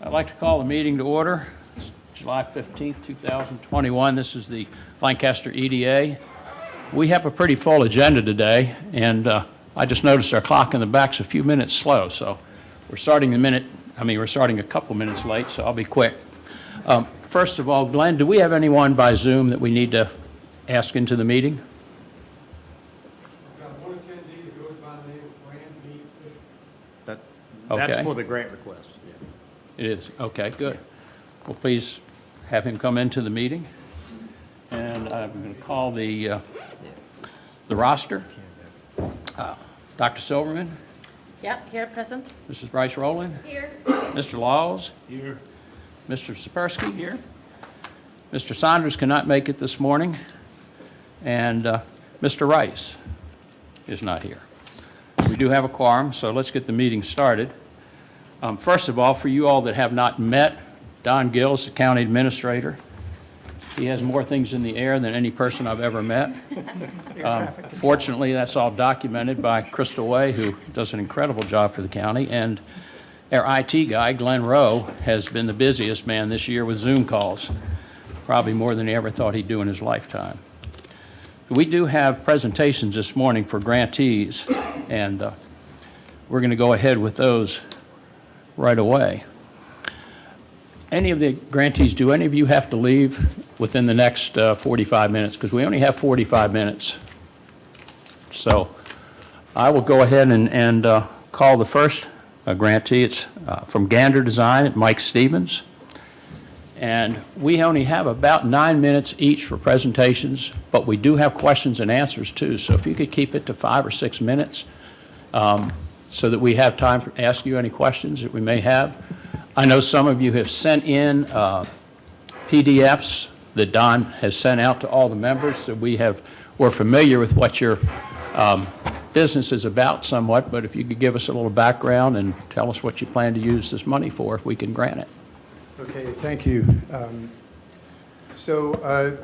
I'd like to call the meeting to order. It's July 15th, 2021. This is the Lancaster EDA. We have a pretty full agenda today, and I just noticed our clock in the back's a few minutes slow, so we're starting a couple minutes late, so I'll be quick. First of all, Glenn, do we have anyone by Zoom that we need to ask into the meeting? I've got one attendee that goes by the name of Brand Fisher. That's Okay. for the grant request. Yeah. It is? Okay, good. Well, please have him come into the meeting. And I'm going to call the roster. Dr. Silverman, Yep, here, present. Mrs. Bryce Rowland, Here. Mr. Laws, Here. Mr. Sapersky here. Mr. Saunders cannot make it this morning, and Mr. Rice is not here. We do have a quorum, so let's get the meeting started. First of all, for you all that have not met Don Gills, the county administrator, he has more things in the air than any person I've ever met. Fortunately, that's all documented by Crystal Way, who does an incredible job for the county, and our IT guy, Glenn Rowe, has been the busiest man this year with Zoom calls, probably more than he ever thought he'd do in his lifetime. We do have presentations this morning for grantees, and we're going to go ahead with those right away. Any of the grantees, do any of you have to leave within the next 45 minutes? Because we only have 45 minutes. So I will go ahead and call the first grantee. It's from Gander Design, Mike Stevens. And we only have about 9 minutes each for presentations, but we do have questions and answers too. So if you could keep it to 5 or 6 minutes so that we have time to ask you any questions that we may have. I know some of you have sent in PDFs that Don has sent out to all the members, so we're familiar with what your business is about somewhat, but if you could give us a little background and tell us what you plan to use this money for, if we can grant it. Okay, thank you.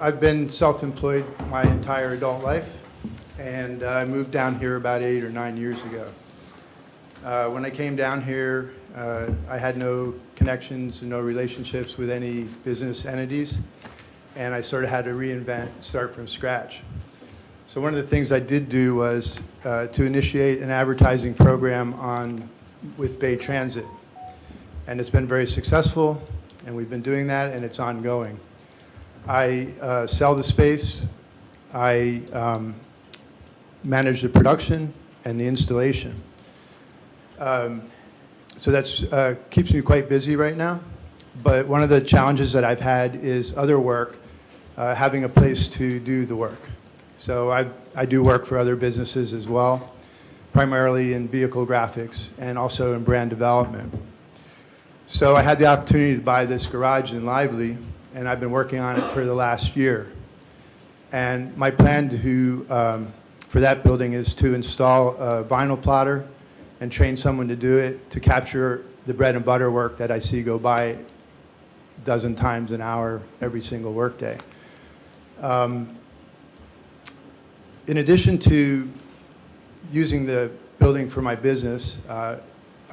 I've been self-employed my entire adult life, and I moved down here about 8 or 9 years ago. When I came down here, I had no connections and no relationships with any business entities, and I sort of had to reinvent, start from scratch. So one of the things I did do was to initiate an advertising program with Bay Transit, and it's been very successful, and we've been doing that, and it's ongoing. I sell the space, I manage the production and the installation. So that keeps me quite busy right now. But one of the challenges that I've had is other work, having a place to do the work. So I do work for other businesses as well, primarily in vehicle graphics and also in brand development. So I had the opportunity to buy this garage in Lively, and I've been working on it for the last year. And my plan for that building is to install a vinyl plotter and train someone to do it, to capture the bread and butter work that I see go by a dozen times an hour every single workday. In addition to using the building for my business, I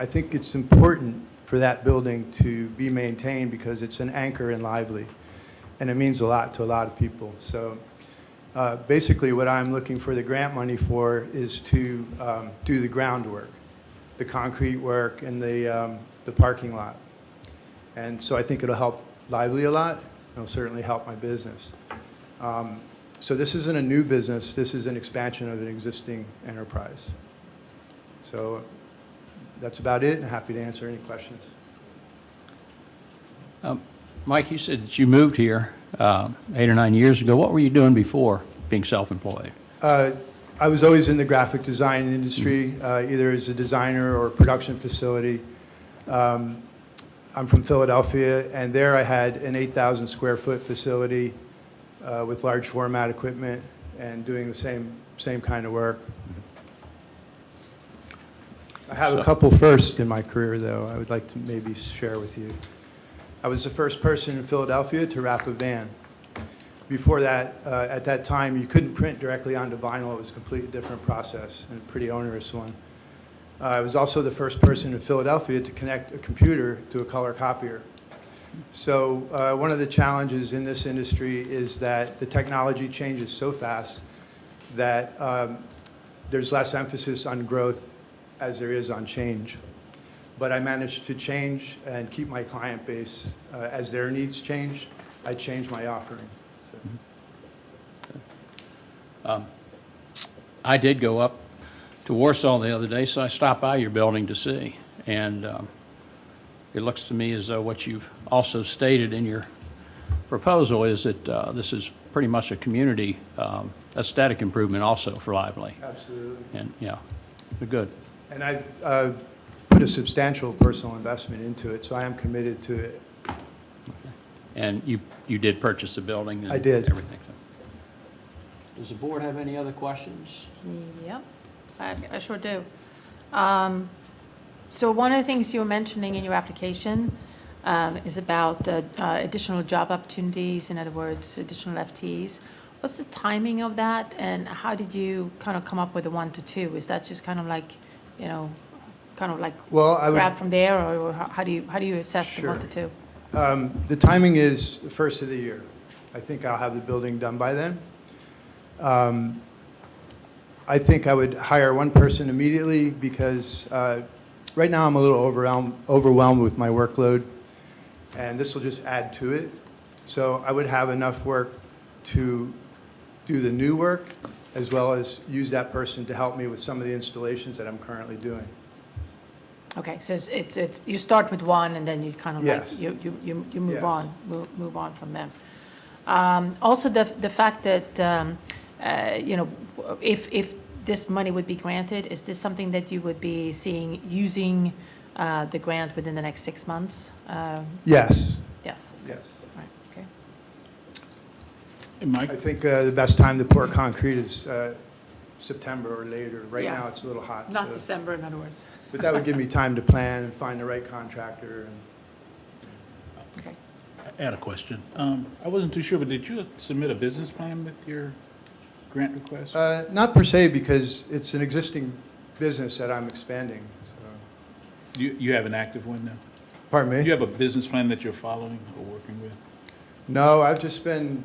think it's important for that building to be maintained because it's an anchor in Lively, and it means a lot to a lot of people. So basically what I'm looking for the grant money for is to do the groundwork, the concrete work, and the parking lot. And so I think it'll help Lively a lot. It'll certainly help my business. So this isn't a new business. This is an expansion of an existing enterprise. So that's about it, and happy to answer any questions. Mike, you said that you moved here 8 or 9 years ago. What were you doing before being self-employed? I was always in the graphic design industry, either as a designer or production facility. I'm from Philadelphia, and there I had an 8,000 square foot facility with large format equipment and doing the same kind of work. I have a couple firsts in my career, though, I would like to maybe share with you. I was the first person in Philadelphia to wrap a van. Before that, at that time, you couldn't print directly onto vinyl. It was a completely different process and a pretty onerous one. I was also the first person in Philadelphia to connect a computer to a color copier. So one of the challenges in this industry is that the technology changes so fast that there's less emphasis on growth as there is on change. But I managed to change and keep my client base. As their needs change, I change my offering. I did go up to Warsaw the other day, so I stopped by your building to see. And it looks to me as though what you've also stated in your proposal is that this is pretty much a community aesthetic improvement also for Lively. Absolutely. And, yeah, good. And I put a substantial personal investment into it, so I am committed to it. And you did purchase the building? And I did. Everything. Does the board have any other questions? Yep, I sure do. So one of the things you were mentioning in your application is about additional job opportunities, in other words, additional FTEs. What's the timing of that, and how did you kind of come up with the 1 to 2? Is that just kind of like, you know, Well, I would, grab from there, or how do you assess the 1 to 2? the timing is the first of the year. I think I'll have the building done by then. I think I would hire one person immediately because right now I'm a little overwhelmed with my workload, and this will just add to it. So I would have enough work to do the new work, as well as use that person to help me with some of the installations that I'm currently doing. Okay, so it's you start with one, and then you kind of Yes. like, you move Yes. on, move on from them. Also, the fact that, you know, if this money would be granted, is this something that you would be seeing, using the grant within the next 6 months? Yes, Yes, yes. right, okay. And Mike, I think the best time to pour concrete is September or later. Right Yeah. now, it's a little hot. Not so- December, in other words. But that would give me time to plan and find the right contractor. Okay. I had a question. I wasn't too sure, but did you submit a business plan with your grant request? Not per se, because it's an existing business that I'm expanding. So. You have an active one now? Pardon Do me? you have a business plan that you're following or working with? No, I've just been,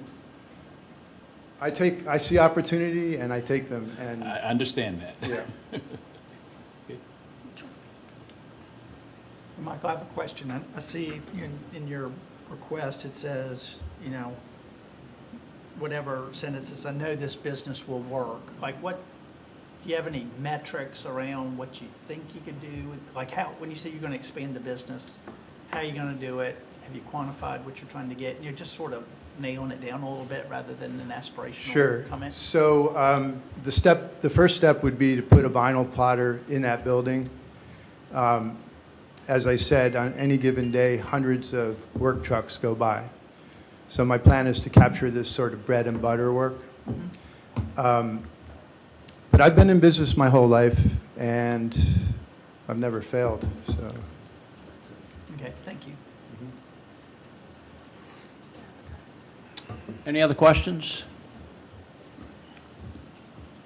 I see opportunity and I take them, and, I understand that. yeah. Michael, I have a question. I see in your request, it says, you know, whatever sentences, I know this business will work. Like what, do you have any metrics around what you think you could do? Like how, when you say you're going to expand the business, how are you going to do it? Have you quantified what you're trying to get? You're just sort of nailing it down a little bit rather than an aspirational Sure. comment? So the first step would be to put a vinyl plotter in that building. As I said, on any given day, hundreds of work trucks go by. So my plan is to capture this sort of bread and butter work. But I've been in business my whole life, and I've never failed, so. Okay, thank you. Any other questions?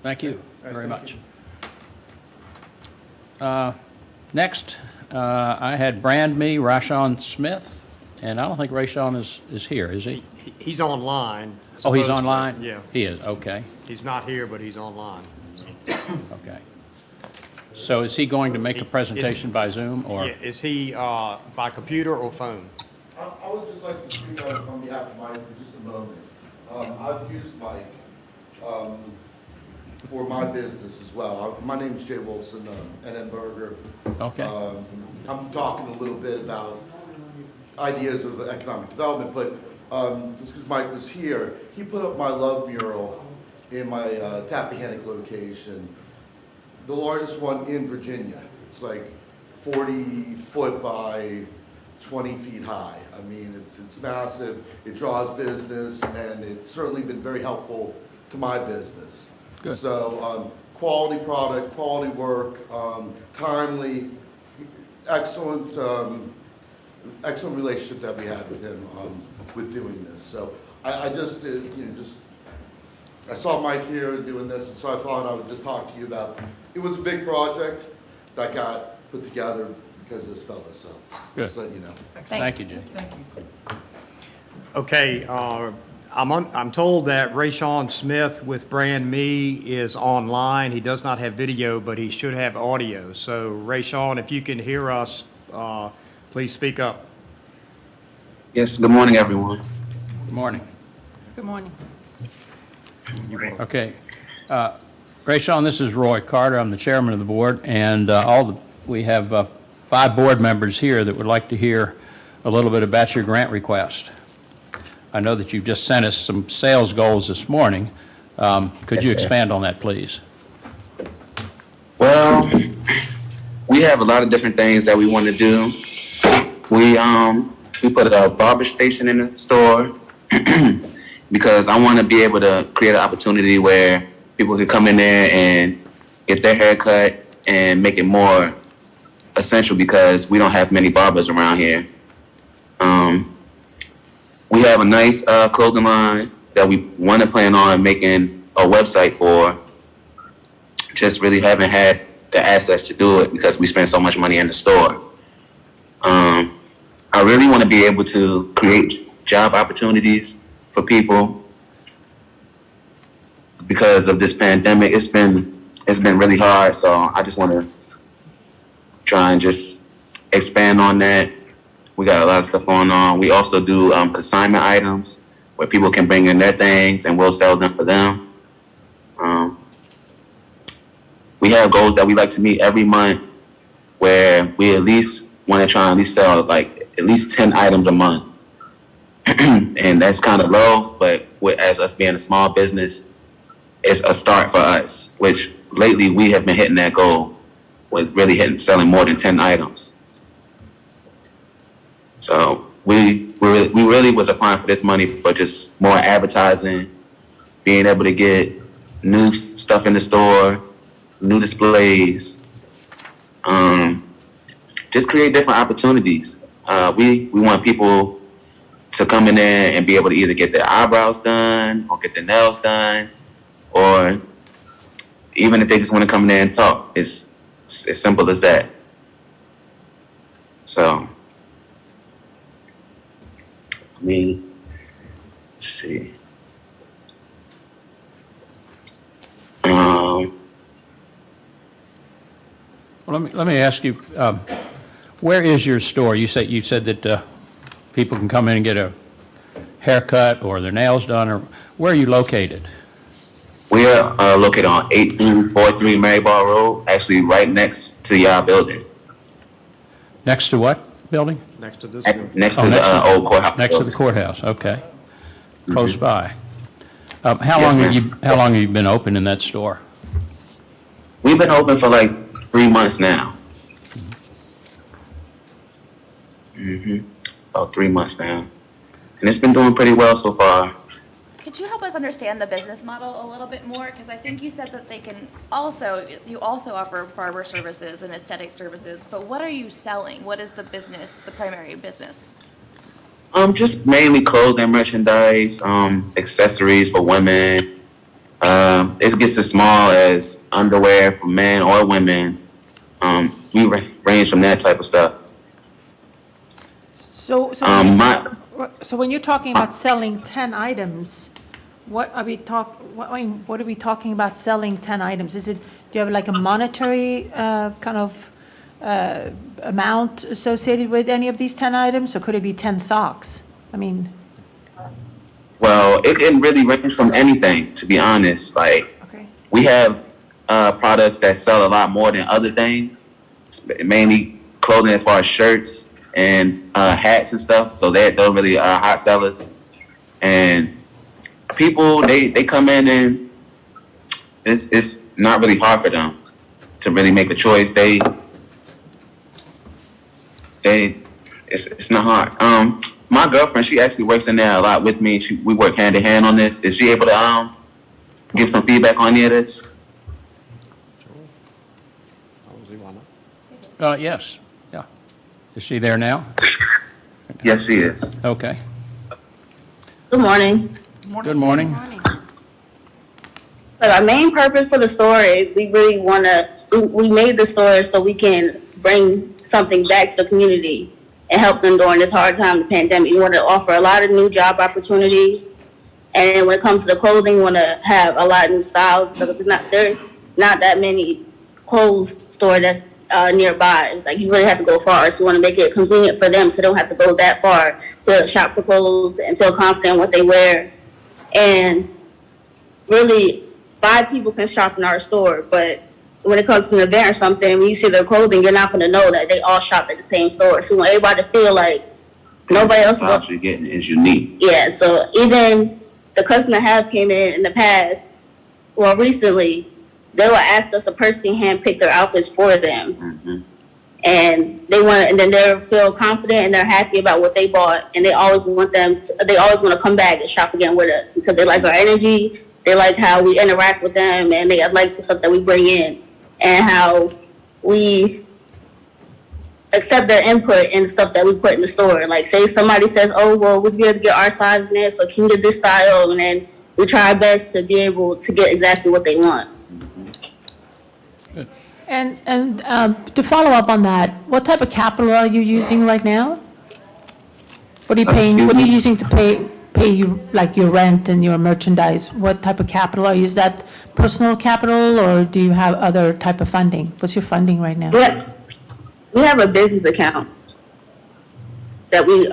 Thank you All right, very thank much. Next, I had Brand Me, Rashawn Smith, and I don't think Rashawn is here, is he? He's online. Oh, he's supposedly. online? Yeah. He is, okay, He's not here, but he's online. okay. So is he going to make a presentation by Zoom, or? Yeah, is he by computer or phone? I would just like to speak on behalf of Mike for just a moment. I've used Mike for my business as well. My name is Jay Wolfson, NN Burger. Okay, I'm talking a little bit about ideas of economic development, but just because Mike was here, he put up my love mural in my Tappahannock location, the largest one in Virginia. It's like 40 foot by 20 feet high. I mean, it's massive, it draws business, and it's certainly been very helpful to my business. Good. So, quality product, quality work, timely, excellent, excellent relationship that we had with him with doing this. So I just, I saw Mike here doing this, and so I thought I would just talk to you about, it was a big project, that got put together because of this fella, so Good. just letting you know. Thank you, Jay. Thank you. Okay, I'm told that Rayshawn Smith with Brand Me is online. He does not have video, but he should have audio. So Rayshawn, if you can hear us, please speak up. Yes, good morning, everyone. Good morning. Good morning. Okay. Rayshawn, this is Roy Carter. I'm the chairman of the board, and we have 5 board members here that would like to hear a little bit about your grant request. I know that you've just sent us some sales goals this morning. Could Yes, you sir. expand on that, please? Well, we have a lot of different things that we want to do. We put a barber station in the store because I want to be able to create an opportunity where people can come in there and get their hair cut and make it more essential because we don't have many barbers around here. We have a nice clothing line that we want to plan on making a website for. Just really haven't had the assets to do it because we spend so much money in the store. I really want to be able to create job opportunities for people because of this pandemic. It's been really hard, so I just want to try and just expand on that. We got a lot of stuff going on. We also do consignment items where people can bring in their things and we'll sell them for them. We have goals that we like to meet every month where we at least want to try and at least sell like at least 10 items a month. And that's kind of low, but as us being a small business, it's a start for us, which lately we have been hitting that goal with really selling more than 10 items. So we really was applying for this money for just more advertising, being able to get new stuff in the store, new displays, just create different opportunities. We want people to come in there and be able to either get their eyebrows done or get their nails done, or even if they just want to come in there and talk. It's as simple as that. So, let's see. Well, let me ask you, where is your store? You said that people can come in and get a haircut or their nails done, or where are you located? We are located on 8343 Maryball Road, actually right next to y'all building. Next to what building? Next to this. Next Oh, to next to- the old courthouse. Next to the building. courthouse, okay. Close by. How long have you been open in that store? We've been open for like 3 months now. About 3 months now. And it's been doing pretty well so far. Could you help us understand the business model a little bit more? Because I think you said that you also offer barber services and aesthetic services, but what are you selling? What is the business, the primary business? Just mainly clothing, merchandise, accessories for women. It gets as small as underwear for men or women. We range from that type of stuff. So when you're talking about selling 10 items, what are we talking about selling 10 items? Do you have like a monetary kind of amount associated with any of these 10 items, or could it be 10 socks? I mean, Well, it can really range from anything, to be honest. Like, okay. we have products that sell a lot more than other things, mainly clothing as far as shirts and hats and stuff. So they're really hot sellers. And people, they come in and it's not really hard for them to really make a choice. It's not hard. My girlfriend, she actually works in there a lot with me. We work hand in hand on this. Is she able to give some feedback on any of this? Yes, yeah. Is she there now? Yes, she is. Okay. Good morning. Good morning. Morning. So our main purpose for the store is we really want to we made the store so we can bring something back to the community and help them during this hard time, the pandemic. We want to offer a lot of new job opportunities. And when it comes to the clothing, we want to have a lot of new styles because there's not that many clothes store that's nearby. Like you really have to go far. So we want to make it convenient for them so they don't have to go that far to shop for clothes and feel confident in what they wear. And really, 5 people can shop in our store, but when it comes to an event or something, when you see their clothing, you're not going to know that they all shop at the same store. So we want everybody to feel like nobody else. The styles you're getting is unique. Yeah, so even the customers that have came in the past, well, recently, they will ask us to personally handpick their outfits for them. Mm-hmm. And then they'll feel confident and they're happy about what they bought. And they always want to come back and shop again with us because they like our energy. They like how we interact with them and they like the stuff that we bring in and how we accept their input in the stuff that we put in the store. Like say somebody says, oh, well, we'd be able to get our size in it, so can you get this style? And then we try our best to be able to get exactly what they want. And to follow up on that, what type of capital are you using right now? What are you paying, Excuse what are you me? using to pay you, like your rent and your merchandise? What type of capital are you? Is that personal capital or do you have other type of funding? What's your funding right now? We have a business account that we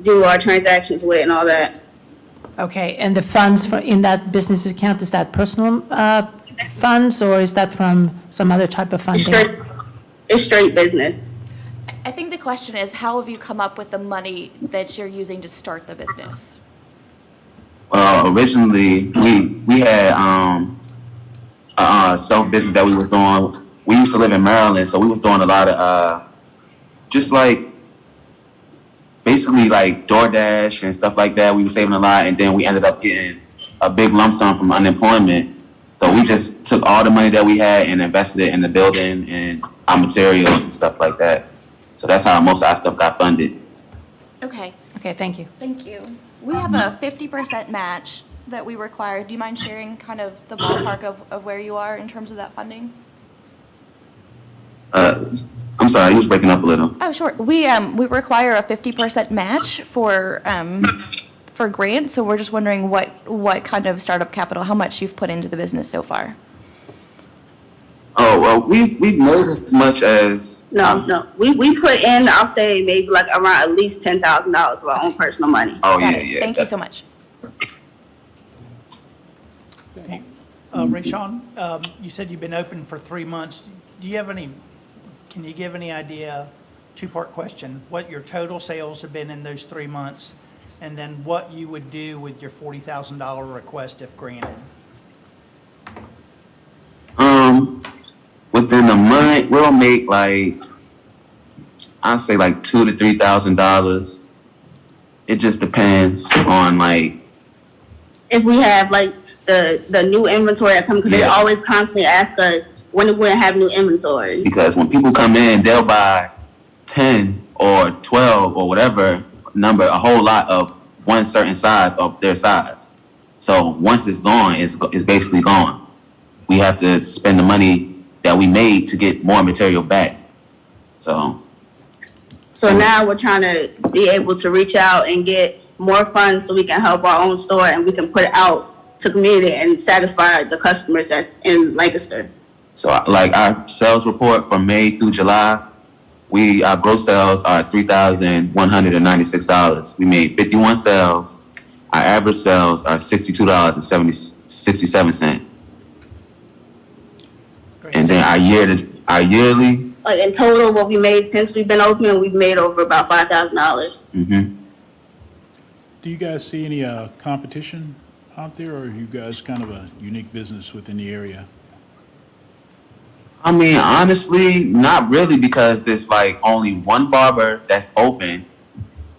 do our transactions with and all that. Okay, and the funds in that business account, is that personal funds or is that from some other type of funding? It's straight business. I think the question is, how have you come up with the money that you're using to start the business? Well, originally we had a self business that we was doing. We used to live in Maryland, so we was doing a lot of just like basically like DoorDash and stuff like that. We were saving a lot, and then we ended up getting a big lump sum from unemployment. So we just took all the money that we had and invested it in the building and our materials and stuff like that. So that's how most of our stuff got funded. Okay, Okay, thank you. thank you. We have a 50% match that we require. Do you mind sharing kind of the ballpark of where you are in terms of that funding? I'm sorry, you was breaking up a little. Oh, sure. We require a 50% match for grants, so we're just wondering what kind of startup capital, how much you've put into the business so far. Oh, well, we've made as much as No. We put in, I'll say maybe like around at least $10,000 of our own personal money. oh Got yeah, it. yeah. Thank you so much. Rayshawn, you said you've been open for 3 months. Can you give any idea, 2-part question, what your total sales have been in those 3 months? And then what you would do with your $40,000 request if granted? Within a month, we'll make like, I'd say like $2,000 to $3,000. It just depends on like, If we have like the new inventory that comes, because they Yeah. always constantly ask us when we're gonna have new inventory. because when people come in, they'll buy 10 or 12 or whatever number, a whole lot of one certain size of their size. So once it's gone, it's basically gone. We have to spend the money that we made to get more material back. So So now we're trying to be able to reach out and get more funds so we can help our own store and we can put it out to community and satisfy the customers that's in Lancaster. So like our sales report from May through July, our gross sales are $3,196. We made 51 sales. Our average sales are $62.67. Great. And then our yearly, Like in total, what we made since we've been open, we've made over about $5,000. Do you guys see any competition out there, or are you guys kind of a unique business within the area? I mean, honestly, not really, because there's like only one barber that's open.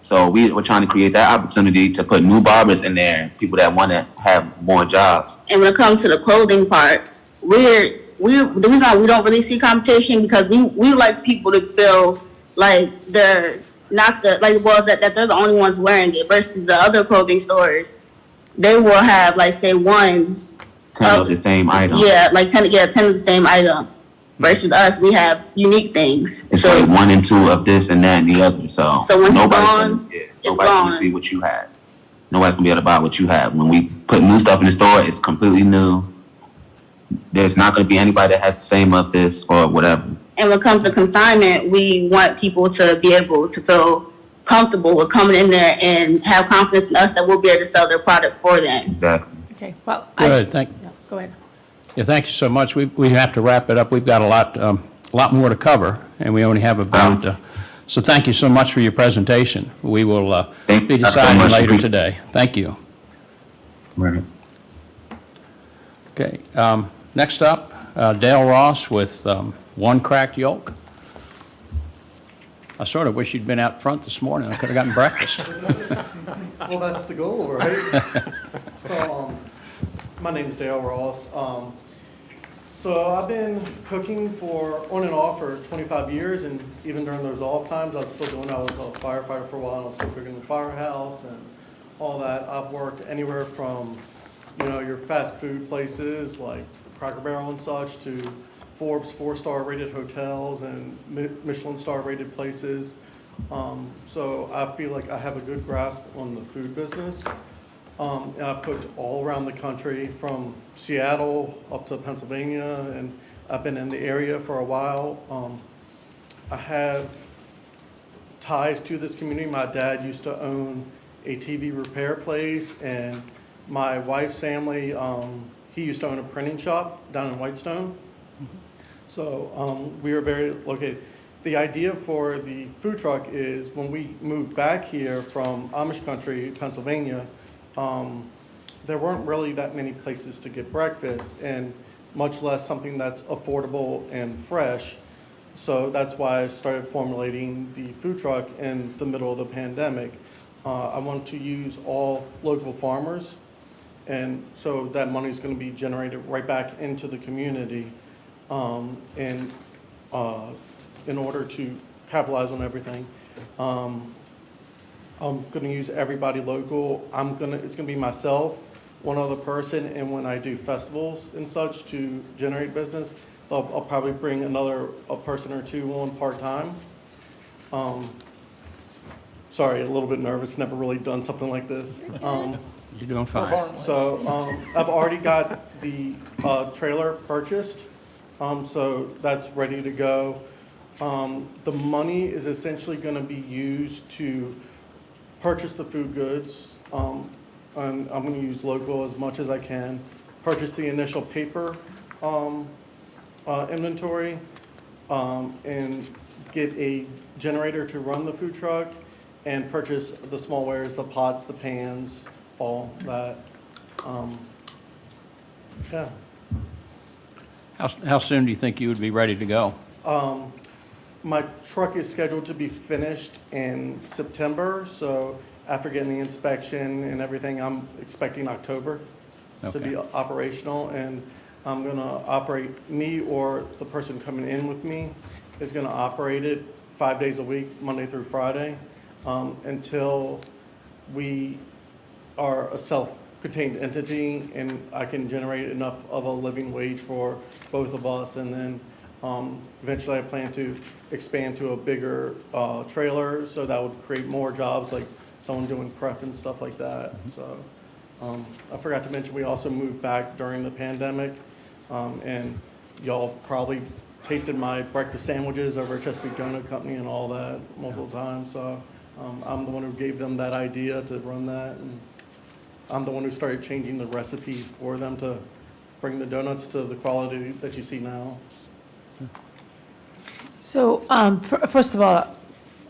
So we're trying to create that opportunity to put new barbers in there, people that want to have more jobs. And when it comes to the clothing part, the reason why we don't really see competition because we like people to feel like they're not that they're the only ones wearing it versus the other clothing stores. They will have like say 10 of the same item. like 10 of the same item. Versus us, we have unique things. It's So, like 1 and 2 of this and that and the other, so. So once it's nobody's gone, gonna- yeah, it's Nobody's gonna gone. see what you had. Nobody's gonna be able to buy what you have. When we put new stuff in the store, it's completely new. There's not gonna be anybody that has the same of this or whatever. and when it comes to consignment, we want people to be able to feel comfortable with coming in there and have confidence in us that we'll be able to sell their product for them. Exactly. Okay, well. Good, thank, Yeah, go ahead. yeah, thank you so much. We have to wrap it up. We've got a lot more to cover, and we only have about, so thank you so much for your presentation. We will Thank be you so deciding much. later today. Thank you. Right. Okay, next up, Dale Ross with One Cracked Yolk. I sort of wish you'd been out front this morning. I could have gotten breakfast. Well, that's the goal, right? So, my name's Dale Ross. So I've been cooking on and off for 25 years, and even during those off times, I was still doing, I was a firefighter for a while, and I was still cooking in the firehouse and all that. I've worked anywhere from, your fast food places like Cracker Barrel and such to Forbes 4-star rated hotels and Michelin star rated places. So I feel like I have a good grasp on the food business. And I've cooked all around the country, from Seattle up to Pennsylvania, and I've been in the area for a while. I have ties to this community. My dad used to own a TV repair place, and my wife's family, he used to own a printing shop down in Whitestone. So we are very located. The idea for the food truck is when we moved back here from Amish country, Pennsylvania, there weren't really that many places to get breakfast, and much less something that's affordable and fresh. So that's why I started formulating the food truck in the middle of the pandemic. I want to use all local farmers, and so that money is going to be generated right back into the community. And in order to capitalize on everything, I'm going to use everybody local. It's going to be myself, one other person, and when I do festivals and such to generate business, I'll probably bring a person or two on part-time. Sorry, a little bit nervous, never really done something like this. You're doing fine. So I've already got the trailer purchased, so that's ready to go. The money is essentially going to be used to purchase the food goods, and I'm going to use local as much as I can, purchase the initial paper inventory, and get a generator to run the food truck, and purchase the smallwares, the pots, the pans, all that. Yeah. How soon do you think you would be ready to go? My truck is scheduled to be finished in September, so after getting the inspection and everything, I'm expecting October to be operational, and I'm gonna operate, me or the person coming in with me is gonna operate it 5 days a week, Monday through Friday, until we are a self-contained entity and I can generate enough of a living wage for both of us. And then eventually I plan to expand to a bigger trailer, so that would create more jobs, like someone doing prep and stuff like that. So I forgot to mention, we also moved back during the pandemic, and y'all probably tasted my breakfast sandwiches over at Chesapeake Donut Company and all that multiple times. So I'm the one who gave them that idea to run that, and I'm the one who started changing the recipes for them to bring the donuts to the quality that you see now. So, first of all,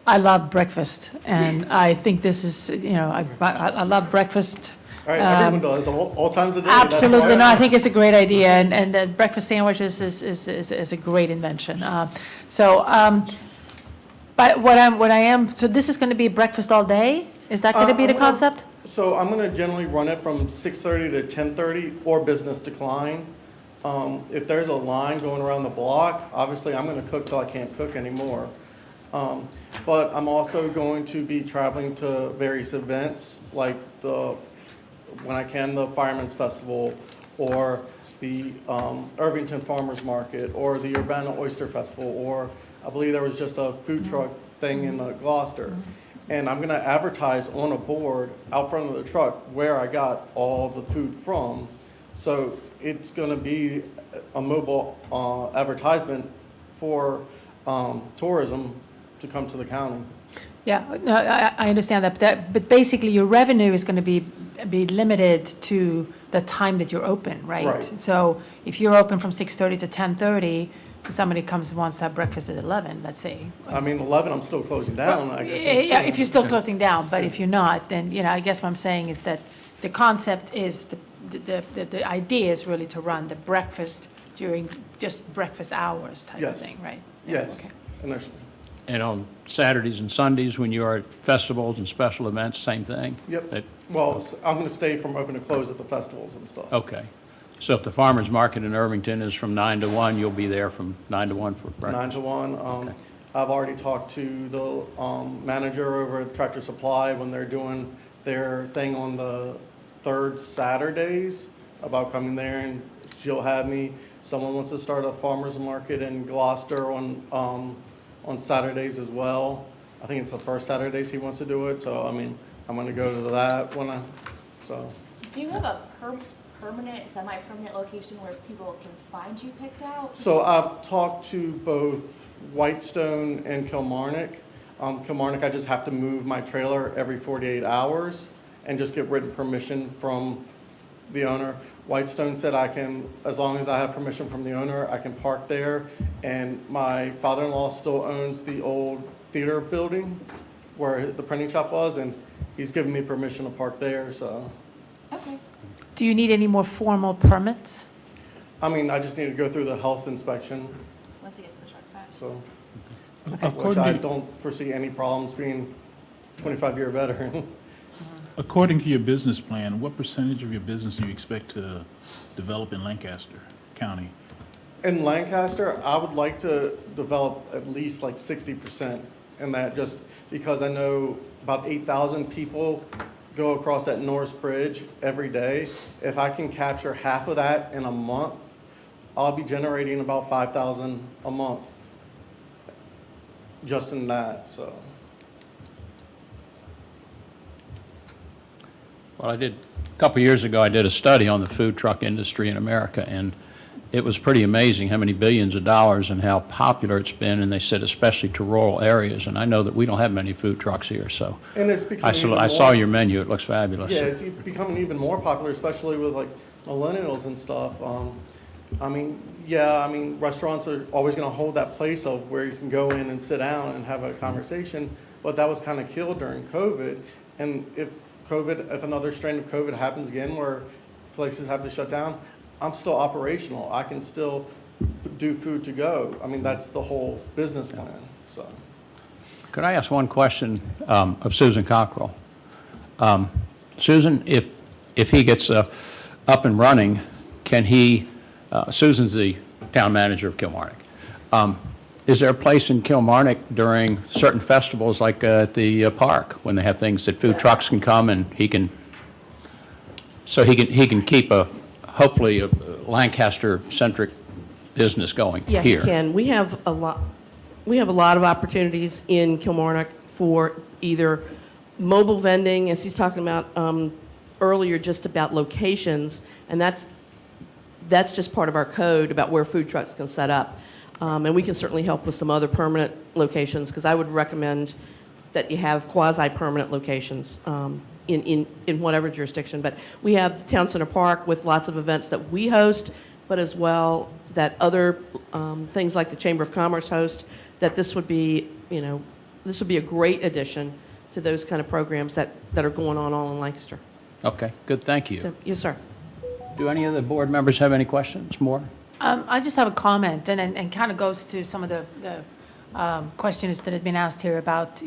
I love breakfast, and I think this is, I love breakfast. All right, everyone does, all times of day. That's Absolutely, why no, I think it's a great idea, and the breakfast sandwiches is a great invention. But so this is going to be breakfast all day? Is that going to be the concept? So I'm going to generally run it from 6:30 to 10:30 or business decline. If there's a line going around the block, obviously I'm going to cook till I can't cook anymore. But I'm also going to be traveling to various events, like when I can, the Fireman's Festival, or the Irvington Farmers Market, or the Urbana Oyster Festival, or I believe there was just a food truck thing in Gloucester. And I'm gonna advertise on a board out front of the truck where I got all the food from. So it's gonna be a mobile advertisement for tourism to come to the county. Yeah, no, I understand that, but basically your revenue is going to be limited to the time that you're open, right? Right. So if you're open from 6:30 to 10:30, somebody comes and wants to have breakfast at 11, let's say. I mean, 11, I'm still closing down. Yeah, if you're still closing down, but if you're not, then, I guess what I'm saying is that the concept is, the idea is really to run the breakfast during just breakfast hours type of Yes. thing, right? Yeah, Yes, okay. initially. And on Saturdays and Sundays, when you are at festivals and special events, same thing? Yep. That- Well, I'm going to stay from open to close at the festivals and stuff. Okay. So if the farmer's market in Irvington is from 9 to 1, you'll be there from 9 to 1 for 9 breakfast? to 1. Okay. I've already talked to the manager over at Tractor Supply when they're doing their thing on the third Saturdays about coming there, and she'll have me. Someone wants to start a farmer's market in Gloucester on Saturdays as well. I think it's the first Saturdays he wants to do it, so I mean, I'm gonna go to that so. Do you have a permanent, semi-permanent location where people can find you picked out? So I've talked to both Whitestone and Kilmarnock. Kilmarnock, I just have to move my trailer every 48 hours and just get written permission from the owner. Whitestone said I can, as long as I have permission from the owner, I can park there. And my father-in-law still owns the old theater building where the printing shop was, and he's given me permission to park there, so. Okay. Do you need any more formal permits? I mean, I just need to go through the health inspection, Once he gets the truck back. so, which According I to, don't foresee any problems being 25-year veteran. according to your business plan, what percentage of your business do you expect to develop in Lancaster County? In Lancaster, I would like to develop at least like 60% in that, just because I know about 8,000 people go across that Norris Bridge every day. If I can capture half of that in a month, I'll be generating about 5,000 a month just in that, so. Well, a couple years ago, I did a study on the food truck industry in America, and it was pretty amazing how many billions of dollars and how popular it's been, and they said especially to rural areas, and I know that we don't have many food trucks here, so And it's becoming even I saw more- your menu, it looks fabulous. Yeah, it's becoming even more popular, especially with like millennials and stuff. I mean, restaurants are always gonna hold that place of where you can go in and sit down and have a conversation, but that was kind of killed during COVID. And if another strain of COVID happens again where places have to shut down, I'm still operational. I can still do food to go. I mean, that's the whole business plan, so. Could I ask one question of Susan Cockrell? Susan, if he gets up and running, can he, Susan's the town manager of Kilmarnock. Is there a place in Kilmarnock during certain festivals, like at the park, when they have things that food trucks can come and he can keep hopefully a Lancaster-centric business going Yeah, here? he can. We have a lot of opportunities in Kilmarnock for either mobile vending, as he's talking about earlier, just about locations, and that's just part of our code about where food trucks can set up. And we can certainly help with some other permanent locations, because I would recommend that you have quasi-permanent locations in whatever jurisdiction. But we have Town Center Park with lots of events that we host, but as well that other things like the Chamber of Commerce host, that this would be a great addition to those kind of programs that are going on all in Lancaster. Okay, good, thank you. So, yes, sir. Do any of the board members have any questions more? I just have a comment, and kind of goes to some of the questions that have been asked here about,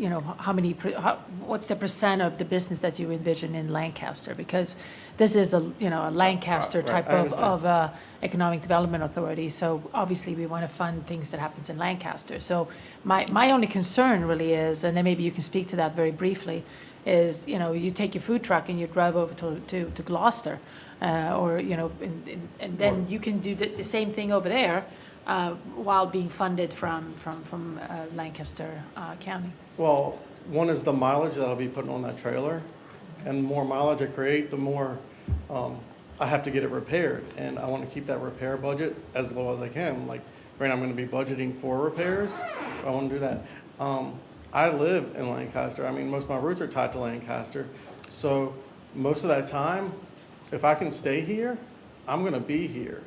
what's the percent of the business that you envision in Lancaster? Because this is a Lancaster Right, type I understand. of economic development authority, so obviously we want to fund things that happens in Lancaster. So my only concern really is, and then maybe you can speak to that very briefly, is, you know, you take your food truck and you drive over to Gloucester, or, you know, and then you can do the same thing over there while being funded from Lancaster County. Well, one is the mileage that I'll be putting on that trailer, and the more mileage I create, the more I have to get it repaired, and I want to keep that repair budget as low as I can. Like, right, I'm going to be budgeting for repairs. I want to do that. I live in Lancaster. I mean, most of my roots are tied to Lancaster, so most of that time, if I can stay here, I'm going to be here.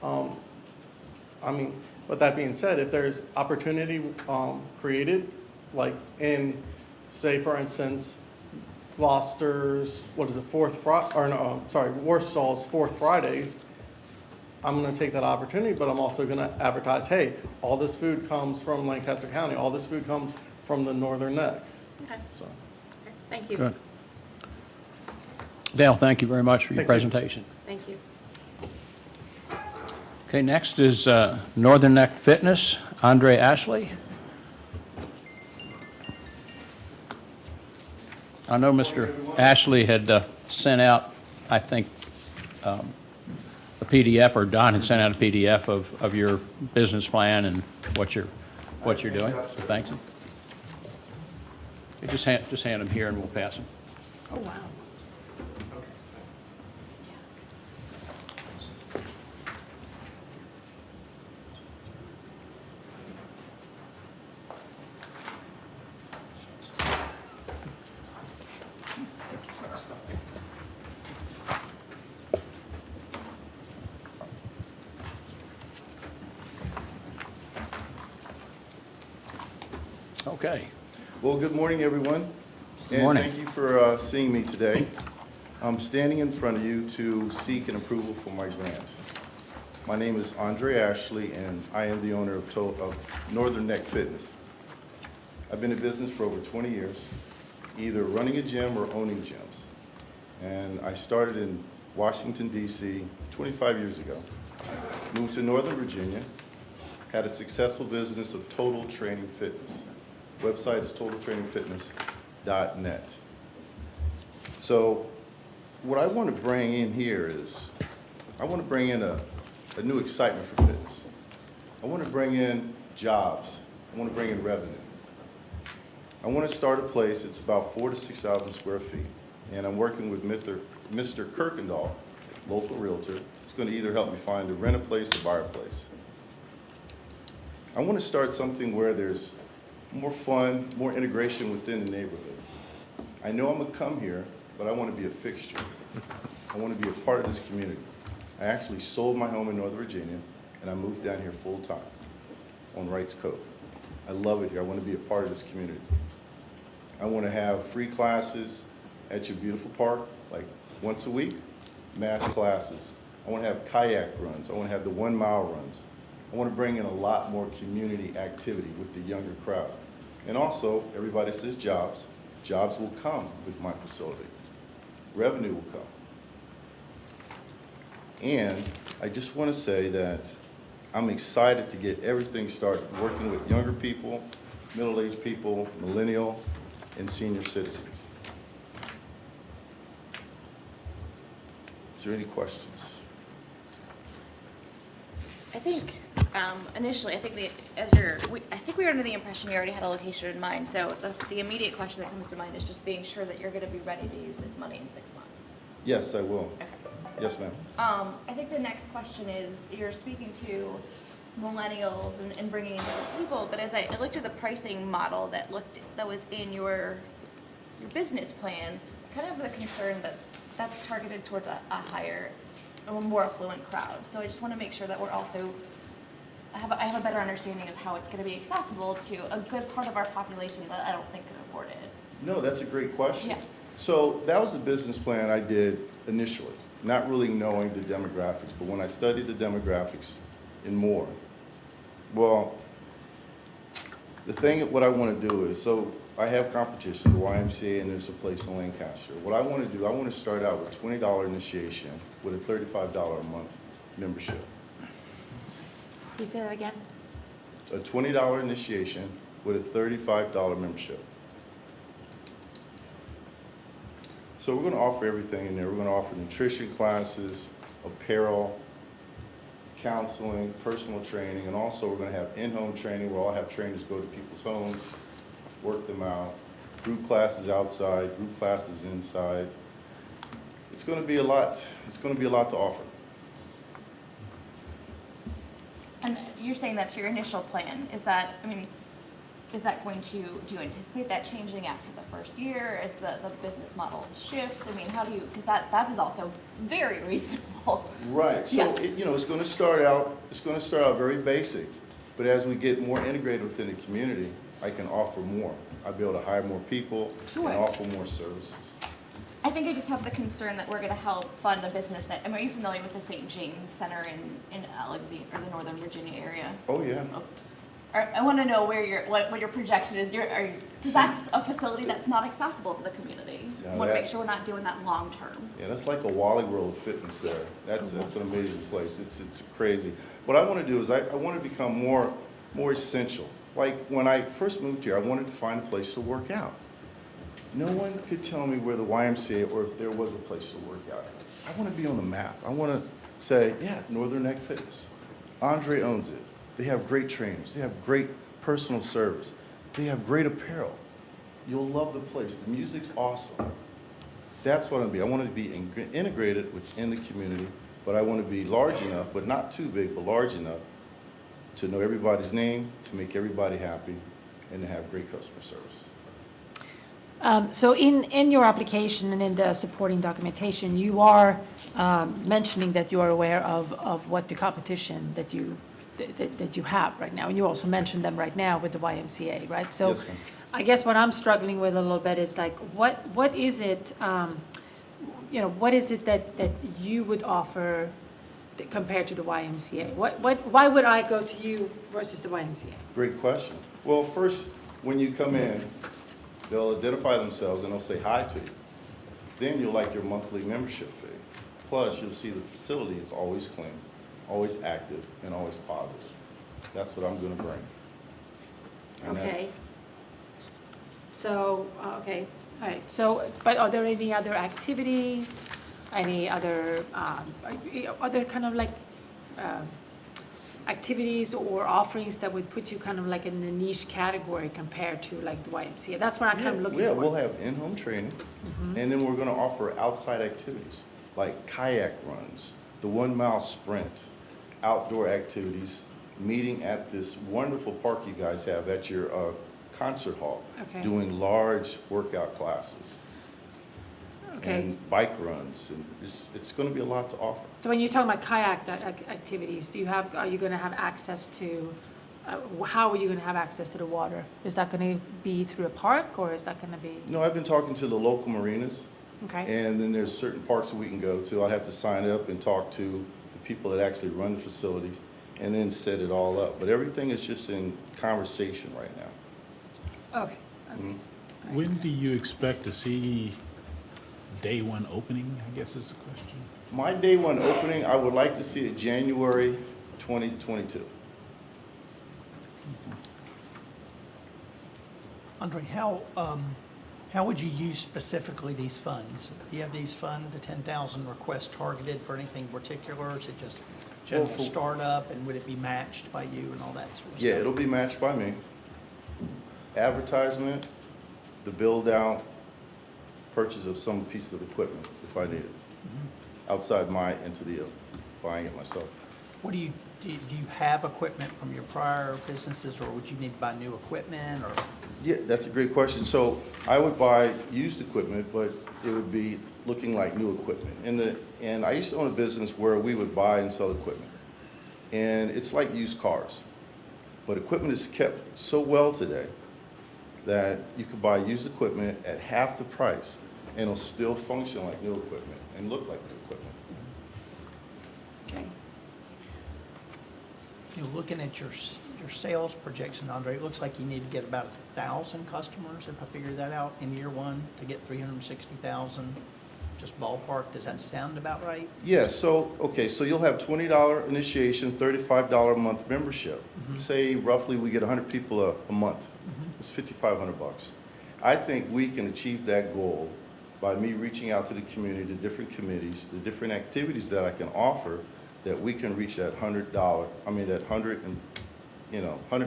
I mean, with that being said, if there's opportunity created, like in, say, for instance, Gloucester's, Warsaw's Fourth Fridays, I'm going to take that opportunity, but I'm also going to advertise, hey, all this food comes from Lancaster County, all this food comes from the Northern Neck. Okay, So, thank you. Good. Dale, thank you very much for your Thank you. presentation. Thank you. Okay, next is Northern Neck Fitness, Andre Ashley. I know Mr. Ashley had sent out, I think, a PDF, or Don had sent out a PDF of your business plan and what you're doing. So thank you. You just hand them here and we'll pass them. Oh, wow. Okay. Well, good morning, everyone. Good morning. And thank you for seeing me today. I'm standing in front of you to seek an approval for my grant. My name is Andre Ashley, and I am the owner of Northern Neck Fitness. I've been in business for over 20 years, either running a gym or owning gyms. And I started in Washington, D.C. 25 years ago. Moved to Northern Virginia, had a successful business of Total Training Fitness. Website is totaltrainingfitness.net. So what I want to bring in here is, I want to bring in a new excitement for fitness. I want to bring in jobs. I want to bring in revenue. I want to start a place that's about 4,000 to 6,000 square feet. And I'm working with Mr. Kirkendall, local realtor. He's going to either help me find to rent a place or buy a place. I want to start something where there's more fun, more integration within the neighborhood. I know I'm going to come here, but I want to be a fixture. I want to be a part of this community. I actually sold my home in Northern Virginia, and I moved down here full-time on Wrights Cove. I love it here. I want to be a part of this community. I want to have free classes at your beautiful park, like once a week, math classes. I want to have kayak runs. I want to have the 1 mile runs. I want to bring in a lot more community activity with the younger crowd. And also, everybody says jobs. Jobs will come with my facility. Revenue will come. And I just want to say that I'm excited to get everything started, working with younger people, middle-aged people, millennial, and senior citizens. Is there any questions? I think initially, I think we were under the impression you already had a location in mind. So the immediate question that comes to mind is just being sure that you're going to be ready to use this money in 6 months. Yes, I will. Okay. Yes, ma'am. I think the next question is, you're speaking to millennials and bringing in different people, but as I looked at the pricing model that was in your business plan, I kind of have the concern that that's targeted toward a higher, a more affluent crowd. So I just want to make sure that we're also, I have a better understanding of how it's going to be accessible to a good part of our population that I don't think can afford it. No, that's a great question. Yeah. So that was a business plan I did initially, not really knowing the demographics, but when I studied the demographics and more, well, what I want to do is, so I have competition, the YMCA, and there's a place in Lancaster. What I want to do, I want to start out with $20 initiation with a $35 a month membership. Can you say that again? A $20 initiation with a $35 membership. So we're gonna offer everything in there. We're gonna offer nutrition classes, apparel, counseling, personal training, and also we're gonna have in-home training where I'll have trainers go to people's homes, work them out, group classes outside, group classes inside. It's gonna be a lot to offer. And you're saying that's your initial plan. Is that, I mean, is that going to, do you anticipate that changing after the first year as the business model shifts? I mean, how do you, because that is also very reasonable. Right, so, Yeah. it's gonna start out very basic, but as we get more integrated within the community, I can offer more. I'll be able to hire more people Sure. and offer more services. I think I just have the concern that we're gonna help fund a business that, I mean, are you familiar with the St. James Center in Alexandria, or the Northern Virginia area? Oh, yeah. I want to know where what your projection is. Because that's a facility that's not accessible to the community. Yeah, Want to make that- sure we're not doing that long term. Yeah, that's like a Wally World of fitness there. That's an amazing place. It's crazy. What I want to do is I want to become more essential. Like when I first moved here, I wanted to find a place to work out. No one could tell me where the YMCA or if there was a place to work out. I want to be on the map. I want to say, yeah, Northern Neck Fitness. Andre owns it. They have great trainers. They have great personal service. They have great apparel. You'll love the place. The music's awesome. That's what I want to be. I want to be integrated within the community, but I want to be large enough, but not too big, but large enough to know everybody's name, to make everybody happy, and to have great customer service. So in your application and in the supporting documentation, you are mentioning that you are aware of what the competition that you have right now. And you also mentioned them right now with the YMCA, right? So Yes, ma'am. I guess what I'm struggling with a little bit is like, what is it, what is it that you would offer compared to the YMCA? Why would I go to you versus the YMCA? Great question. Well, first, when you come in, they'll identify themselves and they'll say hi to you. Then you'll like your monthly membership fee. Plus, you'll see the facility is always clean, always active, and always positive. That's what I'm going to bring. And that's- Okay. So, okay, all right. So, but are there any other activities, any other kind of like activities or offerings that would put you kind of like in a niche category compared to like the YMCA? That's what I'm kind of looking Yeah, for. we'll have in-home training, and then we're going to offer outside activities like kayak runs, the 1 mile sprint, outdoor activities, meeting at this wonderful park you guys have at your concert hall, Okay. doing large workout classes Okay. and bike runs, and it's going to be a lot to offer. So when you're talking about kayak activities, are you going to have access to, how are you going to have access to the water? Is that going to be through a park or is that going to be, No, I've been talking to the local marinas, okay? and then there's certain parks that we can go to. I'd have to sign up and talk to the people that actually run the facilities and then set it all up. But everything is just in conversation right now. Okay. When do you expect to see day one opening, I guess is the question? My day one opening, I would like to see it January 2022. Andre, how would you use specifically these funds? Do you have these funds, the 10,000 requests targeted for anything particular? Or is it just general for- startup, and would it be matched by you and all that sort of stuff? Yeah, it'll be matched by me. Advertisement, the build-out, purchase of some piece of equipment if I need it. Outside my entity of buying it myself. What do you have equipment from your prior businesses, or would you need to buy new equipment, or? Yeah, that's a great question. So I would buy used equipment, but it would be looking like new equipment. And I used to own a business where we would buy and sell equipment. And it's like used cars. But equipment is kept so well today that you could buy used equipment at half the price and it'll still function like new equipment and look like new equipment. Okay. You're looking at your sales projection, Andre, it looks like you need to get about 1,000 customers, if I figure that out, in year one to get 360,000, just ballpark. Does that sound about right? Yeah, so you'll have $20 initiation, $35 a month membership. Say roughly we get 100 people a month. It's $5,500. I think we can achieve that goal by me reaching out to the community, the different committees, the different activities that I can offer, that we can reach that $100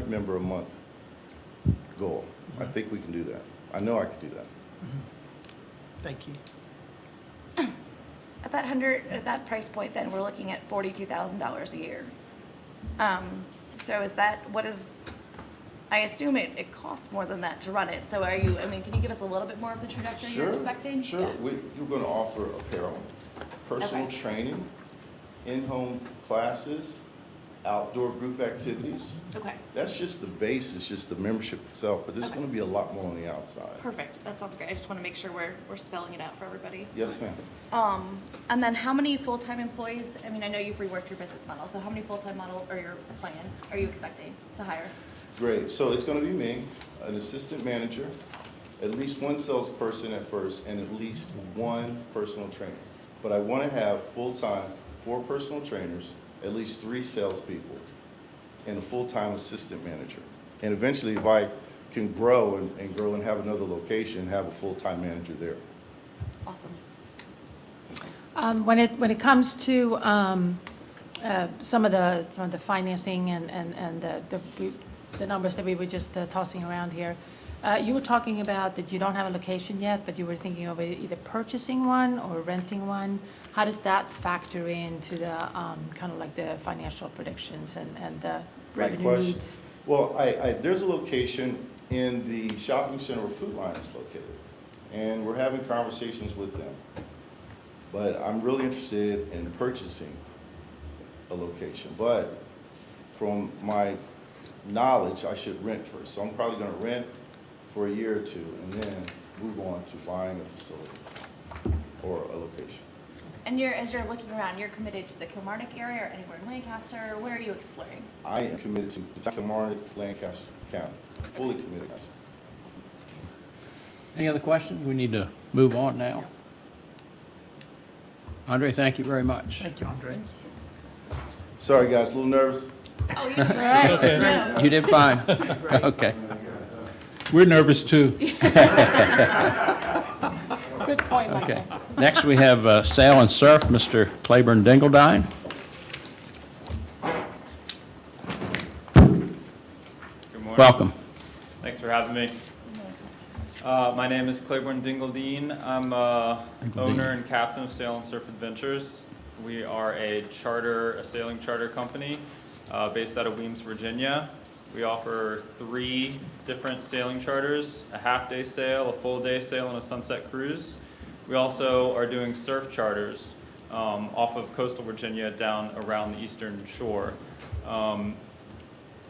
member a month goal. I think we can do that. I know I can do that. Thank you. At that price point, then we're looking at $42,000 a year. So is that, I assume it costs more than that to run it. So can you give us a little bit more of the trajectory you're expecting? Sure. Yeah. We're going to offer apparel, personal Okay. training, in-home classes, outdoor group activities. Okay, That's just the base, it's just the membership itself, but there's Okay. going to be a lot more on the outside. perfect. That sounds great. I just want to make sure we're spelling it out for everybody. Yes, ma'am. And then how many full-time employees, I know you've reworked your business model, so how many full-time model or your plan are you expecting to hire? Great, so it's going to be me, an assistant manager, at least one salesperson at first, and at least one personal trainer. But I want to have full-time 4 personal trainers, at least 3 salespeople, and a full-time assistant manager. And eventually, if I can grow and grow and have another location, have a full-time manager there. Awesome. When it comes to some of the financing and the numbers that we were just tossing around here, you were talking about that you don't have a location yet, but you were thinking of either purchasing one or renting one. How does that factor into the kind of like the financial predictions and the Great revenue question. needs? Well, there's a location in the shopping center where Food Line is located, and we're having conversations with them. But I'm really interested in purchasing a location. But from my knowledge, I should rent first. So I'm probably going to rent for a year or 2 and then move on to buying a facility or a location. And as you're looking around, you're committed to the Kilmarnock area or anywhere in Lancaster? Where are you exploring? I am committed to Kilmarnock, Lancaster County, fully committed. Any other questions? We need to move on now. Andre, thank you very much. Thank you, Andre. Sorry, guys, a little nervous. Oh, you're right. No. You did fine. Okay. We're nervous too. Good point, Michael. Okay. Next, we have Sail and Surf, Mr. Claiborne Dingledine. Good morning. Welcome. Thanks for having me. My name is Claiborne Dingledine. I'm owner and captain of Sail and Surf Adventures. We are a sailing charter company based out of Weems, Virginia. We offer 3 different sailing charters, a half-day sail, a full-day sail, and a sunset cruise. We also are doing surf charters off of coastal Virginia down around the eastern shore.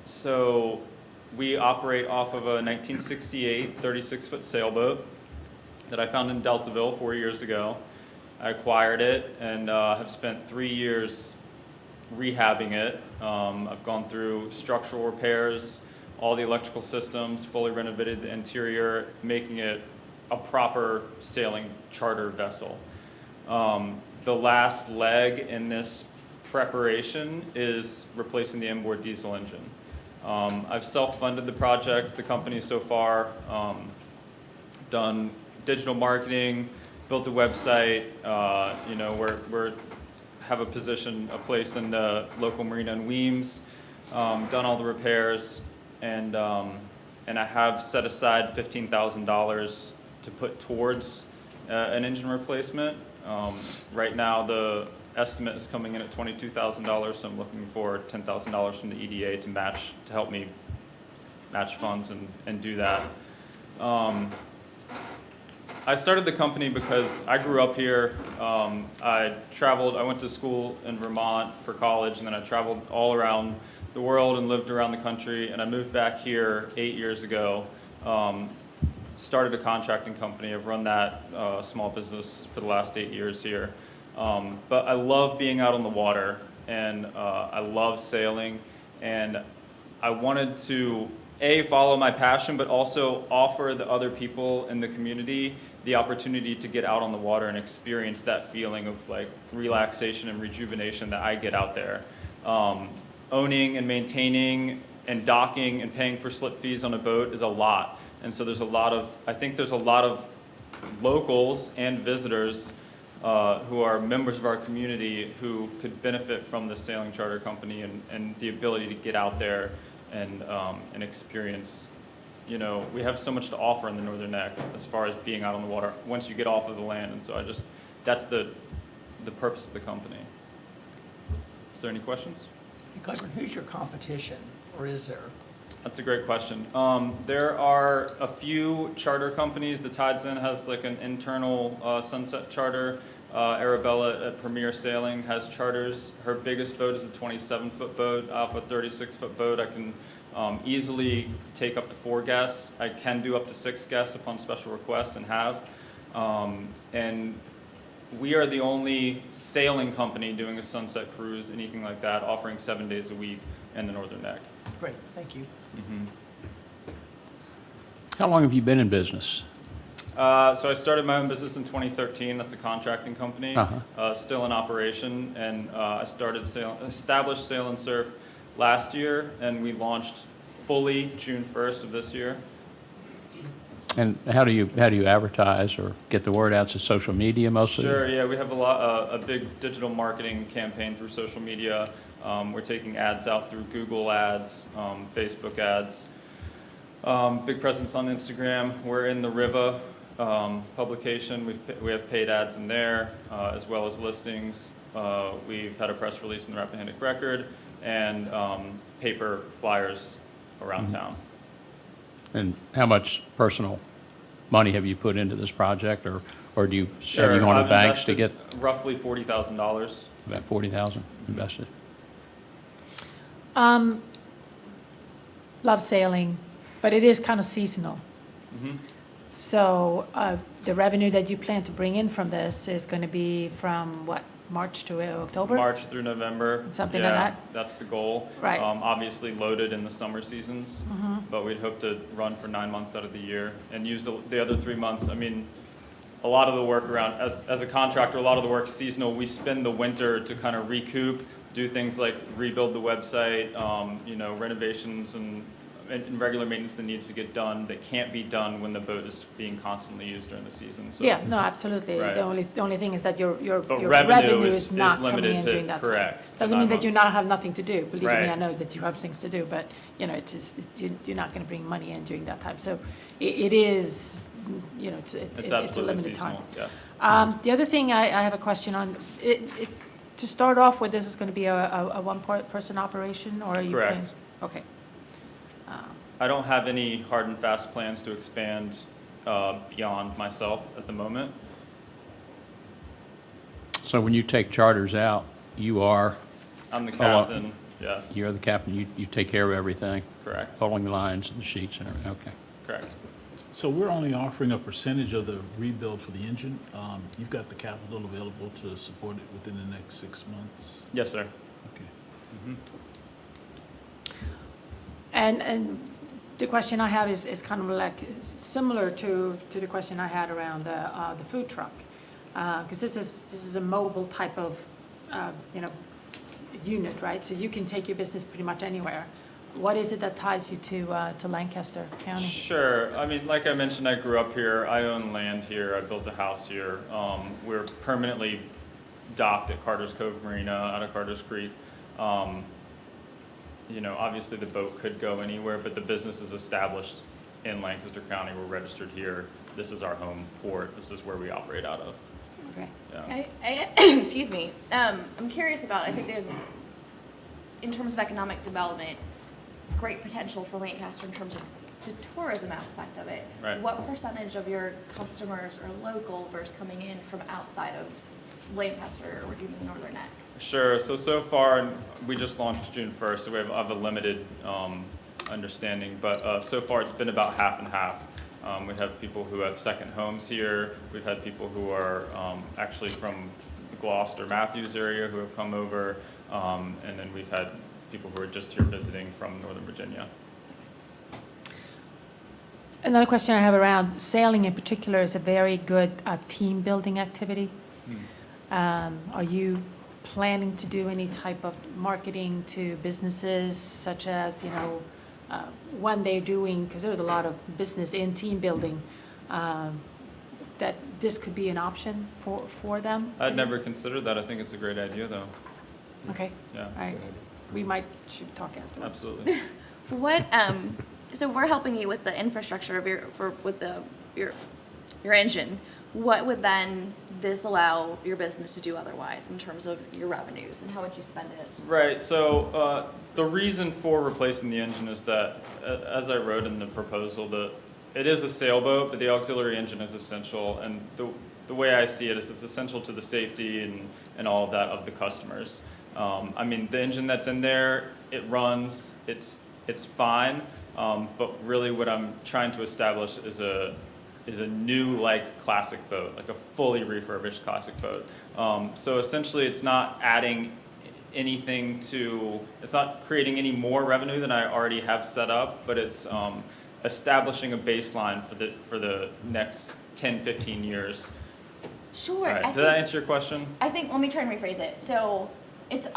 So we operate off of a 1968 36-foot sailboat that I found in Deltaville 4 years ago. I acquired it and have spent 3 years rehabbing it. I've gone through structural repairs, all the electrical systems, fully renovated the interior, making it a proper sailing charter vessel. The last leg in this preparation is replacing the inboard diesel engine. I've self-funded the project, the company so far, done digital marketing, built a website, we're have a place in the local marina in Weems, done all the repairs, and I have set aside $15,000 to put towards an engine replacement. Right now, the estimate is coming in at $22,000, so I'm looking for $10,000 from the EDA to help me match funds and do that. I started the company because I grew up here. I went to school in Vermont for college, and then I traveled all around the world and lived around the country, and I moved back here 8 years ago. Started a contracting company. I've run that small business for the last 8 years here. But I love being out on the water, and I love sailing, and I wanted to follow my passion, but also offer the other people in the community the opportunity to get out on the water and experience that feeling of like relaxation and rejuvenation that I get out there. Owning and maintaining and docking and paying for slip fees on a boat is a lot. And so I think there's a lot of locals and visitors who are members of our community who could benefit from the sailing charter company and the ability to get out there and experience. You know, we have so much to offer in the Northern Neck as far as being out on the water once you get off of the land. And so that's the purpose of the company. Is there any questions? Glenn, who's your competition, or is there? That's a great question. There are a few charter companies. The Tides Inn has like an internal sunset charter. Arabella at Premier Sailing has charters. Her biggest boat is a 27-foot boat, Alpha 36-foot boat. I can easily take up to 4 guests. I can do up to 6 guests upon special request and have. And we are the only sailing company doing a sunset cruise, anything like that, offering 7 days a week in the Northern Neck. Great, thank you. How long have you been in business? So I started my own business in 2013. That's a contracting company, still in operation. And I established Sail and Surf last year, and we launched fully June 1st of this year. And how do you advertise or get the word out to social media mostly? Sure, yeah, we have a big digital marketing campaign through social media. We're taking ads out through Google ads, Facebook ads, big presence on Instagram. We're in the Riva publication. We have paid ads in there, as well as listings. We've had a press release in the Rappahannock Record and paper flyers around town. And how much personal money have you put into this project, or do you Sure, have you gone to I've banks to get invested roughly $40,000. about 40,000 invested? Love sailing, but it is kind of seasonal. So the revenue that you plan to bring in from this is going to be from what, March to October? March through November. Something like that? That's the goal. Right. Obviously loaded in the summer seasons, but we'd hope to run for 9 months out of the year and use the other 3 months. I mean, a lot of the work around, as a contractor, a lot of the work's seasonal. We spend the winter to kind of recoup, do things like rebuild the website, renovations and regular maintenance that needs to get done that can't be done when the boat is being constantly used during the season. So, Yeah, no, absolutely. Right. The only thing is that your revenue revenue is is not coming limited in to- during that time. correct, to Doesn't 9 mean that you months. not have nothing to do. Believe me, Right. I know that you have things to do, but, it's just, you're not going to bring money in during that time. So it is, it's it's a absolutely limited time. seasonal, yes. The other thing I have a question on, to start off with, this is going to be a one-person operation, or are you planning? Correct. Okay. I don't have any hard and fast plans to expand beyond myself at the moment. So when you take charters out, you are, I'm the Oh, well, captain, yes. you're the captain, you take care of everything, Correct, pulling the lines and the sheets and everything, okay. correct. So we're only offering a percentage of the rebuild for the engine. You've got the capital available to support it within the next 6 months? Yes, sir. Okay. And the question I have is kind of like similar to the question I had around the food truck. Because this is a mobile type of, unit, right? So you can take your business pretty much anywhere. What is it that ties you to Lancaster County? Sure. I mean, like I mentioned, I grew up here. I own land here. I built a house here. We're permanently docked at Carter's Cove Marina out of Carter's Creek. Obviously the boat could go anywhere, but the business is established in Lancaster County. We're registered here. This is our home port. This is where we operate out of. Okay. Yeah. Excuse me. I'm curious about, I think there's, in terms of economic development, great potential for Lancaster in terms of the tourism aspect of it. Right. What percentage of your customers are local versus coming in from outside of Lancaster or even the Northern Neck? Sure. So far, and we just launched June 1st, so we have a limited understanding. But so far, it's been about half and half. We have people who have second homes here. We've had people who are actually from the Gloucester, Matthews area who have come over. And then we've had people who are just here visiting from Northern Virginia. Another question I have around sailing in particular is a very good team building activity. Are you planning to do any type of marketing to businesses such as, when they're doing, because there's a lot of business in team building, that this could be an option for them? I'd never considered that. I think it's a great idea, though. Okay, Yeah, all right. We should talk afterwards. absolutely. What, so we're helping you with the infrastructure of your engine. What would then this allow your business to do otherwise in terms of your revenues, and how would you spend it? Right, so the reason for replacing the engine is that, as I wrote in the proposal, it is a sailboat, but the auxiliary engine is essential, and the way I see it is it's essential to the safety and all of that of the customers. I mean, the engine that's in there, it runs, it's fine, but really what I'm trying to establish is a new, like, classic boat, like a fully refurbished classic boat. So essentially, it's not adding anything it's not creating any more revenue than I already have set up, but it's establishing a baseline for the next 10, 15 years. Sure. All right, did that answer your question? I think, let me try and rephrase it. So it's a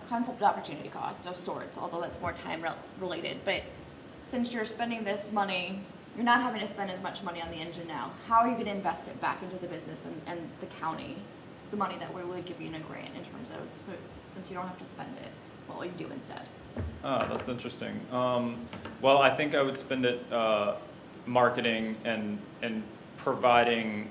concept of opportunity cost of sorts, although that's more time related. But since you're spending this money, you're not having to spend as much money on the engine now. How are you going to invest it back into the business and the county, the money that we would give you in a grant in terms of, so since you don't have to spend it, what will you do instead? Oh, that's interesting. Well, I think I would spend it marketing and providing,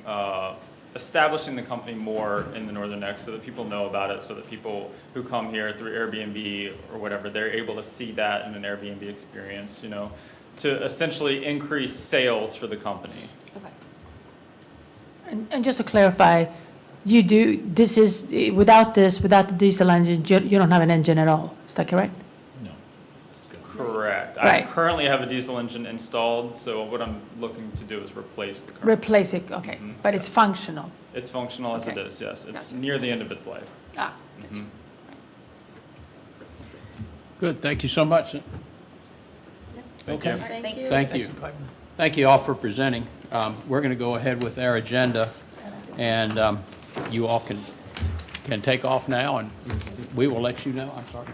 establishing the company more in the Northern Neck so that people know about it, so that people who come here through Airbnb or whatever, they're able to see that in an Airbnb experience, you know, to essentially increase sales for the company. Okay. And just to clarify, without the diesel engine, you don't have an engine at all, is that correct? No. Correct. Right. I currently have a diesel engine installed, so what I'm looking to do is replace the current. Replace it, okay, Mhm. but it's functional. It's functional as it Okay. is, yes. It's Gotcha. near the end of its life. Ah, gotcha. Mhm. Good, thank you so much. Thank Okay. you. Thank you. Thank you. Thank you all for presenting. We're going to go ahead with our agenda, and you all can take off now, and we will let you know. I'm sorry.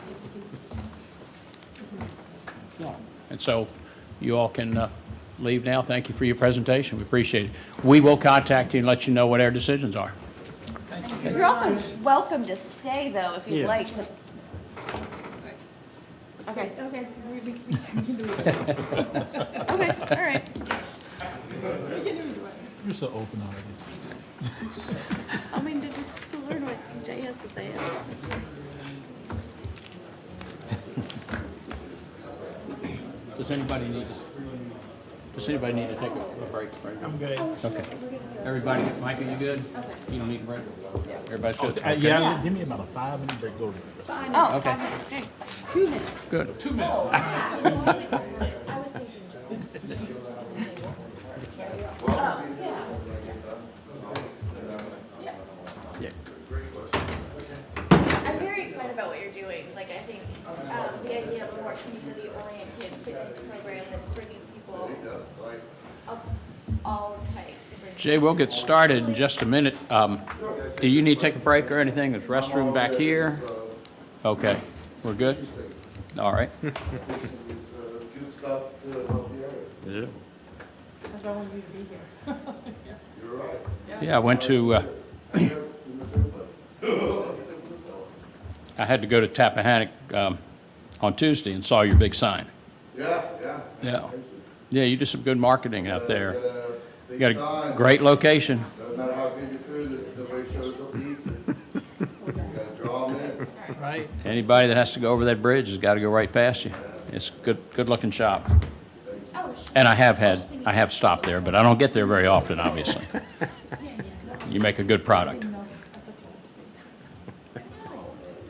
Yeah. And so you all can leave now. Thank you for your presentation. We appreciate it. We will contact you and let you know what our decisions are. You're also welcome to stay, though, if you'd like to. Okay. Okay. Okay, all right. You're so open-hearted. I mean, to learn what Jay has to say. Does anybody need to take a break? I'm good. Okay. Everybody, Michael, you good? You don't need a break? Everybody's good? Okay. Yeah, give me about a 5-minute break. Go to Oh, Okay. okay. 2 minutes. Good. 2 minutes. I'm very excited about what you're doing. Like, I think the idea of a more community-oriented fitness program that's bringing people of all types. Jay, we'll get started in just a minute. Do you need to take a break or anything? There's restroom back here? Okay, we're good? All right. Good stuff to help you out. That's why I wanted you to be here. You're right. Yeah, I went to, I had to go to Tappahannock on Tuesday and saw your big sign. Yeah. Yeah. Yeah, you did some good marketing out there. You got a sign. great location. Doesn't matter how good your food is, nobody shows up and eats it. You gotta draw them in. Right. Anybody that has to go over that bridge has got to go right past you. It's a good looking shop. Oh, And I have stopped there, but I don't get there very often, obviously. You make a good product.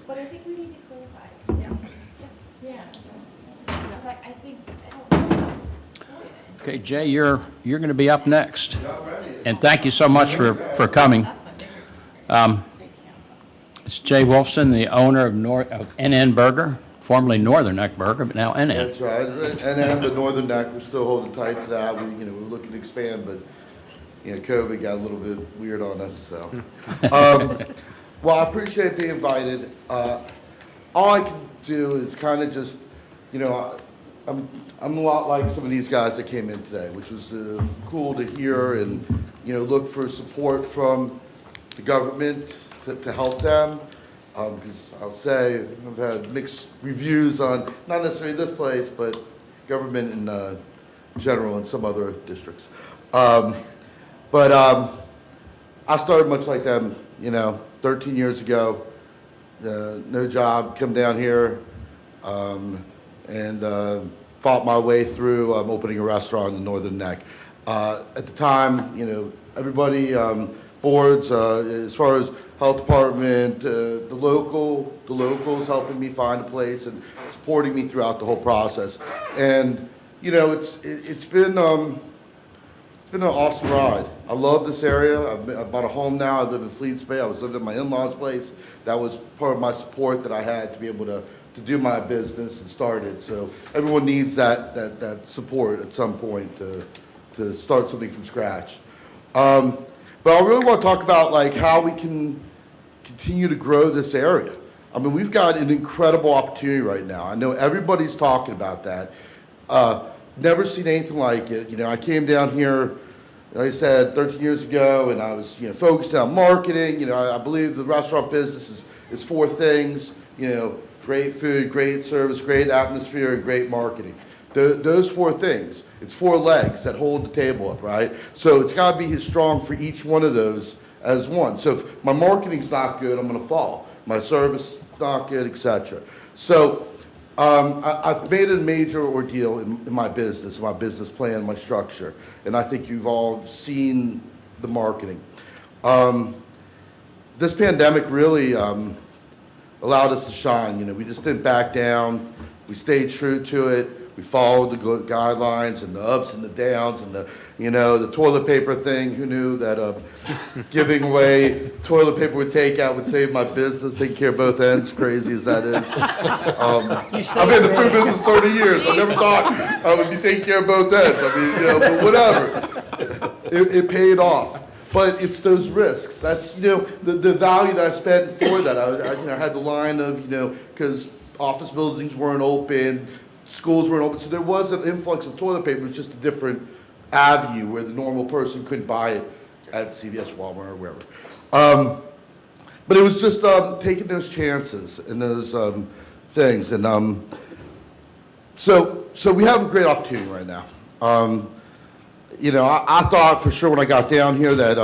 but I think we need to clarify. Yeah. Because I think, I don't know. Okay, Jay, you're going to be up next. And thank you so much for coming. It's Jay Wolfson, the owner of NN Burger, formerly Northern Neck Burger, but now NN. That's right, and then the Northern Neck, we're still holding tight to that, we're looking to expand, but, COVID got a little bit weird on us, so. Well, I appreciate being invited. All I can do is kind of just, I'm a lot like some of these guys that came in today, which was cool to hear, and look for support from the government to help them. Because I'll say, I've had mixed reviews on, not necessarily this place, but government in general in some other districts. I started much like them, 13 years ago. No job, come down here, and fought my way through opening a restaurant in Northern Neck. At the time, everybody, boards, as far as health department, the locals helping me find a place and supporting me throughout the whole process. And, it's been an awesome ride. I love this area. I bought a home now. I live in Fleets Bay. I was living at my in-laws' place. That was part of my support that I had to be able to do my business and start it. So everyone needs that support at some point to start something from scratch. But I really want to talk about how we can continue to grow this area. I mean, we've got an incredible opportunity right now. I know everybody's talking about that. Never seen anything like it. I came down here, like I said, 13 years ago, and I was, focused on marketing. I believe the restaurant business is four things. Great food, great service, great atmosphere, and great marketing. Those four things. It's four legs that hold the table up, right? So it's got to be as strong for each one of those as one. So if my marketing's not good, I'm going to fall. My service not good, etc. So I've made it a major ordeal in my business plan, my structure, and I think you've all seen the marketing. This pandemic really allowed us to shine. We just didn't back down. We stayed true to it. We followed the guidelines and the ups and the downs and the toilet paper thing. Who knew that giving away toilet paper with takeout would save my business, taking care of both ends, crazy as that is. I've been in the food business 30 years. I never thought I would be taking care of both ends. I mean, but whatever. It paid off. But it's those risks. That's, the value that I spent for that. I had the line of, because office buildings weren't open, schools weren't open, so there was an influx of toilet paper. It was just a different avenue where the normal person couldn't buy it at CVS, Walmart, or wherever. But it was just taking those chances and those things. And so we have a great opportunity right now. I thought for sure when I got down here that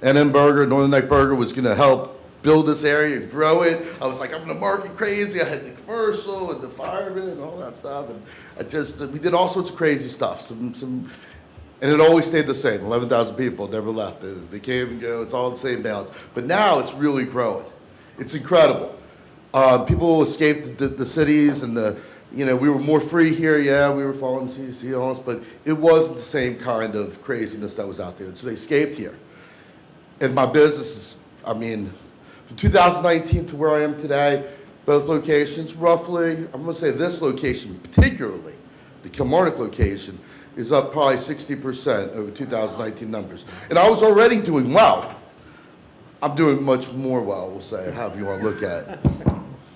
NM Burger, Northern Neck Burger, was going to help build this area and grow it. I was like, I'm going to market crazy. I had the commercial and the fireman and all that stuff. And we did all sorts of crazy stuff. And it always stayed the same. 11,000 people never left. They came and go. It's all the same balance. But now it's really growing. It's incredible. People escaped the cities and we were more free here. Yeah, we were following CDC laws, but it wasn't the same kind of craziness that was out there. And so they escaped here. And my business is, from 2019 to where I am today, both locations, roughly, I'm going to say this location particularly, the Kilmarnock location, is up probably 60% over 2019 numbers. And I was already doing well. I'm doing much more well, we'll say, however you want to look at it.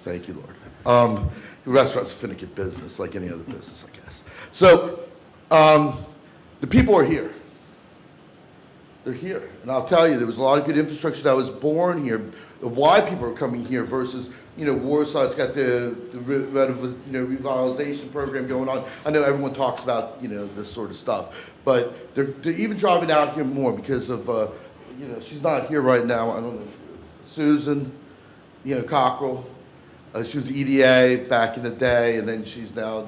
Thank you, Lord. The restaurant's a finicky business, like any other business, I guess. So the people are here. They're here. And I'll tell you, there was a lot of good infrastructure that was born here. Why people are coming here versus, Warsaw, it's got the revitalization program going on. I know everyone talks about, this sort of stuff. But they're even driving out here more because of, she's not here right now. I don't know. Susan, Cockrell. She was EDA back in the day, and then she's now,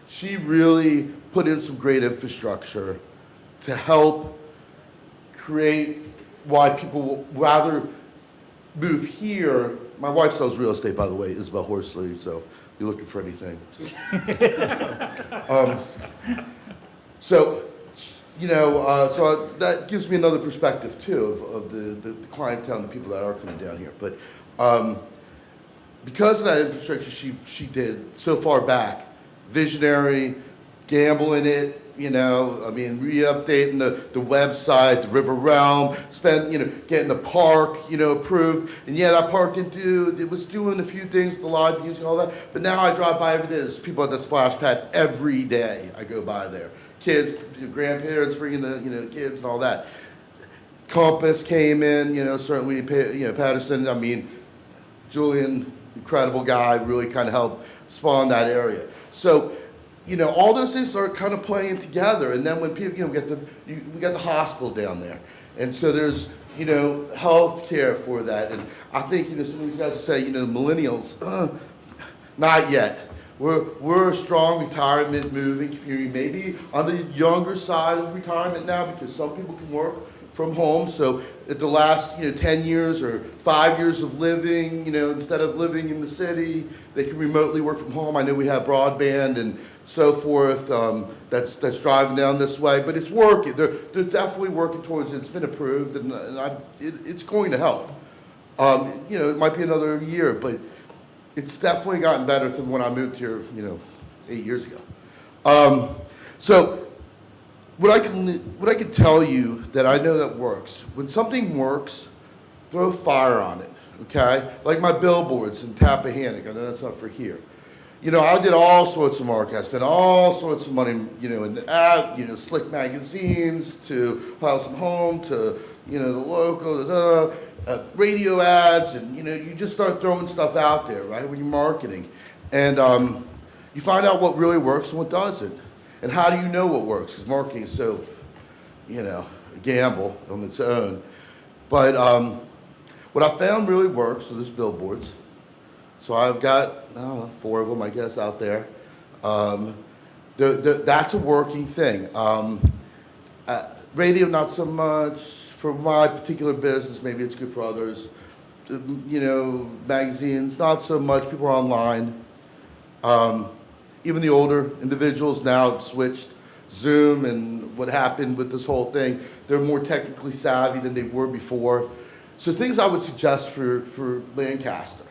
she really put in some great infrastructure to help create why people will rather move here. My wife sells real estate, by the way, Isabel Horsley, so if you're looking for anything. So that gives me another perspective, too, of the clientele and the people that are coming down here. But because of that infrastructure she did so far back, visionary, gambling it, re-updating the website, the River Realm, getting the park, approved. And yeah, that park it was doing a few things with the live music and all that, but now I drive by every day. There's people at that splash pad every day I go by there. Kids, grandparents bringing the, kids and all that. Compass came in, certainly, Patterson, I mean, Julian, incredible guy, really kind of helped spawn that area. So, all those things are kind of playing together. And then when people, we got the hospital down there. And so there's, health care for that. And I think, some of these guys will say, millennials, not yet. We're a strong retirement moving community, maybe on the younger side of retirement now, because some people can work from home. So at the last 10 years or 5 years of living, instead of living in the city, they can remotely work from home. I know we have broadband and so forth that's driving down this way, but it's working. They're definitely working towards it. It's been approved, and it's going to help. It might be another year, but it's definitely gotten better than when I moved here, 8 years ago. So what I can tell you that I know that works, when something works, throw fire on it, okay? Like my billboards in Tappahannock, I know that's not for here. I did all sorts of marketing. I spent all sorts of money, in the app, Slick magazines, to House and Home, to, the local, radio ads, and, you just start throwing stuff out there, right, when you're marketing. And you find out what really works and what doesn't. And how do you know what works? Because marketing is so, a gamble on its own. But what I found really works are these billboards. So I've got, I don't know, 4 of them, I guess, out there. That's a working thing. Radio, not so much. For my particular business, maybe it's good for others. Magazines, not so much. People are online. Even the older individuals now have switched Zoom and what happened with this whole thing. They're more technically savvy than they were before. So things I would suggest for Lancaster.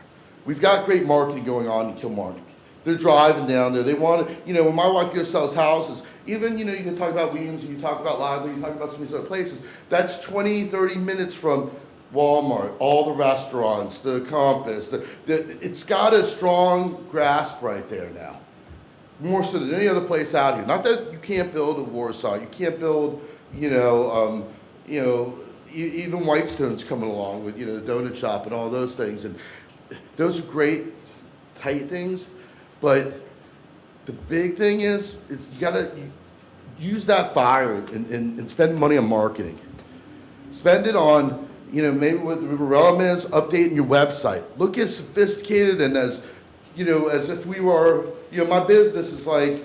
We've got great marketing going on in Kilmarnock. They're driving down there. They want to, when my wife goes sells houses, even, you can talk about Weems, and you talk about Lively, you talk about some of these other places. That's 20, 30 minutes from Walmart, all the restaurants, the Compass. It's got a strong grasp right there now. More so than any other place out here. Not that you can't build a Warsaw, you can't build, even Whitestone's coming along with, the donut shop and all those things. And those are great, tight things, but the big thing is you gotta use that fire and spend money on marketing. Spend it on, maybe what the River Realm is, updating your website. Look as sophisticated and as if we were, my business is like,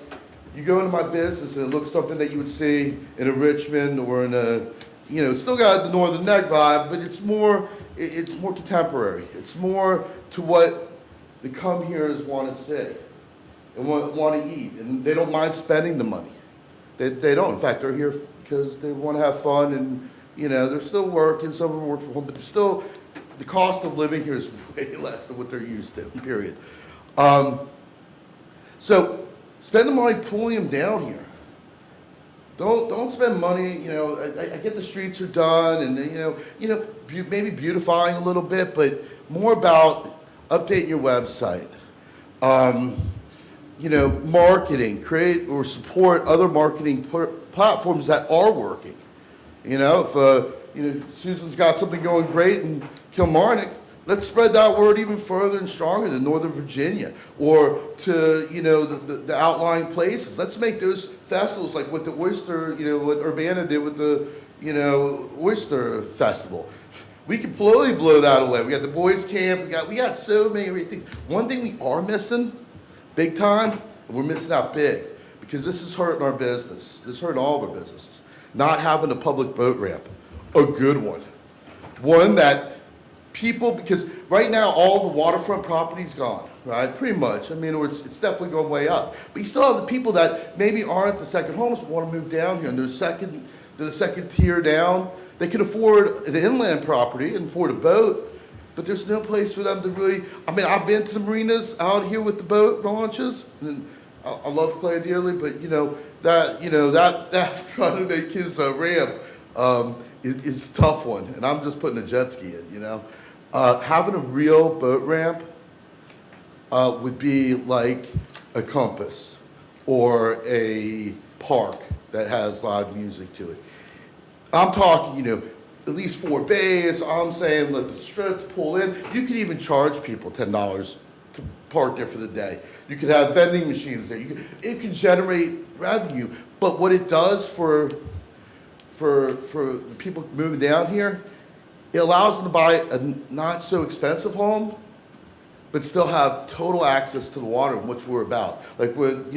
you go into my business and it looks something that you would see in a Richmond or in a, it's still got the Northern Neck vibe, but it's more contemporary. It's more to what the come here's want to see and want to eat. And they don't mind spending the money. They don't. In fact, they're here because they want to have fun and, they're still working. Some of them work from home, but they're still, the cost of living here is way less than what they're used to, period. So spend the money pulling them down here. Don't spend money, I get the streets are done and, maybe beautifying a little bit, but more about updating your website. Marketing, create or support other marketing platforms that are working. If, Susan's got something going great in Kilmarnock, let's spread that word even further and stronger to Northern Virginia or to, the outlying places. Let's make those festivals like what the Oyster, what Urbana did with the, Oyster Festival. We could totally blow that away. We got the boys camp. We got so many great things. One thing we are missing, big time, and we're missing out big, because this is hurting our business. This is hurting all of our businesses. Not having a public boat ramp, a good one. One that people, because right now all the waterfront property's gone, right? Pretty much. I mean, it's definitely going way up. But you still have the people that maybe aren't the second homes but want to move down here, and they're the second tier down. They can afford an inland property and afford a boat, but there's no place for them to really. I mean, I've been to the marinas out here with the boat launches, and I love Clay dearly, but that trying to make his ramp is a tough one, and I'm just putting a jet ski in. Having a real boat ramp would be like a Compass or a park that has live music to it. I'm talking, at least 4 bays. I'm saying let the strip pull in. You could even charge people $10 to park there for the day. You could have vending machines there. It can generate revenue. But what it does for the people moving down here, it allows them to buy a not so expensive home, but still have total access to the water, which we're about. Like what,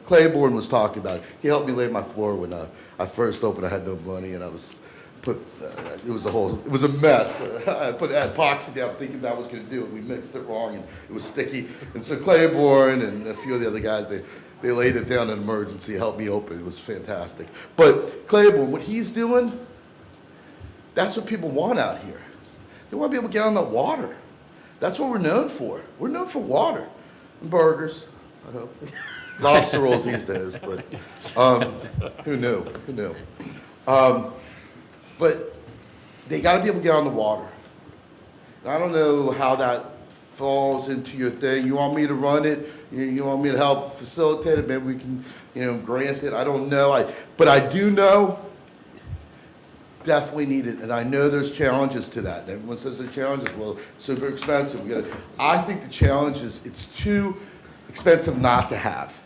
Claiborne was talking about. He helped me lay my floor when I first opened. I had no money, and it was a mess. I put epoxy down thinking that was gonna do it. We mixed it wrong, and it was sticky. And so Claiborne and a few of the other guys, they laid it down in emergency, helped me open. It was fantastic. But Claiborne, what he's doing, that's what people want out here. They want to be able to get on the water. That's what we're known for. We're known for water and burgers, I hope. Lobster rolls these days, but who knew? But they got to be able to get on the water. And I don't know how that falls into your thing. You want me to run it? You want me to help facilitate it? Maybe we can, grant it. I don't know. But I do know definitely need it, and I know there's challenges to that. Everyone says there are challenges. Well, it's super expensive. I think the challenge is it's too expensive not to have.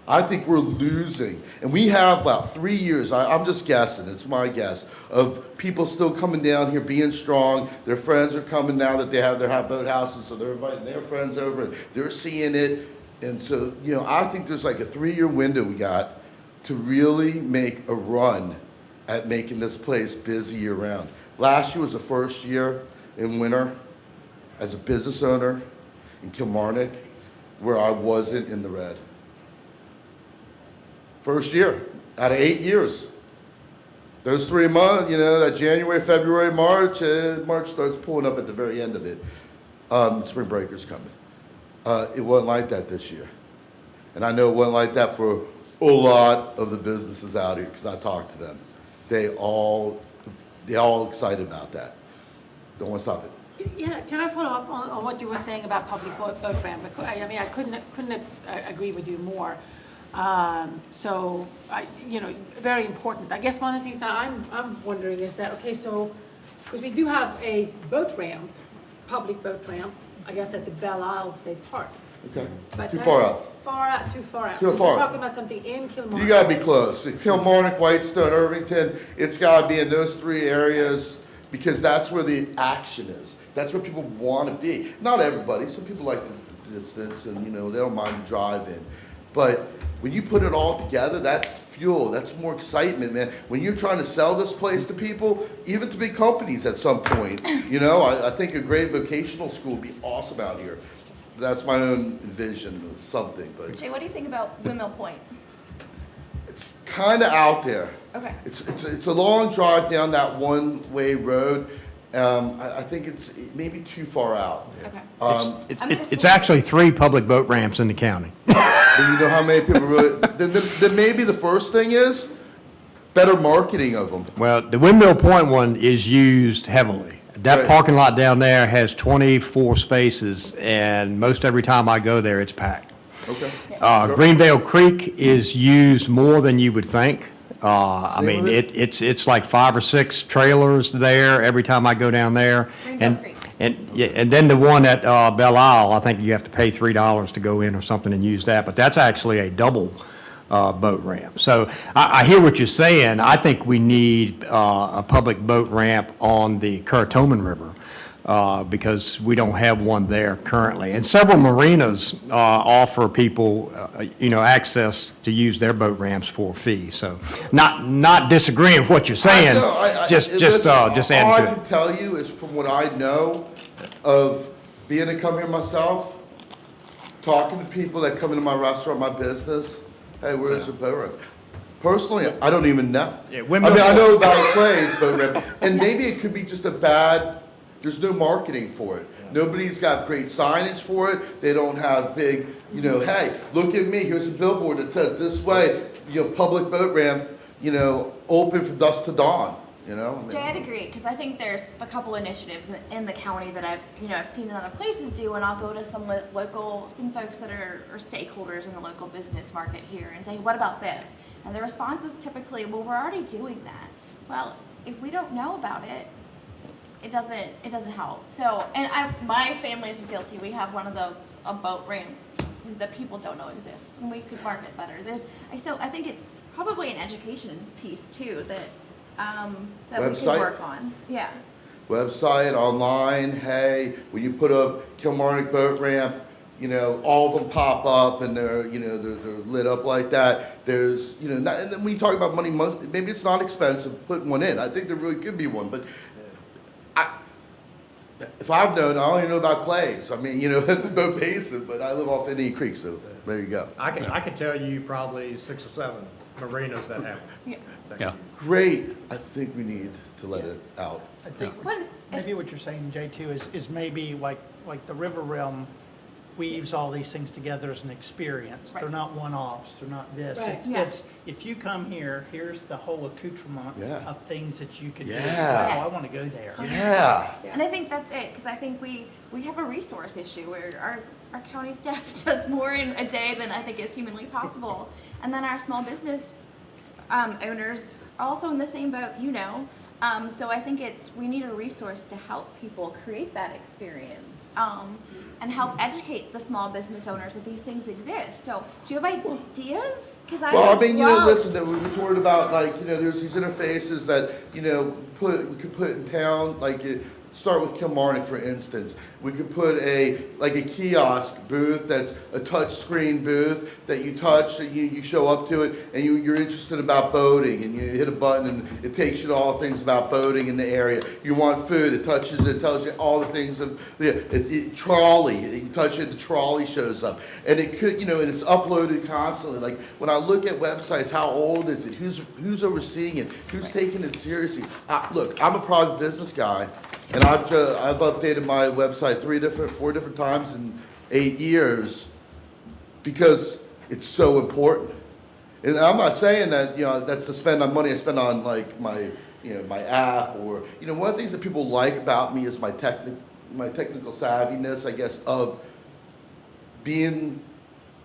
I think we're losing, and we have about 3 years. I'm just guessing. It's my guess of people still coming down here, being strong. Their friends are coming now that they have their boat houses, so they're inviting their friends over, and they're seeing it. And so, I think there's like a 3-year window we got to really make a run at making this place busy year-round. Last year was the first year in winter as a business owner in Kilmarnock where I wasn't in the red. First year out of 8 years. Those 3 months, that January, February, March, March starts pulling up at the very end of it. Spring breaker's coming. It wasn't like that this year. And I know it wasn't like that for a lot of the businesses out here because I talked to them. They all excited about that. Don't want to stop it. Yeah, can I follow up on what you were saying about public boat ramp? I couldn't agree with you more. Very important. I guess one of the things that I'm wondering is that, okay, so, because we do have a boat ramp, public boat ramp, I guess at the Belle Isle State Park. Okay. But Too that far is out. Too far out. Too So far. we're talking about something in Kilmarnock. You gotta be close. Kilmarnock, Whitestone, Irvington, it's gotta be in those 3 areas because that's where the action is. That's where people wanna be. Not everybody, some people like the distance and, they don't mind the drive in. But when you put it all together, that's fuel, that's more excitement, man. When you're trying to sell this place to people, even to big companies at some point, I think a great vocational school would be awesome out here. That's my own vision of something, but Jay, what do you think about Windmill Point? it's kind of out there. Okay. It's a long drive down that one-way road. I think it's maybe too far out. Okay. It's actually 3 public boat ramps in the county. But you know how many people really, then maybe the first thing is better marketing of them. Well, the Windmill Point one is used heavily. That Right. parking lot down there has 24 spaces, and most every time I go there, it's packed. Okay. Greenvale Creek is used more than you would think. I Name mean, of it? it's like 5 or 6 trailers there every time I go down there. Greenvale Creek. And then the one at Belle Isle, I think you have to pay $3 to go in or something and use that, but that's actually a double boat ramp. So I hear what you're saying. I think we need a public boat ramp on the Currituman River because we don't have one there currently. And several marinas offer people, access to use their boat ramps for a fee. So not disagreeing with what you're saying, just listen, adding all I to it. can tell you is from what I know of being to come here myself, talking to people that come into my restaurant, my business, hey, where's the boat ramp? Personally, I don't even know. Yeah, I know about Clay's boat ramp, and maybe it could be just there's no marketing for it. Nobody's got great signage for it. They don't have big, hey, look at me, here's a billboard that says this way, public boat ramp, open from dusk to dawn, Jay, I'd agree, because I think there's a couple initiatives in the county that I've seen in other places do, and I'll go to some folks that are stakeholders in the local business market here and say, what about this? And the response is typically, well, we're already doing that. well, if we don't know about it, it doesn't help. So, and my family is guilty. We have a boat ramp that people don't know exists, and we could market better. So I think it's probably an education piece too that we could Website? work on. Yeah. Website, online, hey, when you put up Kilmarnock Boat Ramp, you know, all of them pop up and they're lit up like that. There's, you know, not, and then when you talk about money, maybe it's not expensive putting one in. I think there really could be one, but if I've known, I only know about clays. I mean, you know, at the boat basin, but I live off Indian Creek, so there you go. I can tell you probably 6 or 7 marinas that have it. Yeah. Great. I think we need to let it out. I think maybe what you're saying, Jay, too, is maybe like the River Realm weaves all these things together as an experience. They're not one-offs, they're not this. Right. It's, if you come here, here's the whole accoutrement Yeah. of things that you could do. Yeah. Oh, I want to go there. Yeah. And I think that's it, because I think we have a resource issue where our county staff does more in a day than I think is humanly possible. And then our small business owners are also in the same boat, you know. So I think we need a resource to help people create that experience and help educate the small business owners that these things exist. So do you have ideas? Well, I mean, you know, listen, that we talked about, like, you know, there's these interfaces that, you know, we could put in town, like, start with Kilmarnock, for instance. We could put a kiosk booth that's a touch screen booth that you touch, and you show up to it, and you're interested about boating, and you hit a button, and it takes you to all things about boating in the area. You want food, it tells you all the things of trolley. You touch it, the trolley shows up, and it could, you know, and it's uploaded constantly. Like when I look at websites, how old is it? Who's overseeing it? Who's taking it seriously? Look, I'm a private business guy. And I've updated my website 4 different times in 8 years because it's so important. And I'm not saying that, you know, that's to spend on money I spend on like my app, or, you know, one of the things that people like about me is my technical savviness, I guess, of being,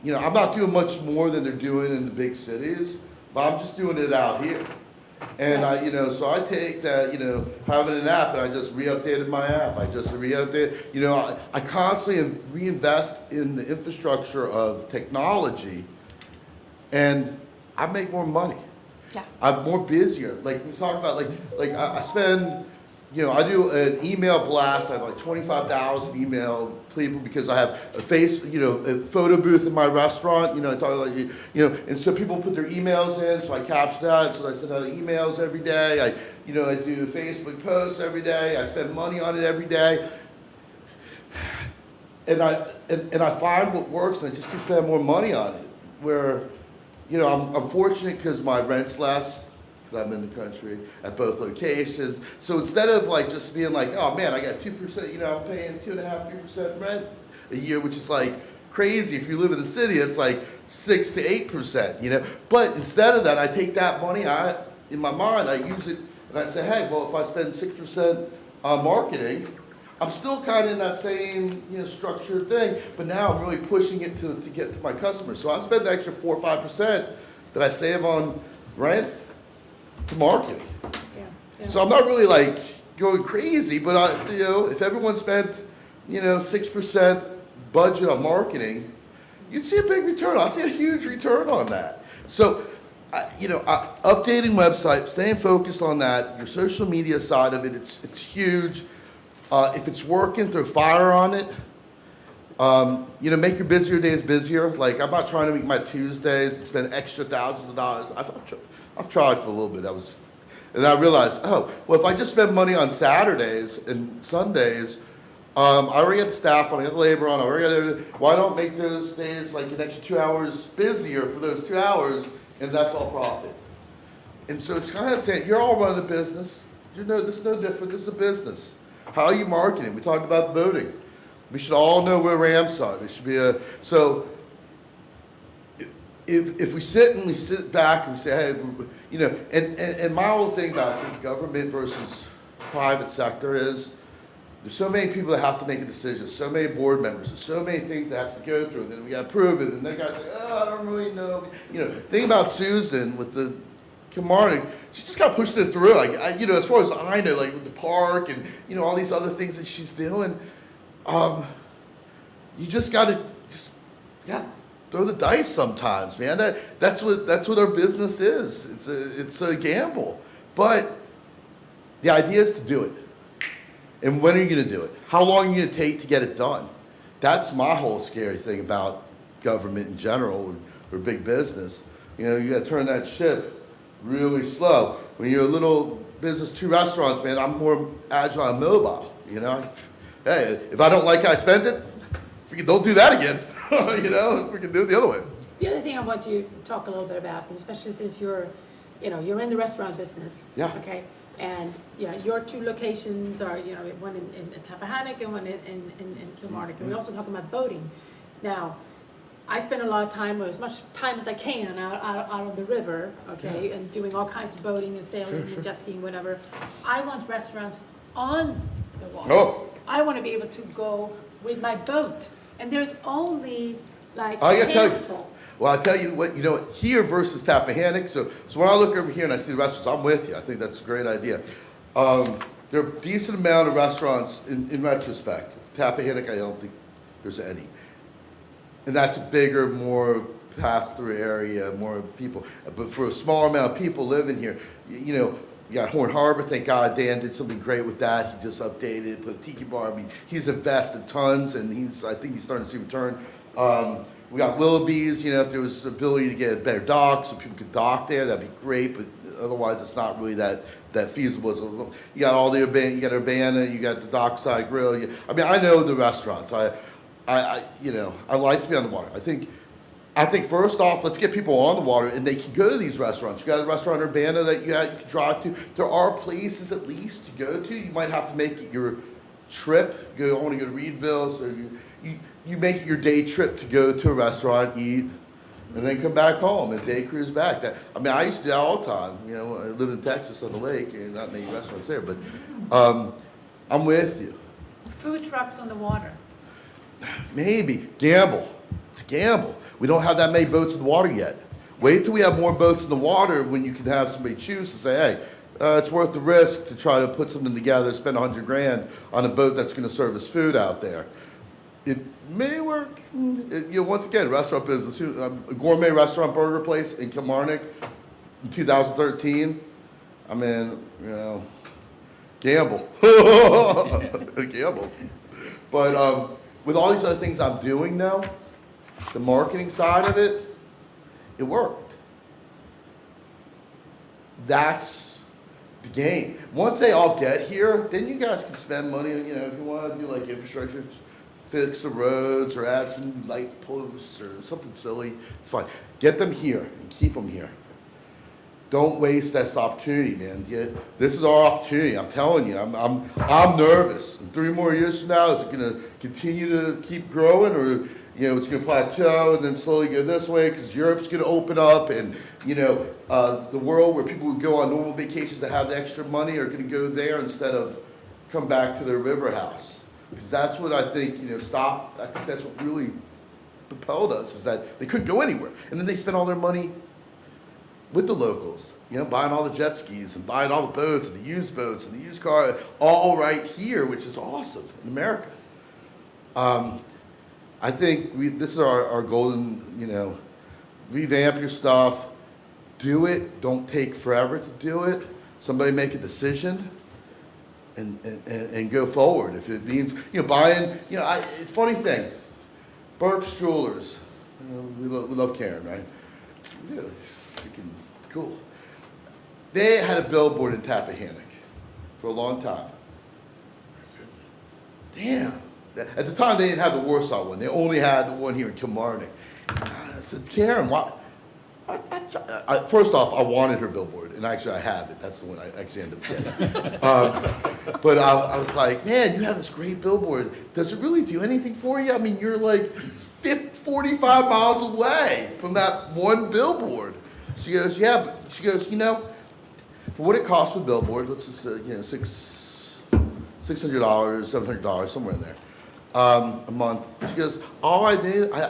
you know, I'm not doing much more than they're doing in the big cities, but I'm just doing it out here. And so I take that, you know, having an app, and I just re-updated my app. I just re-updated, you know, I constantly reinvest in the infrastructure of technology, and I make more money. Yeah. I'm more busier. Like we talk about, like I spend, you know, I do an email blast. I have like 25,000 email people because I have a photo booth in my restaurant. You know, I talk like, you know, and so people put their emails in. So I capture that. So I send out emails every day. I do Facebook posts every day. I spend money on it every day. And I find what works, and I just keep spending more money on it. Where, you know, I'm fortunate because my rent's less, because I'm in the country at both locations. So instead of like just being like, oh man, I got 2%, you know, I'm paying 2.5%, 3% rent a year, which is like crazy. If you live in the city, it's like 6 to 8%, you know. But instead of that, I take that money, in my mind, I use it, and I say, hey, well, if I spend 6% on marketing, I'm still kind of in that same, you know, structured thing, but now I'm really pushing it to get to my customers. So I spend the extra 4 or 5% that I save on rent to marketing. So I'm not really like going crazy, but you know, if everyone spent, you know, 6% budget on marketing, you'd see a big return. I see a huge return on that. So, updating website, staying focused on that, your social media side of it, it's huge. If it's working, throw fire on it. You know, make your busier days busier. Like, I'm not trying to make my Tuesdays and spend extra thousands of dollars. I've tried for a little bit. And I realized, oh, well, if I just spend money on Saturdays and Sundays, I already got the staff on, I got the labor on, I already got everything. Why don't make those days like an extra 2 hours busier for those 2 hours, and that's all profit. And so it's kind of saying, you're all running a business. This is no different. This is a business. How are you marketing? We talked about boating. We should all know where ramps are. There should be so if we sit back and we say, hey, you know, and my whole thing about government versus private sector is there's so many people that have to make a decision, so many board members, there's so many things that have to go through, and then we got to prove it, and that guy's like, oh, I don't really know. You know, think about Susan with the Kilmarnock, she just got pushing it through. Like, as far as I know, like with the park and, all these other things that she's doing, you just gotta throw the dice sometimes, man. That's what our business is. It's a gamble. But the idea is to do it. And when are you gonna do it? How long are you gonna take to get it done? That's my whole scary thing about government in general or big business. You gotta turn that ship really slow. When you're a little business, 2 restaurants, man, I'm more agile and mobile, Hey, if I don't like how I spend it, don't do that again. We can do it the other way. The other thing I want you to talk a little bit about, especially since you're in the restaurant business. Yeah. Okay, and your 2 locations are, one in Tappahannock and one in Kilmarnock. And we're also talking about boating. Now, I spend a lot of time, or as much time as I can, out on the river, okay, and doing all kinds of boating and sailing and jet skiing, whatever. I want restaurants on the water. Oh. I want to be able to go with my boat, and there's only like I a gotta tell you. handful. Well, I tell you what, here versus Tappahannock. So when I look over here and I see the restaurants, I'm with you. I think that's a great idea. There are a decent amount of restaurants in retrospect. Tappahannock, I don't think there's any. And that's a bigger, more pass-through area, more people. But for a smaller amount of people living here, you got Horn Harbor. Thank God Dan did something great with that. He just updated, put a tiki bar. I mean, he's invested tons, and I think he's starting to see return. We got Willoughby's. If there was the ability to get a better dock so people could dock there, that'd be great. But otherwise, it's not really that feasible. You got all the you got Urbana, you got the Dockside Grill. I know the restaurants. I like to be on the water. I think first off, let's get people on the water and they can go to these restaurants. You got a restaurant in Urbana that you can drive to. There are places at least to go to. You might have to make it your trip. I want to go to Reedville, so you make it your day trip to go to a restaurant, eat, and then come back home and day cruise back. I used to do that all the time. I lived in Texas on the lake, and not many restaurants there, but I'm with you. Food trucks on the water. Maybe. Gamble. It's a gamble. We don't have that many boats in the water yet. Wait till we have more boats in the water when you can have somebody choose to say, hey, it's worth the risk to try to put something together, spend $100,000 on a boat that's going to serve us food out there. It may work. Once again, restaurant business. A gourmet restaurant burger place in Kilmarnock in 2013. Gamble. A gamble. But with all these other things I'm doing now, the marketing side of it, it worked. That's the game. Once they all get here, then you guys can spend money on, if you want to do like infrastructure, fix the roads or add some light posts or something silly, it's fine. Get them here and keep them here. Don't waste this opportunity, man. This is our opportunity. I'm telling you, I'm nervous. In 3 more years from now, is it going to continue to keep growing, or it's going to plateau and then slowly go this way because Europe's going to open up, and the world where people would go on normal vacations to have the extra money are going to go there instead of come back to their river house. Because that's what I think. I think that's what really propelled us, is that they couldn't go anywhere, and then they spent all their money with the locals, buying all the jet skis and buying all the boats and the used boats and the used car, all right here, which is awesome in America. I think this is our golden, revamp your stuff, do it, don't take forever to do it. Somebody make a decision and go forward. If it means, buying, funny thing, Burke's Jewelers, we love Karen, right? Yeah, freaking cool. They had a billboard in Tappahannock for a long time. I said, damn. At the time, they didn't have the Warsaw one. They only had the one here in Kilmarnock. I said, Karen, why? First off, I wanted her billboard, and actually I have it. That's the one I actually ended up getting. But I was like, man, you have this great billboard. Does it really do anything for you? You're like 45 miles away from that one billboard. She goes, yeah, but she goes, for what it costs for a billboard, let's just say, $600, $700, somewhere in there, a month. She goes, all I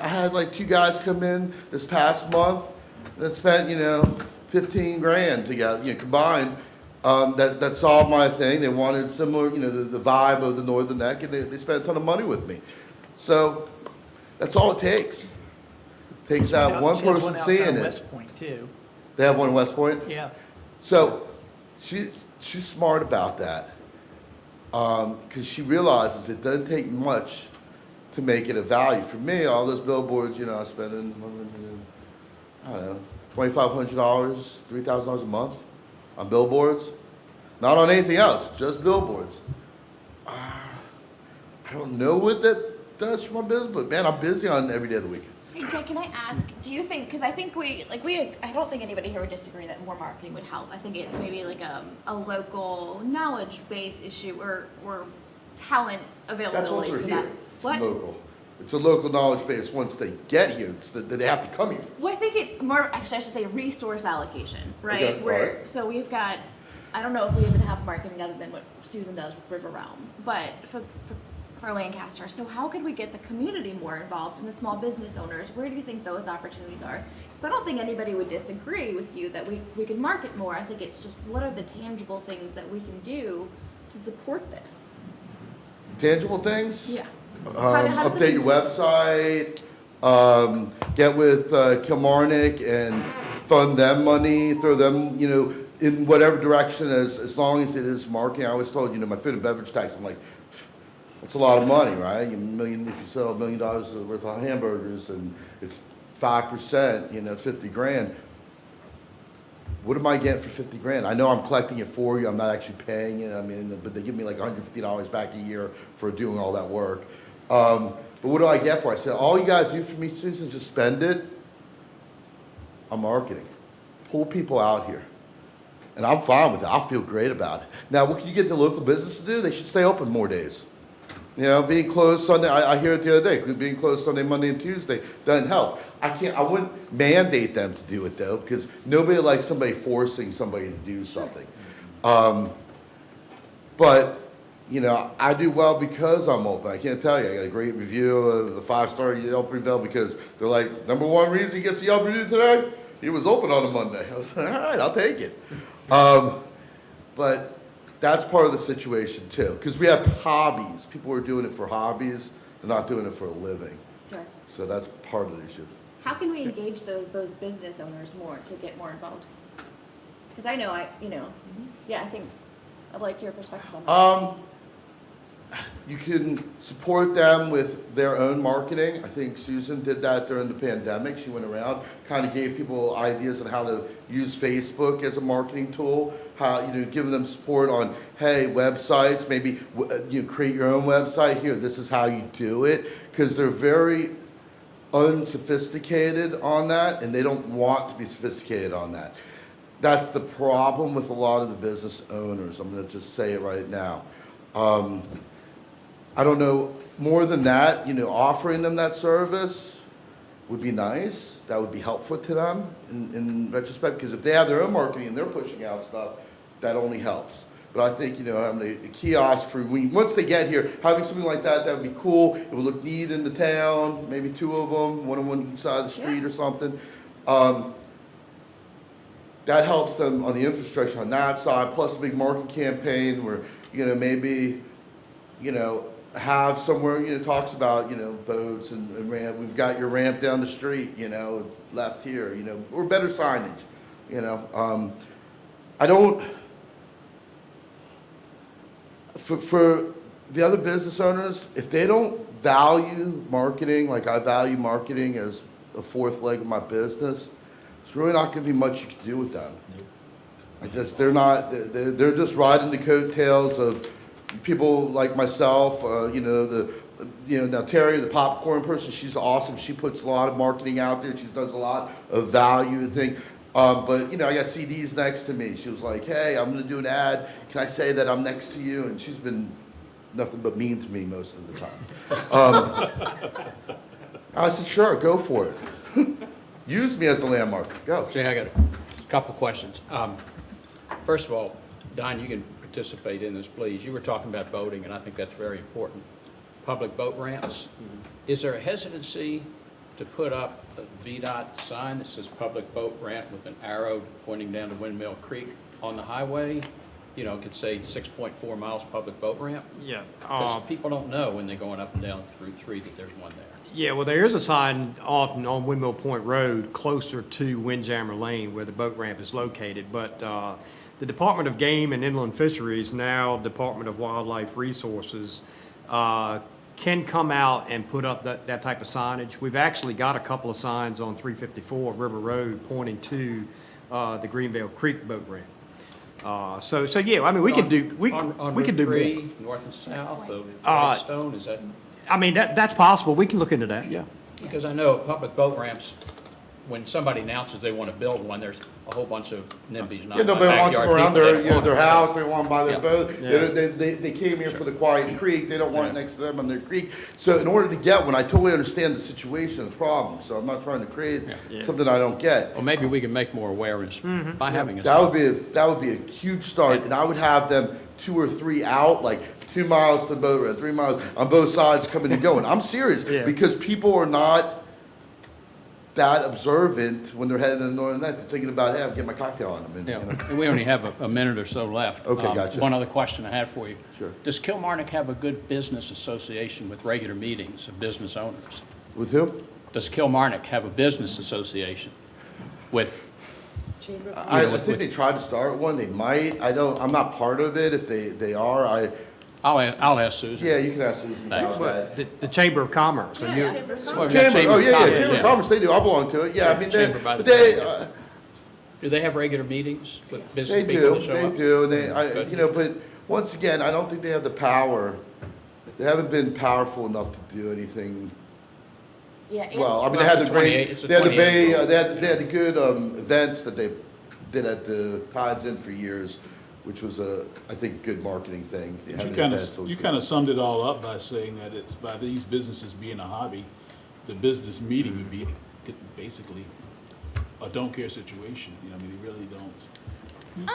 had like 2 guys come in this past month that spent, 15 grand together, combined. That solved my thing. They wanted similar, the vibe of the Northern Neck, and they spent a ton of money with me. So that's all it takes. Takes that one She has person outside seeing it. West Point too. They have one in West Point? Yeah. So she's smart about that, because she realizes it doesn't take much to make it a value. For me, all those billboards, I'm spending, I don't know, $2,500, $3,000 a month on billboards. Not on anything else, just billboards. I don't know what that does for my business, but man, I'm busy on every day of the week. Hey, Jay, can I ask, do you think, because I think I don't think anybody here would disagree that more marketing would help. I think it's maybe like a local knowledge base issue or talent That's availability also for here. that. It's What? local. It's a local knowledge base once they get here, they have to come here. Well, I think it's more, actually, I should say resource allocation, right? Okay, all right. So we've got, I don't know if we even have marketing other than what Susan does with River Realm, but for Lancaster. So how could we get the community more involved and the small business owners? Where do you think those opportunities are? Because I don't think anybody would disagree with you that we can market more. I think it's just what are the tangible things that we can do to support this? Tangible things? Yeah. How does the Update your website, get with Kilmarnock and fund them money, throw them, in whatever direction as long as it is marketing. I always told, my food and beverage tax, I'm like, that's a lot of money, right? If you sell $1 million worth of hamburgers and it's 5%, it's 50 grand. What am I getting for 50 grand? I know I'm collecting it for you. I'm not actually paying it. But they give me like $150 back a year for doing all that work. But what do I get for it? I said, all you got to do for me, Susan, is just spend it on marketing. Pull people out here. And I'm fine with it. I feel great about it. Now, what can you get the local business to do? They should stay open more days. Being closed Sunday, I hear it the other day, being closed Sunday, Monday, and Tuesday doesn't help. I wouldn't mandate them to do it though, because nobody likes somebody forcing somebody to do something. But, I do well because I'm open. I can't tell you, I got a great review of the 5-star Yelp review because they're like, number one reason he gets the Yelp review today, he was open on a Monday. I was like, all right, I'll take it. But that's part of the situation too, because we have hobbies. People are doing it for hobbies, they're not doing it for a living. Sure. So that's part of the issue. How can we engage those business owners more to get more involved? Because I know I think I'd like your perspective on that. You can support them with their own marketing. I think Susan did that during the pandemic. She went around, kind of gave people ideas on how to use Facebook as a marketing tool, how, giving them support on, hey, websites, maybe you create your own website here. This is how you do it. Because they're very unsophisticated on that, and they don't want to be sophisticated on that. That's the problem with a lot of the business owners. I'm going to just say it right now. I don't know, more than that, offering them that service would be nice. That would be helpful to them in retrospect, because if they have their own marketing and they're pushing out stuff, that only helps. But I think, having a kiosk for, once they get here, having something like that would be cool. It would look neat in the town, maybe 2 of them, one on one each side of the street or something. That helps them on the infrastructure on that side, plus a big marketing campaign where, maybe, have somewhere, talks about, boats and ramp. We've got your ramp down the street, left here, or better signage, I don't, for the other business owners, if they don't value marketing like I value marketing as a fourth leg of my business, it's really not going to be much you can do with them. They're just riding the coattails of people like myself, now Terry, the popcorn person, she's awesome. She puts a lot of marketing out there. She does a lot of value and things. But, I got CDs next to me. She was like, hey, I'm going to do an ad. Can I say that I'm next to you? And she's been nothing but mean to me most of the time. I said, sure, go for it. Use me as the landmark. Go. Jay, I got a couple questions. First of all, Don, you can participate in this, please. You were talking about boating, and I think that's very important. Public boat ramps. Is there a hesitancy to put up a VDOT sign that says public boat ramp with an arrow pointing down to Windmill Creek on the highway? You know, it could say 6.4 miles public boat ramp? Yeah. Because people don't know when they're going up and down Route 3 that there's one there. Yeah, well, there is a sign on Windmill Point Road closer to Windjammer Lane where the boat ramp is located. But the Department of Game and Inland Fisheries, now Department of Wildlife Resources, can come out and put up that type of signage. We've actually got a couple of signs on 354 River Road pointing to the Greenvale Creek boat ramp. So yeah, I mean, we can do, we can do more. Route 3, north and south of Redstone, is that? I mean, that's possible. We can look into that, yeah. Because I know public boat ramps, when somebody announces they want to build one, there's a whole bunch of NIMBYs, not Yeah, nobody wants to backyard go around people their, that you know, want their it. house, they want to buy their Yeah. boat. Yeah. They came here for the quiet creek, they don't want it next to them on their creek. So in order to get one, I totally understand the situation, the problem, so I'm not trying to create Yeah. something I don't get. Well, maybe we can make more awareness by having a That sign. would be a huge start, and I would have them 2 or 3 out, like 2 miles to the boat ramp, 3 miles on both sides coming and going. I'm serious, Yeah. because people are not that observant when they're heading to the northern night. They're thinking about, hey, I'm getting my cocktail on them. And, Yeah, you know. and we only have a minute or so left. Okay, gotcha. One other question I had for you. Sure. Does Kilmarnock have a good business association with regular meetings of business owners? With who? Does Kilmarnock have a business association with, I think they tried to start one. They might. I'm not part of it. If they are, I'll ask Susan. yeah, you can ask Susan Thanks. about that. The Chamber of Commerce. and you- Well, we've got Chamber, oh, yeah, Commerce, Chamber of Commerce, they do. I belong to it. Yeah, I mean, Chamber by but the they, bay. Do they have regular meetings with they business people do, that show they up? do. And they, Good. you know, but once again, I don't think they have the power. They haven't been powerful enough to do anything. Yeah, Well, I mean, Well, they had it's the a great, 28 it's a they had the 28 Bay, goal. they had the good events that they did at the Tides Inn for years, which was I think, good marketing thing. You Having kind events of, was you good. kind of summed it all up by saying that it's, by these businesses being a hobby, the business meeting would be basically a don't care situation. You know, I mean, they really don't.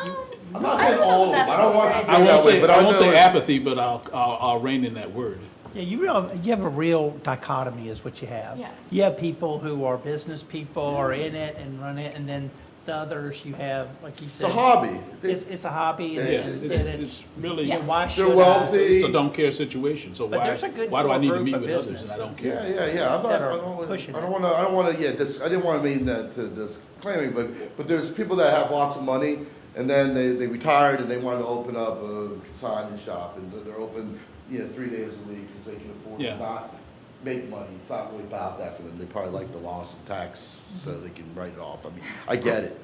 I'm not saying all of them. I don't want you to I go won't that way, say, but I I won't know say it's- apathy, but I'll rein in that word. Yeah, you have a real dichotomy is what you have. Yeah. You have people who are business people, are in it and run it, and then the others you have, like you It's said. a hobby. It's a hobby, and, Yeah, and It's really, Yeah. why should They're I? wealthy. it's a don't care situation. So But why, there's a good why do I need to core meet group with of others and I don't businesses. care? Yeah. That are I don't pushing it. want to, I didn't want to mean that to this claiming, but there's people that have lots of money, and then they retired and they wanted to open up a consignment shop, and they're open, 3 days a week because they can afford Yeah. to not make money. It's not really about that for them. They probably like the loss of tax so they can write it off. I mean, I get it.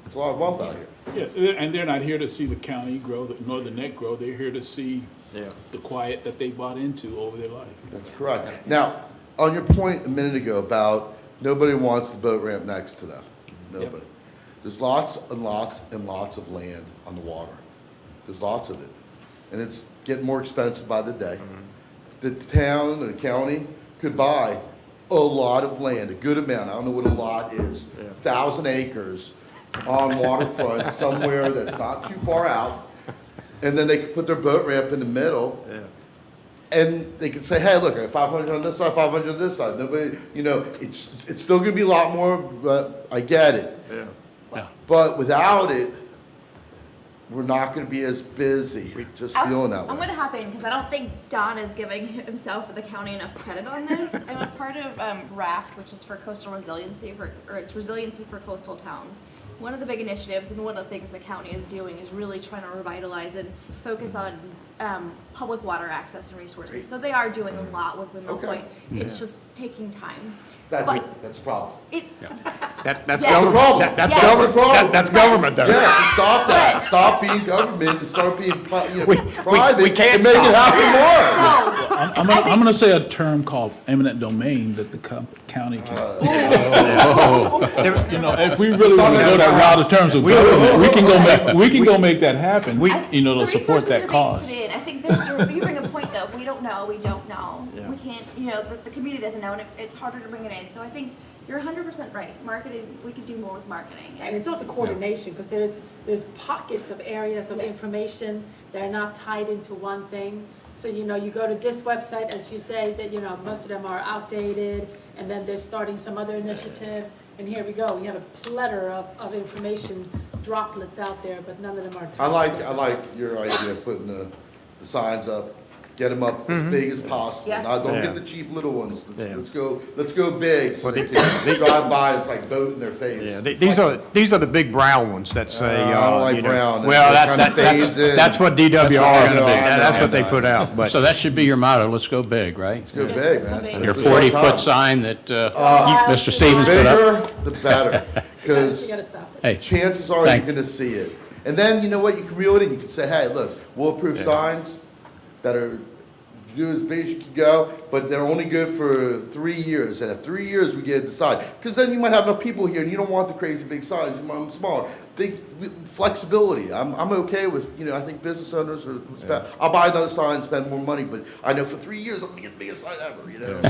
There's a lot of wealth out here. Yeah, and they're not here to see the county grow, nor the neck grow. They're here to see Yeah. the quiet that they bought into over their life. That's correct. Now, on your point a minute ago about nobody wants the boat ramp next to them. Nobody. There's lots and lots and lots of land on the water. There's lots of it. And it's getting more expensive by the day. The town or the county could buy a lot of land, a good amount. I don't know what a lot is. 1,000 acres on waterfront somewhere that's not too far out. And then they could put their boat ramp in the middle. Yeah. And they could say, hey, look, I have 500 on this side, 500 on this side. Nobody, it's still gonna be a lot more, but I get it. Yeah. Yeah. But without it, we're not gonna be as busy, just feeling that I'm way. gonna hop in because I don't think Don is giving himself or the county enough credit on this. I'm a part of RAFT, which is for coastal resiliency, or it's resiliency for coastal towns. One of the big initiatives and one of the things the county is doing is really trying to revitalize and focus on public water access and resources. So they are doing a lot with Windmill Okay. Point. It's just taking time. That's But it, that's a problem. it, That's Yes. government. Problem. That's Yes. government. Problem. That's government though. Yeah, so stop that. But- Stop being government and start being, private we can't and make it stop. happen more. so, I'm gonna say a term called eminent domain that the county can. You know, if we really want to go that route in terms of government, we can go make that happen. To the support resources that are being cause. put in. I think you bring a point though. If we don't know, we don't know. Yeah. We can't. The community doesn't know, and it's harder to bring it in. So I think you're 100% right. Marketing, we could do more with marketing. And it's also coordination, because there's pockets of areas of information that are not tied into one thing. So, you go to this website, as you say, that, most of them are outdated, and then they're starting some other initiative, and here we go. We have a plethora of information droplets out there, but none of them are. I like your idea of putting the signs up, get them up as big as possible. Yeah. Now, don't Yeah. get the cheap little ones. Yeah. Let's go big, so they can drive by, and it's like boat in their face. Yeah, these are the big brown ones that say, I don't like you know, brown. well, It kinda fades in. that's what DWR, gonna be. that's what they put out, but. So that should be your motto, let's go big, right? Let's go big, man. big. Your It's a short 40-foot time. sign that Mr. Stevens put up. Bigger, the better, because You gotta stop it. Hey, chances are you're Thank- gonna see it. And then, you know what, you can reel it in, you can say, hey, look, we'll approve signs that are, do as big as you can go, but they're only good for 3 years, and at 3 years, we get to decide. Because then you might have enough people here, and you don't want the crazy big signs, you want them smaller. Think flexibility, I'm okay with, you know, I think business owners are, I'll buy another sign and spend more money, but I know for 3 years, I'm gonna get the biggest sign ever, you know?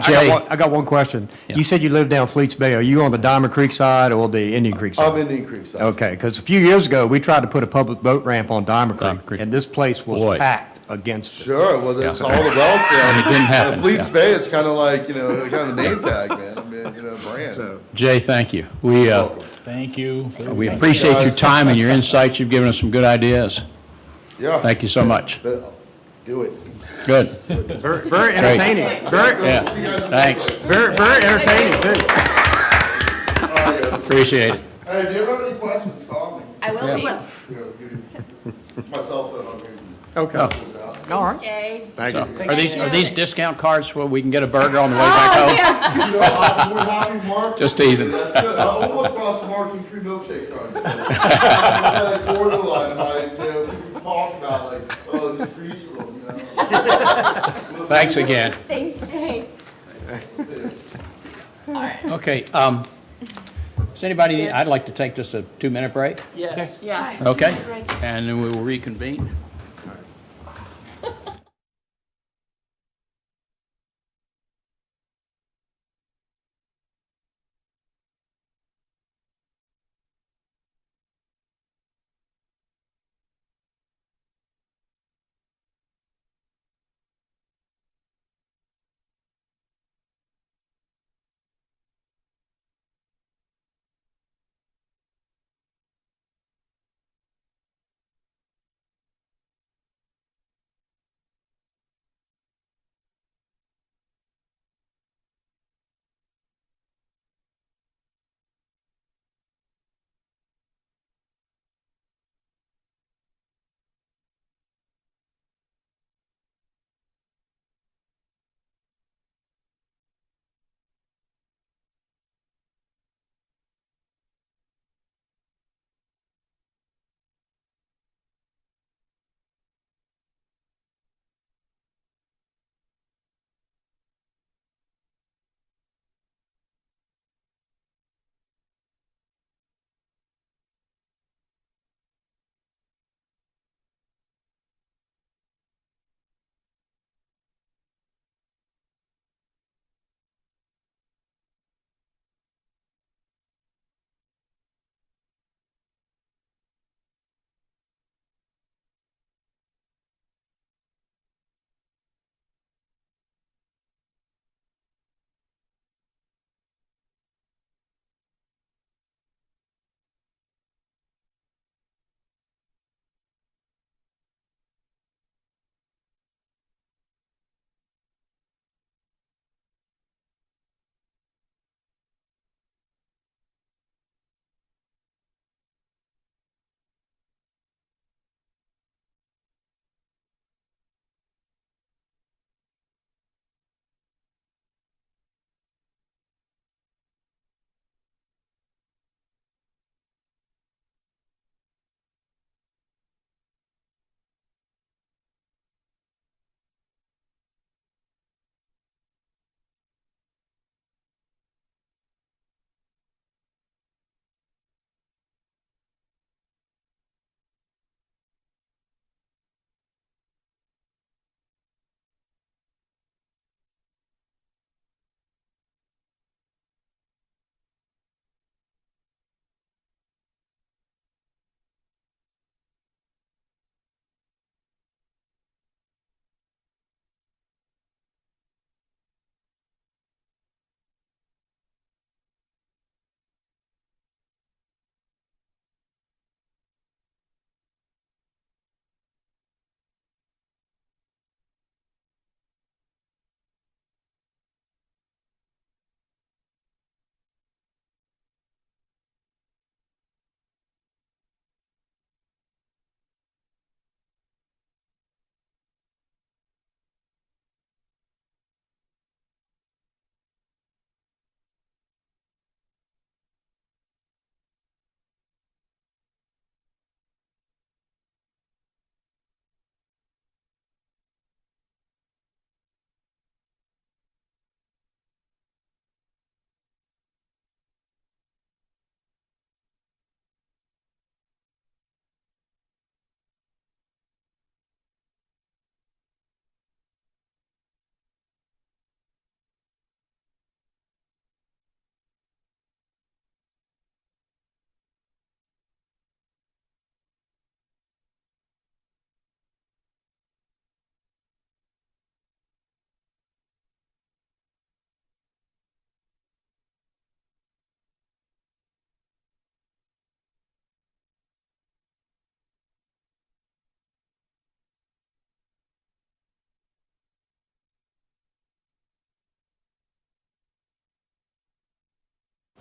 Jay. I got one question. Yeah. You said you live down Fleets Bay. Are you on the Diamond Creek side or the Indian Creek side? I'm Indian Creek side. Okay, because a few years ago, we tried to put a public boat ramp on Diamond Diamond Creek. Creek, and this place Boy. was packed against it. Sure, well, that's all the wealth there. It didn't happen, And Fleets yeah. Bay, it's kind of like, you know, kind of a name tag, man, I mean, you know, brand. Jay, thank you. We Thank you. appreciate your time and your insights. You've given us some good ideas. Yeah. Thank you so much. But do it. Good. Very entertaining. Very, Yeah, thanks. very entertaining, too. Appreciate it. Hey, if you ever have any questions, call me. I will be. You know, give me my cell phone, I'll give you. Okay. All Thanks, Jay. Thank So, you. are these discount cards where we can get a burger on the way back home? You know, I'm more happy, Mark. Just teasing. That's good. I almost brought some marketing free milkshake cards. I like borderline, and I, you know, people talk about like, oh, it's grease them, you know. Thanks again. Thanks, Jay. Okay, does anybody, I'd like to take just a 2-minute break, Yes. Yeah. okay? And then we will reconvene.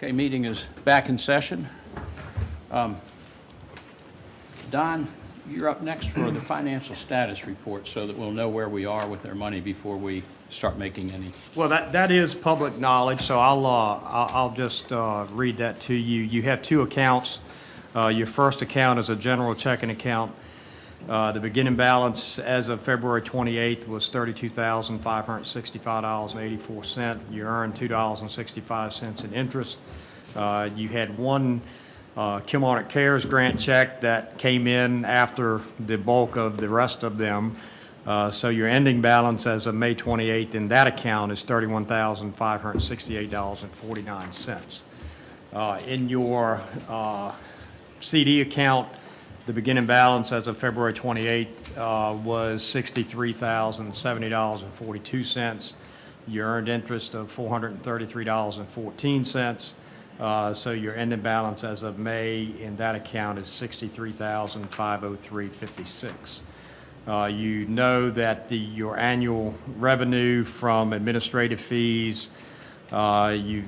Okay, meeting is back in session. Don, you're up next for the financial status report so that we'll know where we are with our money before we start making any. Well, that is public knowledge, so I'll just read that to you. You have two accounts. Your first account is a general checking account. The beginning balance as of February 28th was $32,565.84. You earned $2.65 in interest. You had one Kilmarnock Cares grant check that came in after the bulk of the rest of them. So your ending balance as of May 28th in that account is $31,568.49. In your CD account, the beginning balance as of February 28th was $63,070.42. You earned interest of $433.14. So your ending balance as of May in that account is $63,503.56. You know that your annual revenue from administrative fees, you're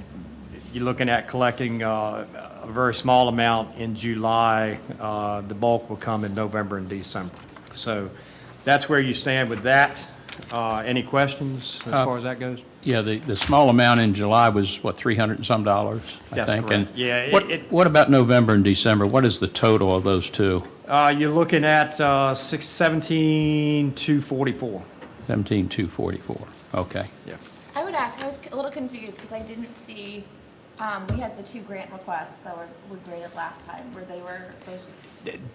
looking at collecting a very small amount in July. The bulk will come in November and December. So that's where you stand with that. Any questions as far as that goes? Yeah, the small amount in July was, what, $300 and some, I That's think? correct. And Yeah, what about November and December? What is the total of those two? You're looking at 17,244. 17,244, okay. Yeah. I would ask, I was a little confused because I didn't see, we had the two grant requests that were graded last time, where they were, those,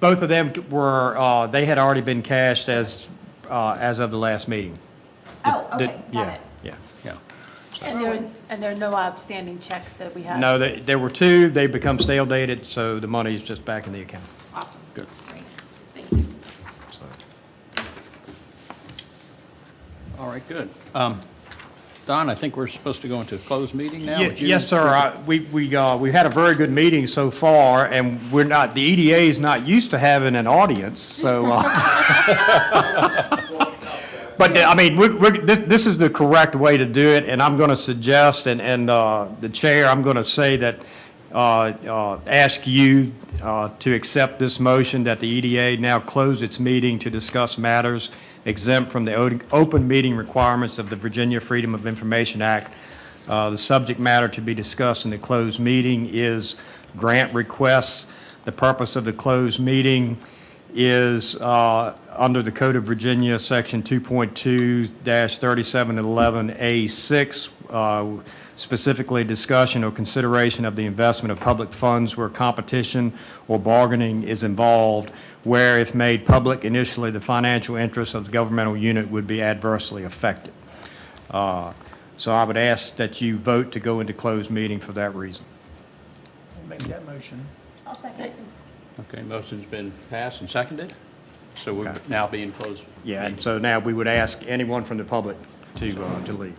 Both of them were, they had already been cashed as of the last meeting. oh, okay, got Yeah, it. yeah. Yeah. And there are no outstanding checks that we have? No, there were two, they become stale dated, so the money is just back in the account. Awesome. Good. Great. Thank you. All right, good. Don, I think we're supposed to go into a closed meeting now? Would you- Yes, sir. We had a very good meeting so far, and the EDA is not used to having an audience, so. But, I mean, this is the correct way to do it, and I'm going to suggest, and the chair, I'm going to say that, ask you to accept this motion that the EDA now close its meeting to discuss matters exempt from the open meeting requirements of the Virginia Freedom of Information Act. The subject matter to be discussed in the closed meeting is grant requests. The purpose of the closed meeting is under the Code of Virginia, Section 2.2-3711A6, specifically discussion or consideration of the investment of public funds where competition or bargaining is involved, where if made public initially, the financial interests of the governmental unit would be adversely affected. So I would ask that you vote to go into closed meeting for that reason. I'll make that motion. I'll second. Okay, motion's been passed and seconded, so we're Okay. now being closed. Yeah, and so now we would ask anyone from the public to leave.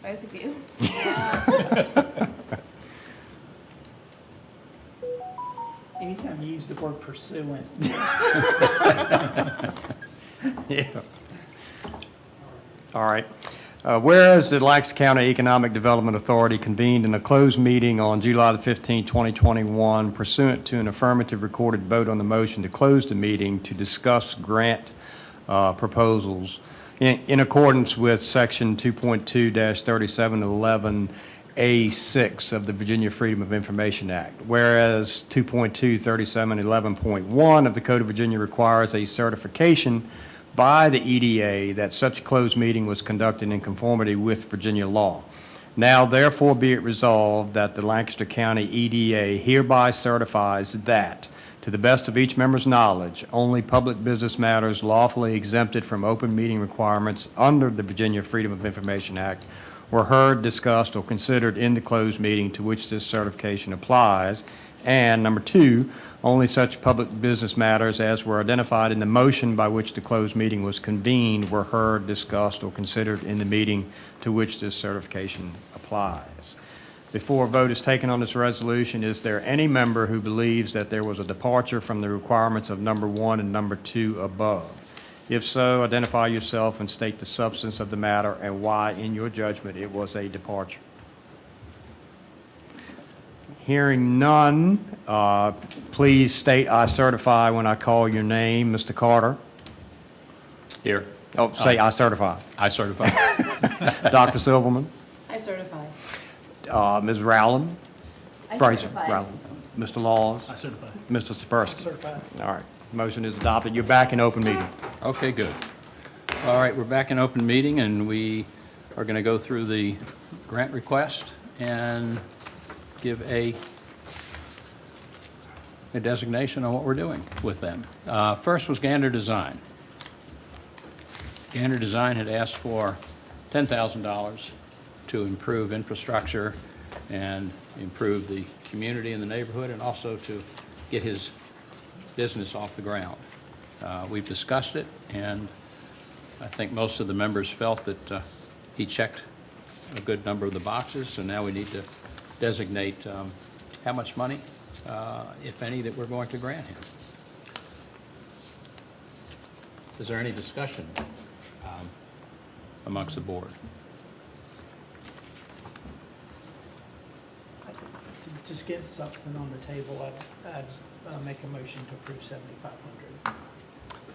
Both of you. Anytime you use the word pursuant. Yeah. All right. Whereas the Lancaster County Economic Development Authority convened in a closed meeting on July the 15th, 2021, pursuant to an affirmative recorded vote on the motion to close the meeting to discuss grant proposals in accordance with Section 2.2-3711A6 of the Virginia Freedom of Information Act. Whereas 2.2-3711.1 of the Code of Virginia requires a certification by the EDA that such closed meeting was conducted in conformity with Virginia law. Now therefore be it resolved that the Lancaster County EDA hereby certifies that, to the best of each member's knowledge, only public business matters lawfully exempted from open meeting requirements under the Virginia Freedom of Information Act were heard, discussed, or considered in the closed meeting to which this certification applies. And number two, only such public business matters as were identified in the motion by which the closed meeting was convened were heard, discussed, or considered in the meeting to which this certification applies. Before a vote is taken on this resolution, is there any member who believes that there was a departure from the requirements of number 1 and number 2 above? If so, identify yourself and state the substance of the matter and why, in your judgment, it was a departure. Hearing none, please state "I certify" when I call your name. Mr. Carter? Here. Oh, say "I certify." I certify. Dr. Silverman? I certify. Ms. Rowland? I Bryce certify. Rowland. Mr. Laws? I certify. Mr. Sapersky? Certified. All right, motion is adopted. You're back in open meeting. Okay, good. All right, we're back in open meeting, and we are going to go through the grant request and give a designation on what we're doing with them. First was Gander Design. Gander Design had asked for $10,000 to improve infrastructure and improve the community in the neighborhood, and also to get his business off the ground. We've discussed it, and I think most of the members felt that he checked a good number of the boxes, so now we need to designate how much money, if any, that we're going to grant him. Is there any discussion amongst the board? To just get something on the table, I'd make a motion to approve 7,500.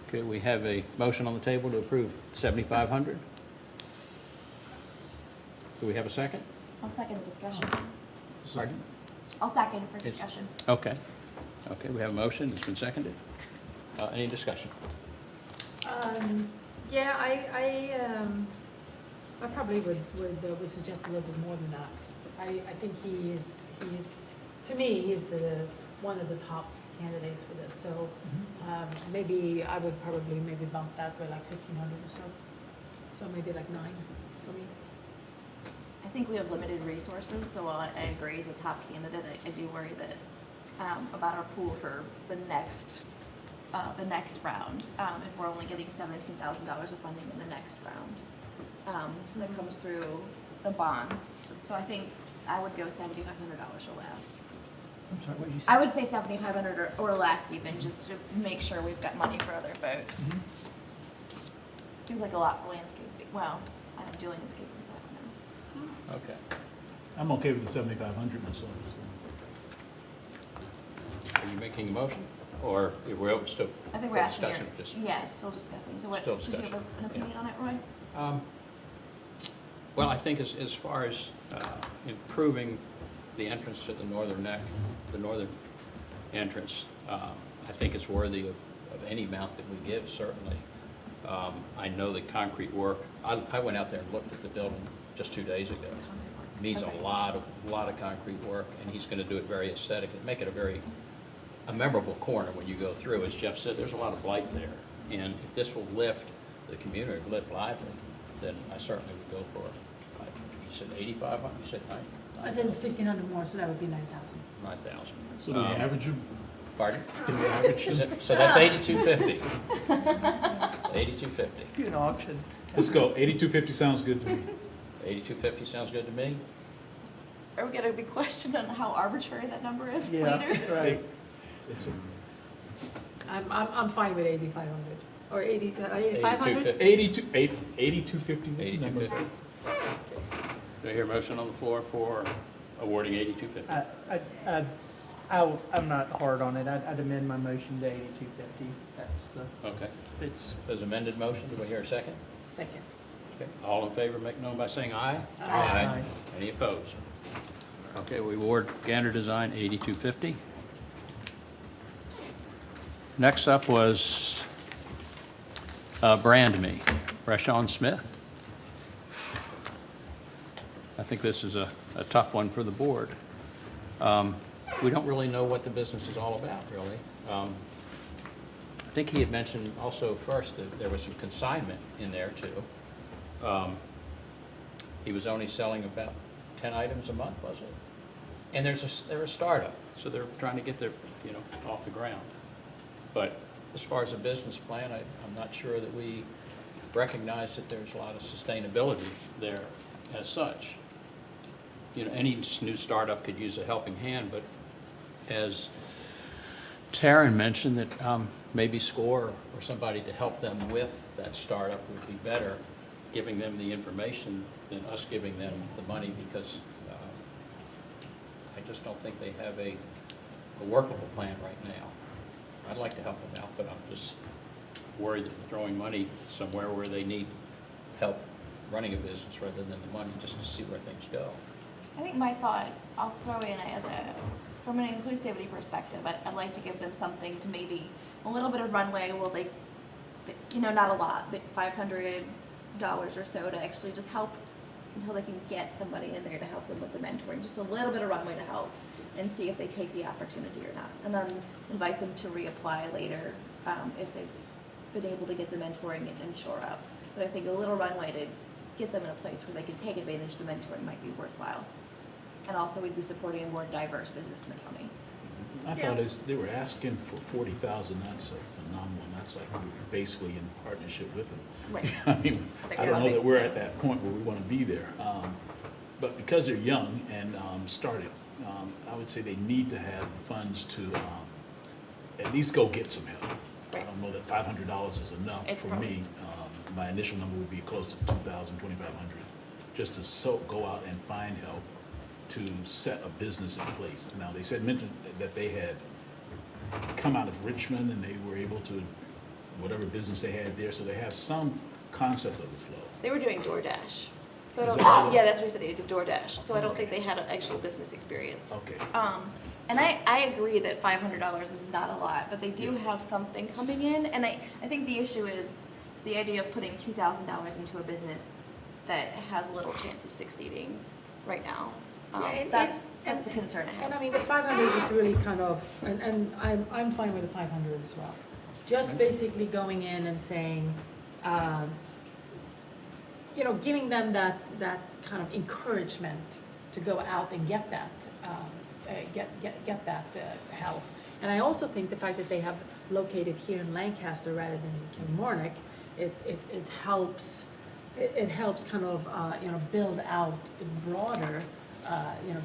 Okay, we have a motion on the table to approve 7,500. Do we have a second? I'll second the discussion. Pardon? I'll second for discussion. Okay. Okay, we have a motion, it's been seconded. Any discussion? Yeah, I probably would suggest a little bit more than that. I think he's, to me, he's one of the top candidates for this, so maybe I would probably maybe bump that by like 1,500 or so. So maybe like 9 for me. I think we have limited resources, so while I agree as a top candidate, I do worry that about our pool for the next round. If we're only getting $17,000 of funding in the next round, that comes through the bonds. So I think I would go $7,500 or less. I'm sorry, what did you say? I would say 7,500 or less even, just to make sure we've got money for other folks. Seems like a lot for landscaping. Well, I don't do landscaping stuff now. Okay. I'm okay with the 7,500 myself. Are you making a motion? Or we're open still? I think we're asking discussion, your, just- yeah, still discussing. So what, Still do you have discussion, an opinion on it, Roy? Well, I think as far as improving the entrance to the northern neck, the northern entrance, I think it's worthy of any amount that we give, certainly. I know that concrete work, I went out there and looked at the building just 2 days ago. Needs a lot of concrete work, and he's going to do it very aesthetically, make it a memorable corner when you go through. As Jeff said, there's a lot of blight there, and if this will lift the community, lift lively, then I certainly would go for it. You said 8,500, you said 9? I said 1,500 more, so that would be 9,000. 9,000. So do we average them? Pardon? Do we average them? So that's 8,250. 8,250. Do an auction. Let's go. 8,250 sounds good to me. 8250 sounds good to me. Are we gonna be questioned on how arbitrary that number is Yeah, later? right. It's a I'm fine with 8,500, or 8,500? 8250 was the number. 8250. Do I hear a motion on the floor for awarding 8250? I'm not hard on it. I'd amend my motion to 8250. That's the, Okay. it's, There's amended motion. Do I hear a second? Second. Okay. All in favor, make known by saying aye. Aye. Any opposed? Okay, we award Gander Design 8250. Next up was Brand Me, Rashawn Smith. I think this is a tough one for the board. We don't really know what the business is all about, really. I think he had mentioned also first that there was some consignment in there, too. He was only selling about 10 items a month, was it? And they're a startup, so they're trying to get their, off the ground. But as far as a business plan, I'm not sure that we recognize that there's a lot of sustainability there as such. Any new startup could use a helping hand, but as Taryn mentioned, that maybe SCORE or somebody to help them with that startup would be better, giving them the information than us giving them the money, because I just don't think they have a workable plan right now. I'd like to help them out, but I'm just worried that we're throwing money somewhere where they need help running a business rather than the money, just to see where things go. I think my thought, I'll throw in from an inclusivity perspective, I'd like to give them something to maybe a little bit of runway, will they, not a lot, but $500 or so to actually just help until they can get somebody in there to help them with the mentoring, just a little bit of runway to help and see if they take the opportunity or not. And then invite them to reapply later if they've been able to get the mentoring and shore up. But I think a little runway to get them in a place where they can take advantage of the mentoring might be worthwhile. And also, we'd be supporting a more diverse business in the county. I thought they were asking for 40,000. That's a phenomenal. That's like we're basically in partnership with them. Right. I mean, I don't know that we're at that point where we want to be there. But because they're young and started, I would say they need to have funds to at least go get some help. I don't know that $500 is enough It's for probably- me. My initial number would be close to 2,000, 2,500, just to go out and find help to set a business in place. Now, they mentioned that they had come out of Richmond and they were able to, whatever business they had there, so they have some concept of the flow. They were doing DoorDash. So I Is don't, that right? yeah, that's what he said, they did DoorDash. So I don't think they had an actual business experience. Okay. And I agree that $500 is not a lot, but they do have something coming in. And I think the issue is the idea of putting $2,000 into a business that has little chance of succeeding right now. That's the concern I have. And I mean, the 500 is really kind of, and I'm fine with the 500 as well. Just basically going in and saying, giving them that kind of encouragement to go out and get that, get that help. And I also think the fact that they have located here in Lancaster rather than in Kilmarnock, it helps. It helps kind of build out the broader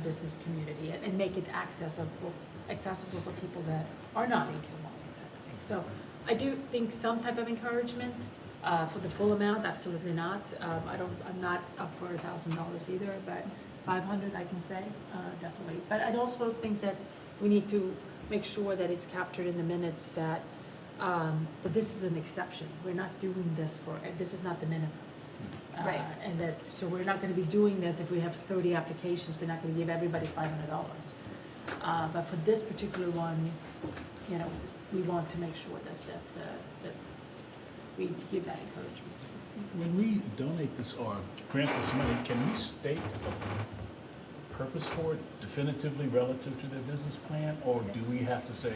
business community and make it accessible for people that are not in Kilmarnock type of thing. So I do think some type of encouragement for the full amount, absolutely not. I'm not up for $1,000 either, but 500 I can say definitely. But I'd also think that we need to make sure that it's captured in the minutes that this is an exception. We're not doing this this is not the minimum. Right. And so we're not going to be doing this if we have 30 applications. We're not going to give everybody $500. But for this particular one, we want to make sure that we give that encouragement. When we donate this or grant this money, can we state a purpose for it definitively relative to their business plan? Or do we have to say,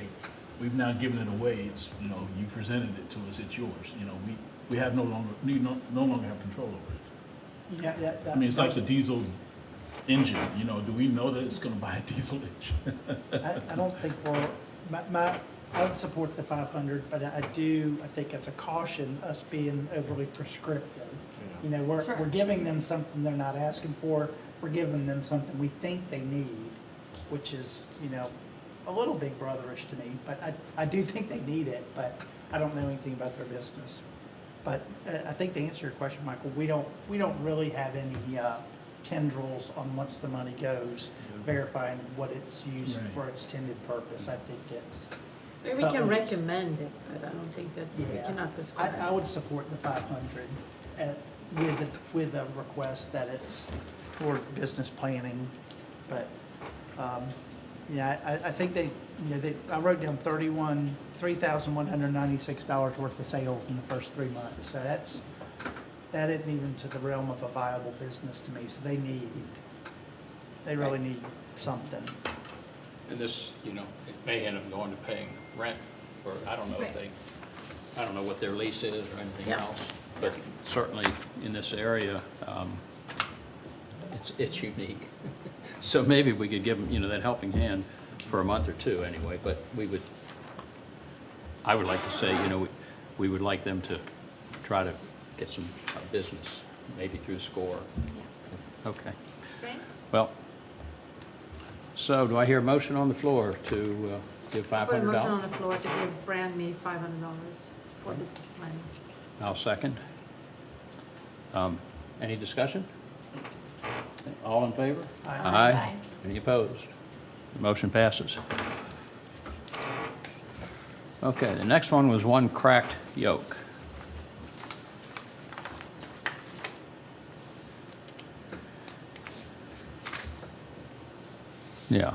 we've now given it away, it's, you presented it to us, it's yours. We have no longer have control over it. yeah. I mean, it's like the diesel engine, do we know that it's gonna buy a diesel engine? I don't think I would support the 500, but I think as a caution, us being overly prescriptive. You know, we're Sure. giving them something they're not asking for. We're giving them something we think they need, which is, you know, a little big brotherish to me, but I do think they need it, but I don't know anything about their business. But I think to answer your question, Michael, we don't really have any tendrils on once the money goes, verifying what it's used Right. for its intended purpose. I think it's, Maybe we can recommend it, but I don't think that we yeah. cannot prescribe. I would support the 500 with the request that it's for business planning, but, yeah, I think they, you know, I wrote down $3,196 worth of sales in the first 3 months, so that isn't even to the realm of a viable business to me, so they really need something. And this, you know, it may end up going to paying rent, or I don't know if they, I don't know what their lease is or anything Yeah. else. But certainly in this area, it's unique. So maybe we could give them, you know, that helping hand for a month or two anyway, but I would like to say, you know, we would like them to try to get some business, maybe through SCORE. Okay. Okay. Well, so do I hear a motion on the floor to give $500? Put a motion on the floor to give Brand Me $500 for business planning. I'll second. Any discussion? All in favor? Aye. Any opposed? The motion passes. Okay, the next one was one cracked yoke. Yeah.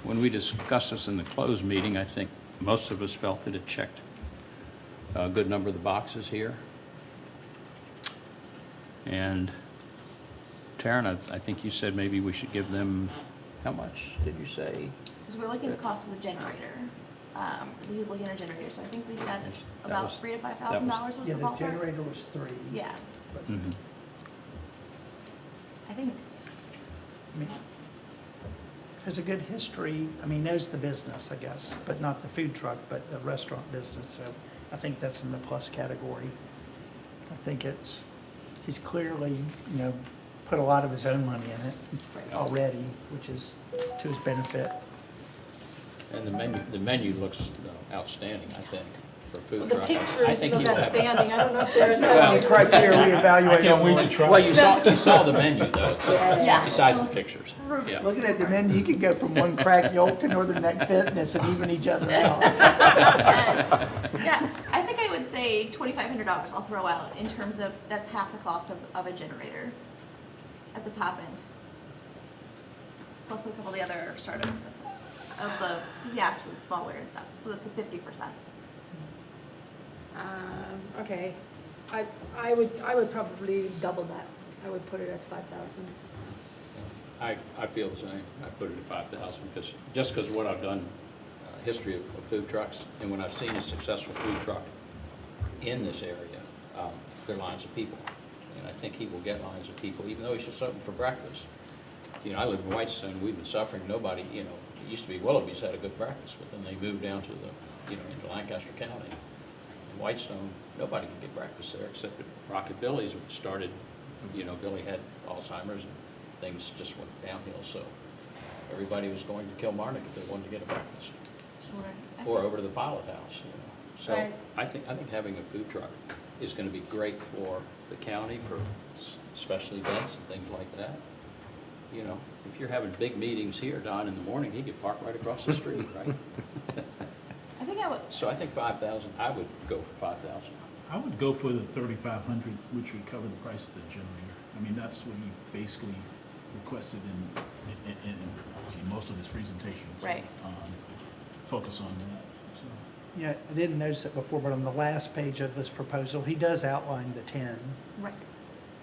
When we discussed this in the closed meeting, I think most of us felt that it checked a good number of the boxes here. And Taryn, I think you said maybe we should give them, how much did you say? Because we're looking at the cost of the generator. He was looking at a generator, so I think we said Yes, that about was- $3,000 to that $5,000 was- was Yeah, the the ballpark. generator was 3. Yeah, Mhm. I think, I mean, has a good history, I mean, knows the business, I guess, but not the food truck, but the restaurant business, so I think that's in the plus category. I think he's clearly, you know, put a lot of his own money in it already, which is to his benefit. And the menu looks outstanding, I think, for food Well, the truck. I pictures think look he would have- outstanding. I don't know if there's Well, That's the criteria we evaluate. Can't wait to try. Well, you saw the menu though, so, Yeah. besides the pictures. Yeah. Looking at the menu, you can go from one crack yolk to Northern Neck Fitness and even each other out. yes. Yeah, I think I would say $2,500 I'll throw out in terms of, that's half the cost of a generator at the top end. Plus a couple of the other startup expenses of he asked for the smallware and stuff, so that's a 50%. Okay. I would probably double that. I would put it at 5,000. I feel the same. I put it at 5,000 because, just because what I've done, history of food trucks, and when I've seen a successful food truck in this area, there are lines of people. And I think he will get lines of people, even though he's just open for breakfast. You know, I live in Whitestone, we've been suffering, nobody, you know, it used to be Willoughby's had a good breakfast, but then they moved down to the, you know, into Lancaster County. In Whitestone, nobody could get breakfast there except at Rocket Billy's, which started, you know, Billy had Alzheimer's and things just went downhill, so everybody was going to Kilmarnock if they wanted to get a breakfast. Sure. Or over to the Pilot House, you know. So Right. I think having a food truck is gonna be great for the county, for special events and things like that. You know, if you're having big meetings here, Don, in the morning, he could park right across the street, right? I think I would, So I think 5,000, I would go for 5,000. I would go for the 3,500, which would cover the price of the generator. I mean, that's what he basically requested in most of his presentations. Right. Focus on that. So. Yeah, I didn't notice it before, but on the last page of this proposal, he does outline the 10. right,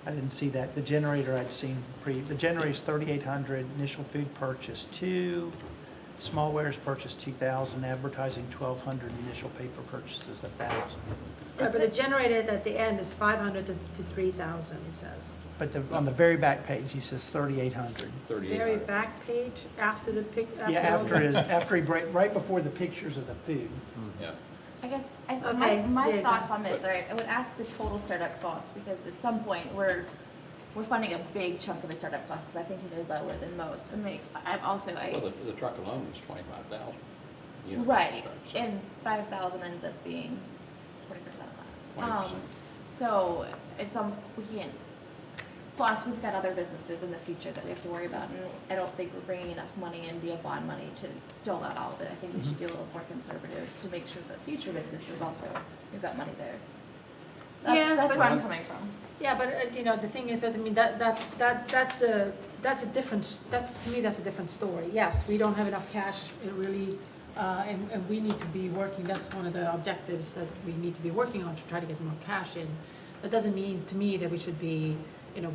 I didn't see that. The generator I'd seen the generator's 3,800, initial food purchase 2, smallwares purchase 2,000, advertising 1,200, initial paper purchases 1,000. But the generator at the end is 500 to 3,000, he says. But on the very back page, he says 3,800. 3,800. Very back page, after the pic. Yeah, after he right before the pictures of the food. Yeah. I guess, Okay, my there you go. thoughts on this are, I would ask the total startup cost, because at some point, we're funding a big chunk of his startup costs, because I think these are lower than most, and I'm also, Well, the truck alone is 25,000. You know, right, so- and 5,000 ends up being 40% of that. 20%. So, we can't, plus, we've got other businesses in the future that we have to worry about, and I don't think we're bringing enough money in via bond money to dole out all of it. I think we should be a little more conservative to make sure that future businesses also, we've got money there. Yeah, That's but- where I'm coming from. Yeah, but, you know, the thing is that, I mean, that's a different, to me, that's a different story. Yes, we don't have enough cash, it really, and we need to be working, that's one of the objectives that we need to be working on, to try to get more cash in. That doesn't mean, to me, that we should be, you know,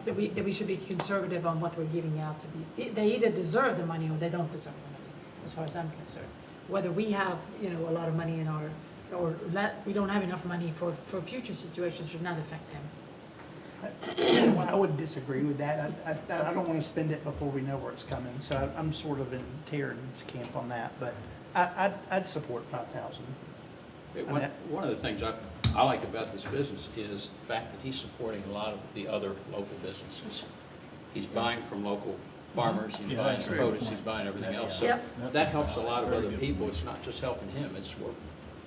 that we should be conservative on what we're giving out to the, they either deserve the money or they don't deserve the money, as far as I'm concerned. Whether we have, you know, a lot of money in our, or we don't have enough money for future situations should not affect them. I would disagree with that. I don't want to spend it before we know where it's coming, so I'm sort of in Terrence's camp on that, but I'd support 5,000. One of the things I like about this business is the fact that he's supporting a lot of the other local businesses. He's buying from local farmers, he's Yeah, buying that's a great produce, he's point. buying everything else. So Yep. that helps a lot of Very other good people. point. It's not just helping him, it's where,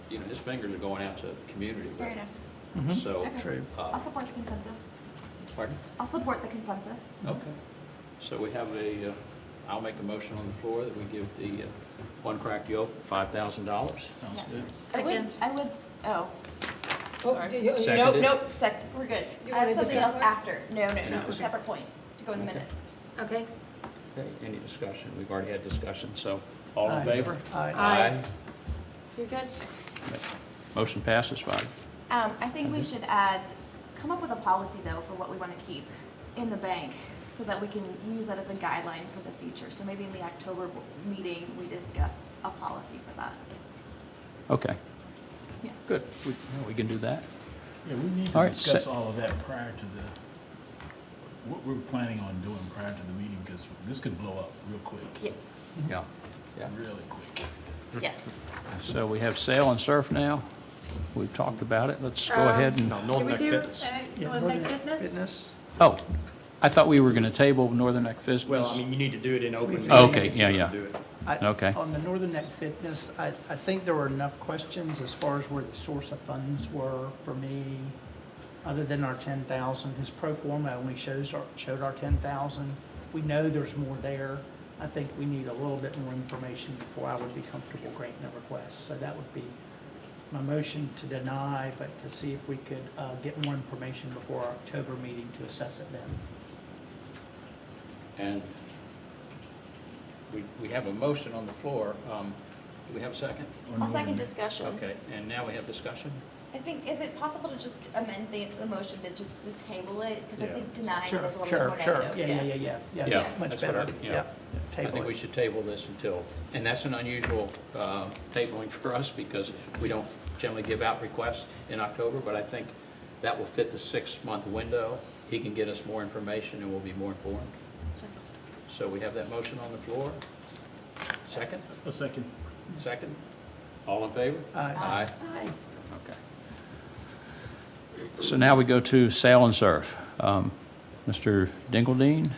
you know, his fingers are going out to the community. Fair enough. So, Okay. True. I'll support the consensus. pardon? I'll support the consensus. Okay. So we have I'll make a motion on the floor that we give the One Cracked Yolk $5,000. Sounds Yeah. good. Second. Oh, Oh, sorry. you- Seconded. Nope, we're good. You I have wanna something discuss else that? after. No, Okay. a separate point to go in the Okay. minutes. Okay, Okay, any discussion? We've already had discussion, so all in Aye. favor? Aye. Aye. You're good? Motion passes 5. I think we should come up with a policy though for what we want to keep in the bank so that we can use that as a guideline for the future. So maybe in the October meeting, we discuss a policy for that. Okay. Yeah. Good. We can do that. Yeah, we need All to right, discuss so- all of that prior to what we're planning on doing prior to the meeting, because this could blow up real quick, Yeah, Yeah. Yeah. really quick. yes. So we have sail and surf now. We've talked about it. Let's go ahead and, No, can Northern we Neck do, Fitness. Northern Neck Fitness? Fitness? oh, I thought we were going to table Northern Neck Business. Well, I mean, you need to do it in open meeting. Okay, if yeah, you're yeah. gonna do it. Okay. On the Northern Neck Fitness, I think there were enough questions as far as where the source of funds were for me, other than our 10,000. His pro forma only showed our 10,000. We know there's more there. I think we need a little bit more information before I would be comfortable granting a request. So that would be my motion to deny, but to see if we could get more information before our October meeting to assess it then. And we have a motion on the floor. Do we have a second? I'll second discussion. Okay, and now we have discussion? I think, is it possible to just amend the motion to just to table it? Because I Yeah. think denying it is Sure, a little bit sure, more sure. negative. Yeah, much that's what I- better. yeah. Yeah, I table think we it. should table this until, and that's an unusual tabling for us because we don't generally give out requests in October, but I think that will fit the 6-month window. He can get us more information and we'll be more informed. So we have that motion on the floor. Second? A second. Second? All in favor? Aye. Aye. Okay. So now we go to sail and surf. Mr. Dingeldine?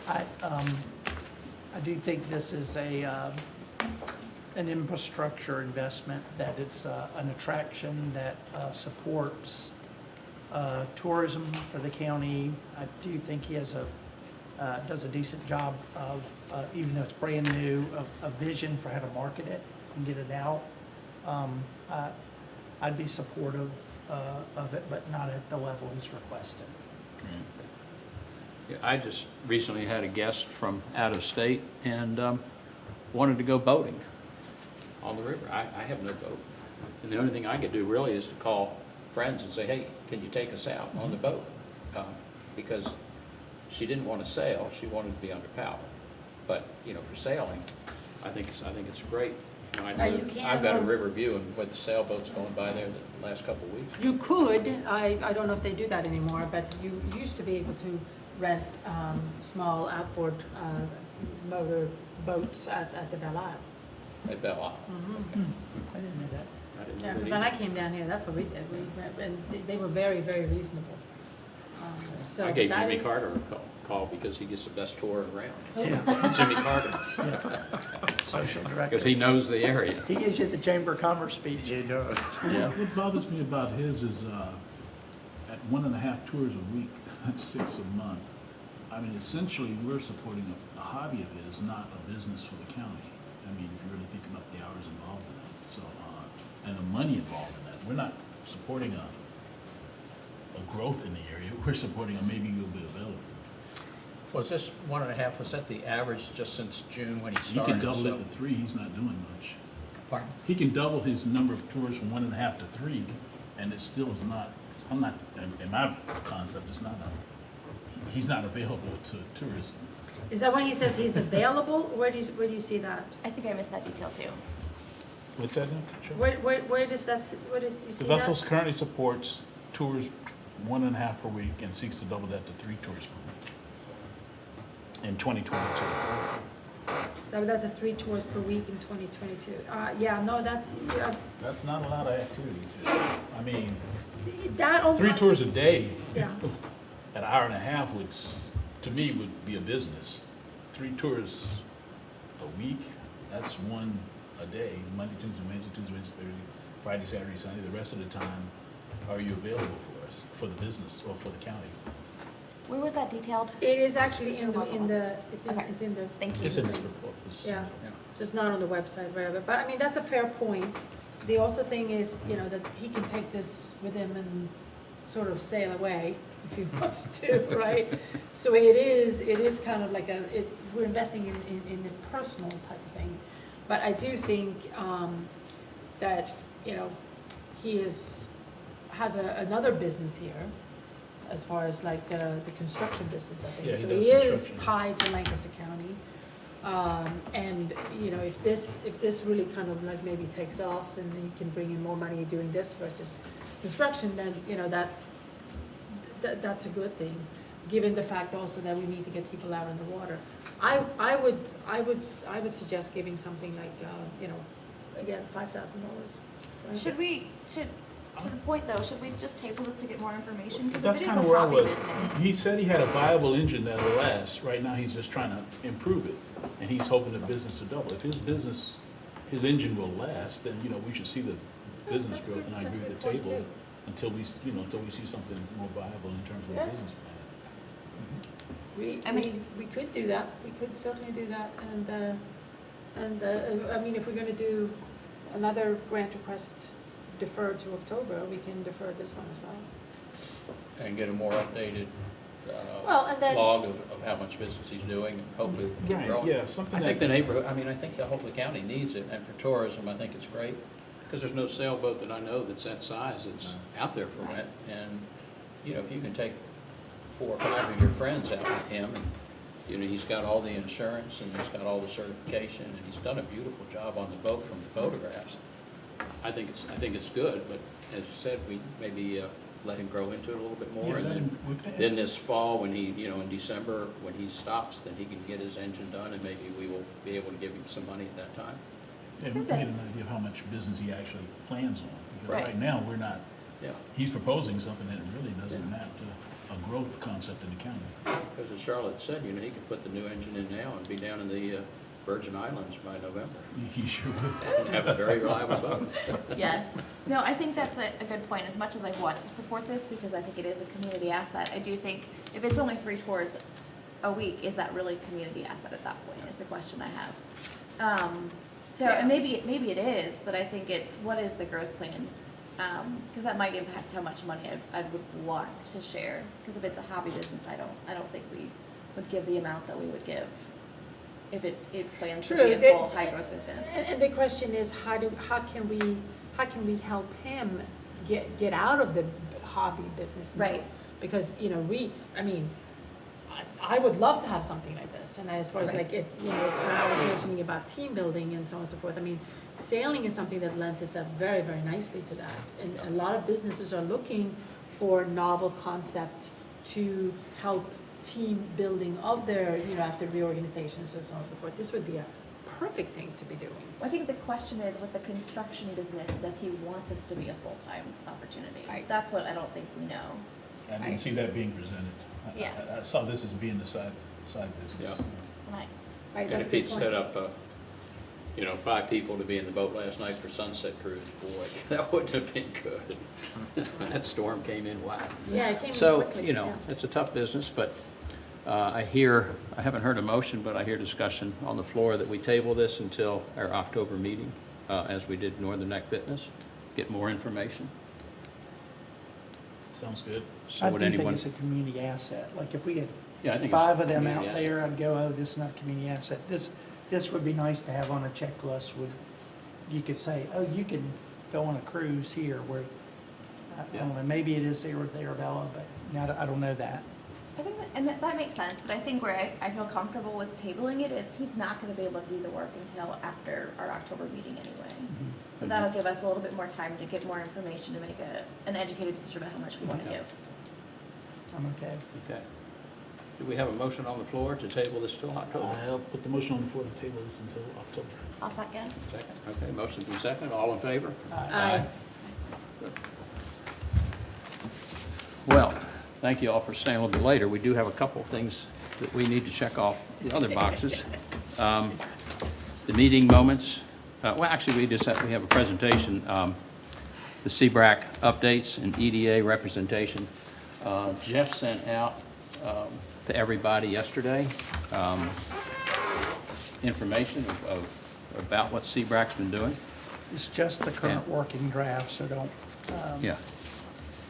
I do think this is an infrastructure investment, that it's an attraction that supports tourism for the county. I do think he has does a decent job of, even though it's brand new, a vision for how to market it and get it out. I'd be supportive of it, but not at the level he's requested. Yeah, I just recently had a guest from out of state and wanted to go boating on the river. I have no boat. And the only thing I could do really is to call friends and say, hey, can you take us out on the boat? Because she didn't want to sail, she wanted to be under power. But, you know, for sailing, I think it's great. You know, I Now, know you can, I've got a river view and with the sailboats going by there the last couple of weeks. You could, I don't know if they do that anymore, but you used to be able to rent small outboard motor boats at the Belle Isle. at Bella. I didn't know that. I didn't know Yeah, that because when I either. came down here, that's what we did. And they were very, very reasonable. So I gave that Jimmy is- Carter a call because he gets the best tour around. Jimmy Carter, Social because director. he knows the area. He gives you the Chamber of Commerce speech. He does. Yeah. What bothers me about his is, at 1.5 tours a week, that's 6 a month. I mean, essentially, we're supporting a hobby of his, not a business for the county. I mean, if you really think about the hours involved in that, so, and the money involved in that. We're not supporting a growth in the area, we're supporting a maybe you'll be available. Was this 1.5, was that the average just since June when he He started? can double So- it to 3, he's not doing much. Pardon? He can double his number of tours from 1.5 to 3, and it still is not, I'm not, in my concept, it's not he's not available to tourism. Is that when he says he's available? Where do you see that? I think I missed that detail too. What's that now, Katrina? Where does that, where does, you see The that? vessels currently supports tours 1.5 per week and seeks to double that to 3 tours per week in 2022. That's the 3 tours per week in 2022. Yeah, no, that's, yeah, That's not a lot of activity. I mean, that. 3 tours a day Yeah. at 1.5 hours would, to me, would be a business. 3 tours a week, that's 1 a day, Monday, Tuesday, Wednesday, Thursday, Friday, Saturday, Sunday. The rest of the time, are you available for us, for the business or for the county? Where was that detailed? It is actually Just in for the, multiple. it's in the. Thank you. It's in this report. Yeah, so it's not on the website, whatever, but I mean, that's a fair point. The also thing is, you know, that he can take this with him and sort of sail away if he wants to, right? So it is kind of like we're investing in a personal type of thing. But I do think, that, you know, he has another business here, as far as like the construction business, I Yeah, think. he So does he is construction. tied to Lancaster County. And, you know, if this really kind of like maybe takes off and he can bring in more money doing this versus construction, then, you know, that's a good thing, given the fact also that we need to get people out on the water. I would suggest giving something like, you know, again, $5,000. Should we, to the point though, should we just table this to get more information? Because That's if it is kind a of where I hobby was. business. He said he had a viable engine that'll last. Right now, he's just trying to improve it, and he's hoping the business will double. If his engine will last, then, you know, we should see the business that's growth, good. and I That's agree a with good the point, table, too. until we see something more viable in terms of Yeah. a business plan. We could do that, we could certainly do that, and, I mean, if we're gonna do another grant request deferred to October, we can defer this one as well. And get a more updated Well, and then- log of how much business he's doing, and hopefully keep Right, growing. yeah, something I think that- the neighborhood, I mean, I think hopefully the county needs it, and for tourism, I think it's great, because there's no sailboat that I know that's that size that's out there for rent, and, you know, if you can take 4 or 5 of your friends out with him, and, you know, he's got all the insurance, and he's got all the certification, and he's done a beautiful job on the boat from the photographs. I think it's good, but as you said, we maybe let him grow into it a little bit more, Yeah, and let then, him- with- then this fall, when he, you know, in December, when he stops, then he can get his engine done, and maybe we will be able to give him some money at that time. Yeah, we can get an idea of how much business he actually plans on. Because Right. right now, we're not, Yeah, he's proposing something that really doesn't map to a growth concept in the county. because as Charlotte said, you know, he could put the new engine in now and be down in the Virgin Islands by November, He sure would. and have a very reliable boat. Yes. No, I think that's a good point. As much as I want to support this, because I think it is a community asset, I do think if it's only 3 tours a week, is that really a community asset at that point, is the question I have. So, and maybe it is, but I think it's, what is the growth plan? Because that might impact how much money I would want to share. Because if it's a hobby business, I don't think we would give the amount that we would give if it plans to be True. a full high-growth business. And the question is, how can we help him get out of the hobby business mode? Right. Because, you know, I would love to have something like this, and as far as Right. like, if, you know, when I was mentioning about team building and so on and so forth, I mean, sailing is something that lends itself very, very nicely to that. And a lot of businesses are looking for novel concept to help team building of their, you know, after reorganizations and so on and so forth. This would be a perfect thing to be doing. I think the question is, with the construction business, does he want this to be a full-time opportunity? Right. That's what I don't think we know. I didn't see that being presented. Yeah. I saw this as being the side business. Yeah. And I, Right, And that's if a he'd good point. set up, 5 people to be in the boat last night for Sunset Cruise, boy, that wouldn't have been good. That storm came in wild. Yeah, it came in So, quickly, yeah. it's a tough business, but I haven't heard a motion, but I hear discussion on the floor that we table this until our October meeting, as we did Northern Neck Fitness, get more information. Sounds good. So I would do think anyone? it's a community asset. Like if we had Yeah, I think it's 5 of them community out asset. there, I'd go, oh, this is not a community asset. This would be nice to have on a checklist would, you could say, oh, you can go on a cruise here where, I Yeah. don't know, maybe it is there with Arabella, but I don't know that. I think that makes sense, but I think where I feel comfortable with tabling it is he's not gonna be able to do the work until after our October meeting anyway. So that'll give us a little bit more time to get more information to make an educated decision about how much we wanna Okay. give. I'm okay. Okay. Do we have a motion on the floor to table this till October? I'll put the motion on the floor to table this until October. I'll second. Second, okay, motion's been seconded, all in favor? Aye. Good. Well, thank you all for staying a little bit later. We do have a couple of things that we need to check off the other boxes. The meeting moments, well, actually, we have a presentation, the CBRAC updates and EDA representation. Jeff sent out to everybody yesterday information about what CBRAC's been doing. It's just the current Yeah. working draft, so don't, Yeah.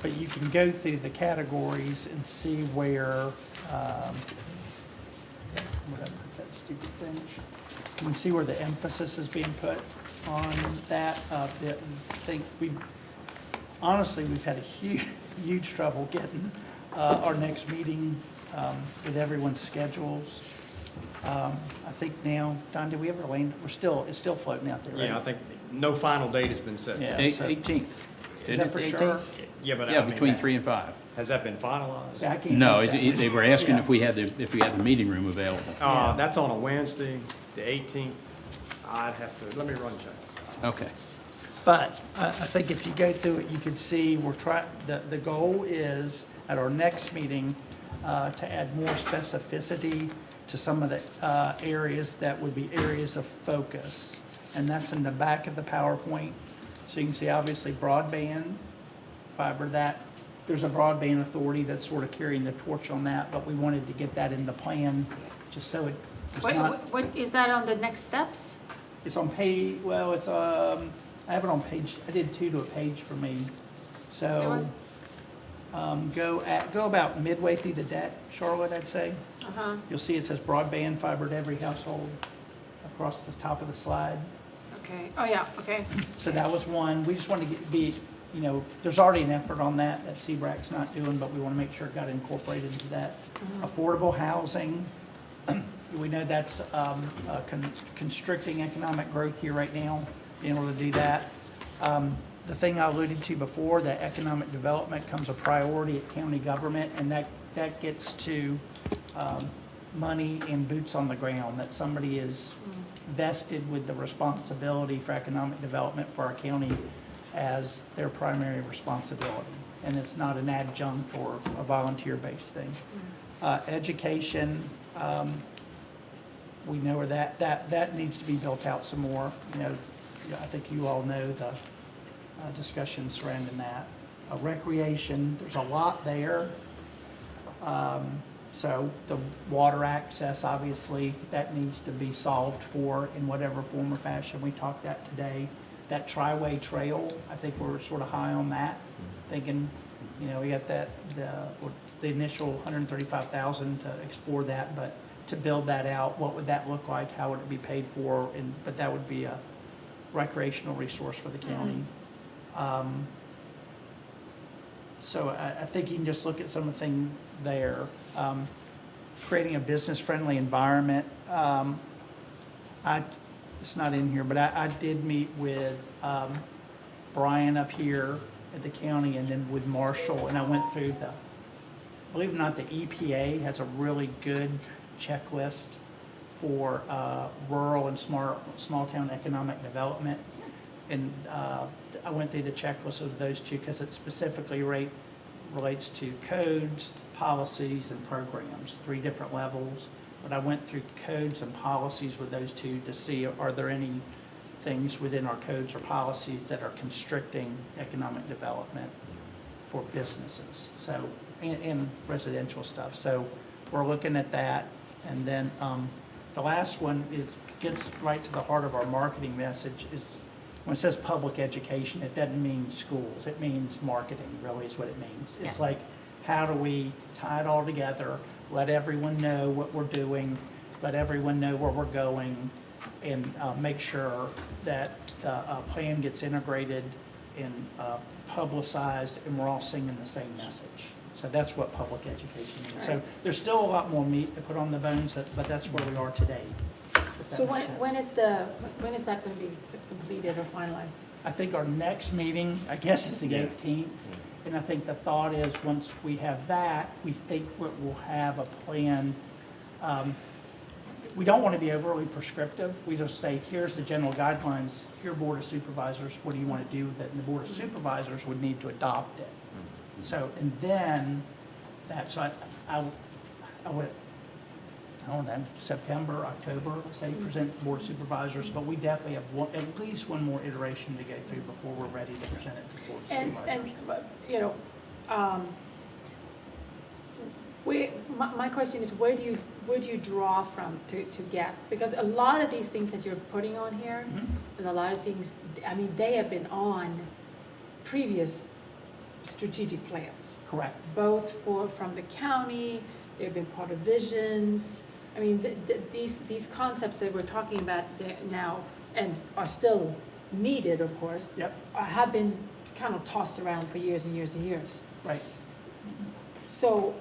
but you can go through the categories and see where, what happened with that stupid thing? You can see where the emphasis is being put on that. I think honestly, we've had a huge trouble getting our next meeting with everyone's schedules. I think now, Don, did we ever land, it's still floating out there, right? Yeah, I think no final date has been set. Yeah. 18th. Is that for sure? Yeah, but I Yeah, mean, between 3 and 5. has that been finalized? See, I can't No, make that. they were asking Yeah. if we had the meeting room available. Yeah. That's on a Wednesday, the 18th. I'd have to, let me run check. Okay. But I think if you go through it, you can see the goal is at our next meeting to add more specificity to some of the areas that would be areas of focus. And that's in the back of the PowerPoint. So you can see obviously broadband, fiber, there's a broadband authority that's sort of carrying the torch on that, but we wanted to get that in the plan just so it's not. What, is that on the next steps? It's on page, well, it's, I have it on page, I did 2 to a page for me. So, go about midway through the deck, Charlotte, I'd say. Uh-huh, You'll see it says broadband fiber to every household across the top of the slide. okay, oh, yeah, okay. So that was one. We just wanted to there's already an effort on that CBRAC's not doing, but we want to make sure it got incorporated into that. Affordable housing, we know that's constricting economic growth here right now, being able to do that. The thing I alluded to before, that economic development comes a priority at county government, and that gets to money and boots on the ground, that somebody is vested with the responsibility for economic development for our county as their primary responsibility, and it's not an adjunct or a volunteer-based thing. Education, we know where that needs to be built out some more. I think you all know the discussion surrounding that. Recreation, there's a lot there. So the water access, obviously, that needs to be solved for in whatever form or fashion. We talked that today. That Tri-Way Trail, I think we're sort of high on that, thinking, we got the initial $135,000 to explore that, but to build that out, what would that look like? How would it be paid for? But that would be a recreational resource for the county. So I think you can just look at some of the things there. Creating a business-friendly environment. It's not in here, but I did meet with Brian up here at the county and then with Marshall, and I went through believe it or not, the EPA has a really good checklist for rural and small town economic development. And I went through the checklist of those two because it specifically relates to codes, policies, and programs, 3 different levels. But I went through codes and policies with those two to see, are there any things within our codes or policies that are constricting economic development for businesses, so, and residential stuff. So we're looking at that. And then the last one gets right to the heart of our marketing message is, when it says public education, it doesn't mean schools. It means marketing, really, is what it means. It's like, how do we tie it all together, let everyone know what we're doing, let everyone know where we're going, and make sure that the plan gets integrated and publicized, and we're all singing the same message. So that's what public education means. So there's still a lot more meat to put on the bones, but that's where we are today. if that So makes sense. when is that going to be completed or finalized? I think our next meeting, I guess, is the 18th. And I think the thought is, once we have that, we think we'll have a plan. We don't want to be overly prescriptive. We just say, here's the general guidelines, here, Board of Supervisors, what do you want to do with it? And the Board of Supervisors would need to adopt it. So, and then, so I would, I don't know, September, October, say, present to Board of Supervisors, but we definitely have at least one more iteration to go through before we're ready to present it to Board of Supervisors. And, you know, my question is, where do you draw from to get? Because a lot of these things that you're putting on here, and a lot of things, I mean, they have been on previous strategic plans. Correct. Both from the county, they've been part of visions. I mean, these concepts that we're talking about now, and are still needed, of course, Yep. have been kind of tossed around for years and years and years. Right. So,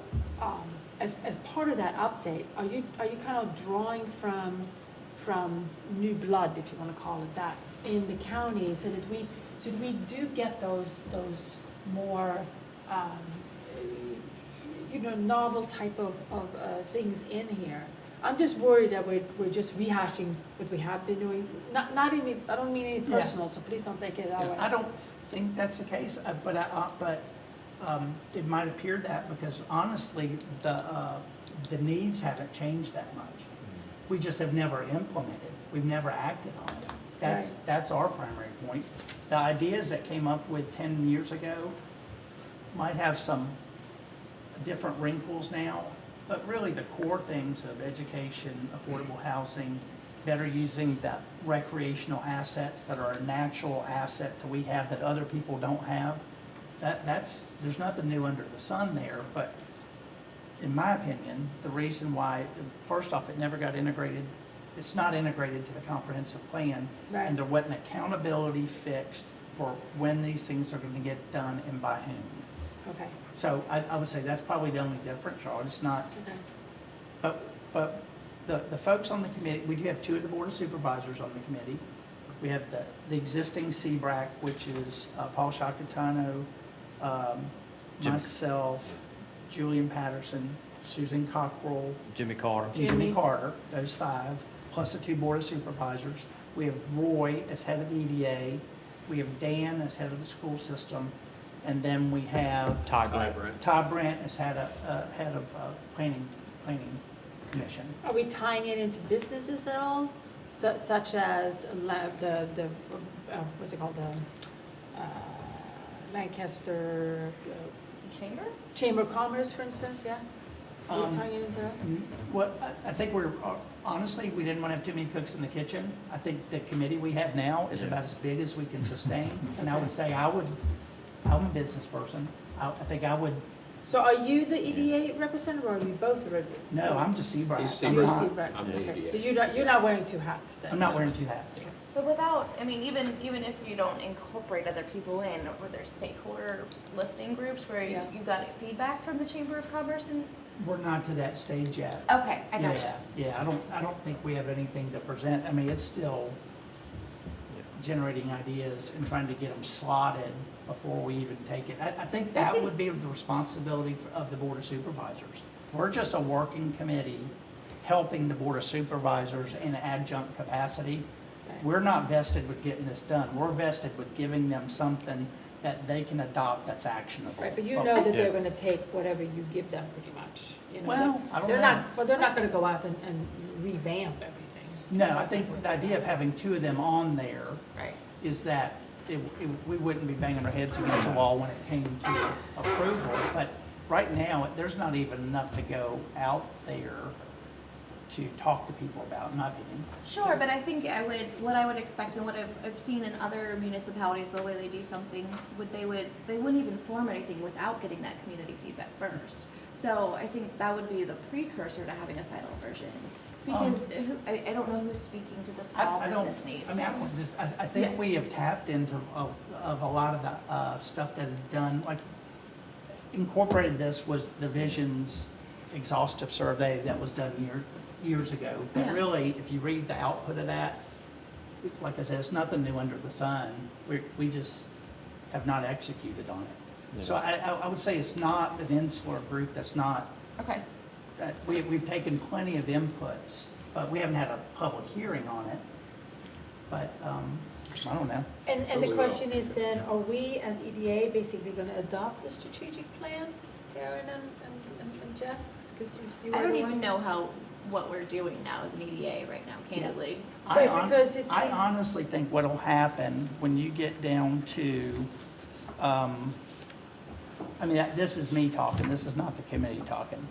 as part of that update, are you kind of drawing from new blood, if you want to call it that, in the county, so that we do get those more novel type of things in here? I'm just worried that we're just rehashing what we have been doing. Not any, I don't mean any personal, so please don't take it that way. I don't think that's the case, but it might appear that, because honestly, the needs haven't changed that much. We just have never implemented. We've never acted on it. That's our primary point. The ideas that came up with 10 years ago might have some different wrinkles now, but really the core things of education, affordable housing, better using the recreational assets that are a natural asset that we have that other people don't have, there's nothing new under the sun there. But in my opinion, the reason why, first off, it never got integrated, it's not integrated to the comprehensive plan, and there wasn't accountability fixed for when these things are going to get done and by whom. Okay. So I would say that's probably the only difference, Charlotte. It's not, Okay. but the folks on the committee, we do have 2 of the Board of Supervisors on the committee. We have the existing CBRAC, which is Paul Shakatano, myself, Julian Patterson, Susan Cockrell, Jimmy Carter. Jimmy Carter, those 5, plus the 2 Board of Supervisors. We have Roy as head of the EDA. We have Dan as head of the school system. And then we have Todd Brandt as head of planning commission. Are we tying it into businesses at all, such as the what's it called, Lancaster Chamber of Commerce, for instance? Yeah. Are we tying it into that? What I think honestly, we didn't want to have too many cooks in the kitchen. I think the committee we have now is about as big as we can sustain. And I would say I'm a business person. I think I would. So are you the EDA representative, or are we both the? No, I'm just CBRAC. He's You're CBRAC. CBRAC. I'm the Okay. EDA. So you're not wearing 2 hats then? I'm not wearing 2 hats. But without, I mean, even if you don't incorporate other people in, or there's stakeholder listening groups where you got feedback from the Chamber of Commerce and. We're not to that stage yet. Okay, I gotcha. Yeah, I don't think we have anything to present. I mean, it's still generating ideas and trying to get them slotted before we even take it. I think would be the responsibility of the Board of Supervisors. We're just a working committee helping the Board of Supervisors in an adjunct capacity. We're not vested with getting this done. We're vested with giving them something that they can adopt that's actionable. Right, but you know that they're gonna take whatever you give them pretty much, you know? Well, I don't They're know. not, but they're not gonna go out and revamp everything. No, I think the idea of having two of them on there Right. is that we wouldn't be banging our heads against the wall when it came to approval. But right now, there's not even enough to go out there to talk to people about, in my opinion. Sure, but I think what I would expect and what I've seen in other municipalities, the way they do something, they wouldn't even form anything without getting that community feedback first. So I think that would be the precursor to having a final version. Because I don't know who's speaking to the small I don't- business needs. I mean, I think we have tapped into of a lot of the stuff that is done, like incorporated this was the Visions exhaustive survey that was done years ago. But Yeah. really, if you read the output of that, like I said, it's nothing new under the sun. We just have not executed on it. So I would say it's not an insular group that's not, Okay. we've taken plenty of inputs, but we haven't had a public hearing on it. But, I don't know. And the question is then, are we as EDA basically gonna adopt the strategic plan, Taryn and Jeff? Because you I were don't the even one- know what we're doing now as an EDA right now, candidly. Right, because it's- I honestly think what'll happen when you get down to, I mean, this is me talking, this is not the committee talking.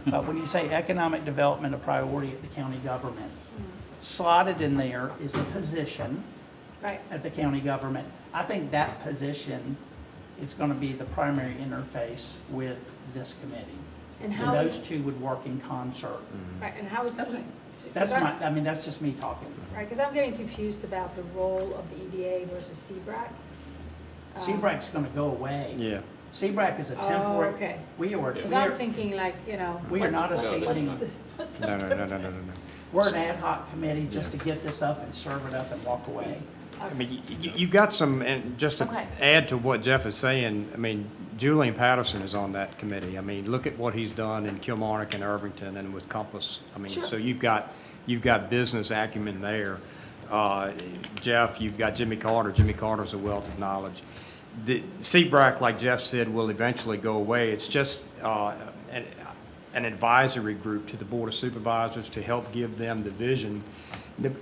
But when you say economic development a priority at the county government, slotted in there is a position Right. at the county government. I think that position is gonna be the primary interface with this committee. And And how those is, two would work in concert. right, and how is, Okay. 'cause That's I'm- my, I mean, that's just me talking. Right, because I'm getting confused about the role of the EDA versus CBRAC. CBRAC's gonna go away. Yeah. CBRAC is a Oh, temporary. okay. We are, Because I'm thinking like, you know. We are not a what's standing- what's the- No. we're an ad hoc committee just to get this up and serve it up and walk away. I mean, you've got some, and just to Okay. add to what Jeff is saying, I mean, Julian Patterson is on that committee. I mean, look at what he's done in Kilmarnock and Irvington and with Compass. I mean, so you've got business acumen there. Jeff, you've got Jimmy Carter. Jimmy Carter's a wealth of knowledge. The CBRAC, like Jeff said, will eventually go away. It's just an advisory group to the Board of Supervisors to help give them the vision.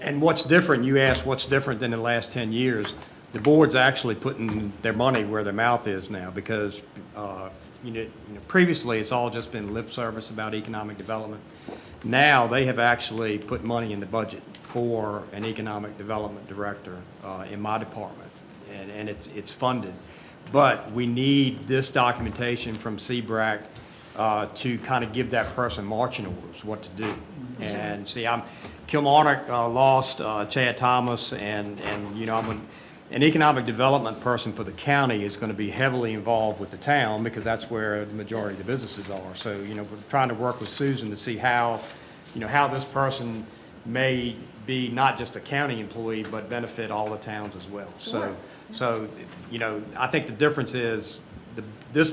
And what's different, you asked what's different than the last 10 years, the board's actually putting their money where their mouth is now because, previously it's all just been lip service about economic development. Now they have actually put money in the budget for an economic development director in my department, and it's funded. But we need this documentation from CBRAC to kind of give that person marching orders, what to do. And see, Kilmarnock lost Chad Thomas, and I'm an economic development person for the county is going to be heavily involved with the town because that's where the majority of the businesses are. So, we're trying to work with Susan to see how this person may be not just a county employee, but benefit all the towns as well. So, I think the difference is this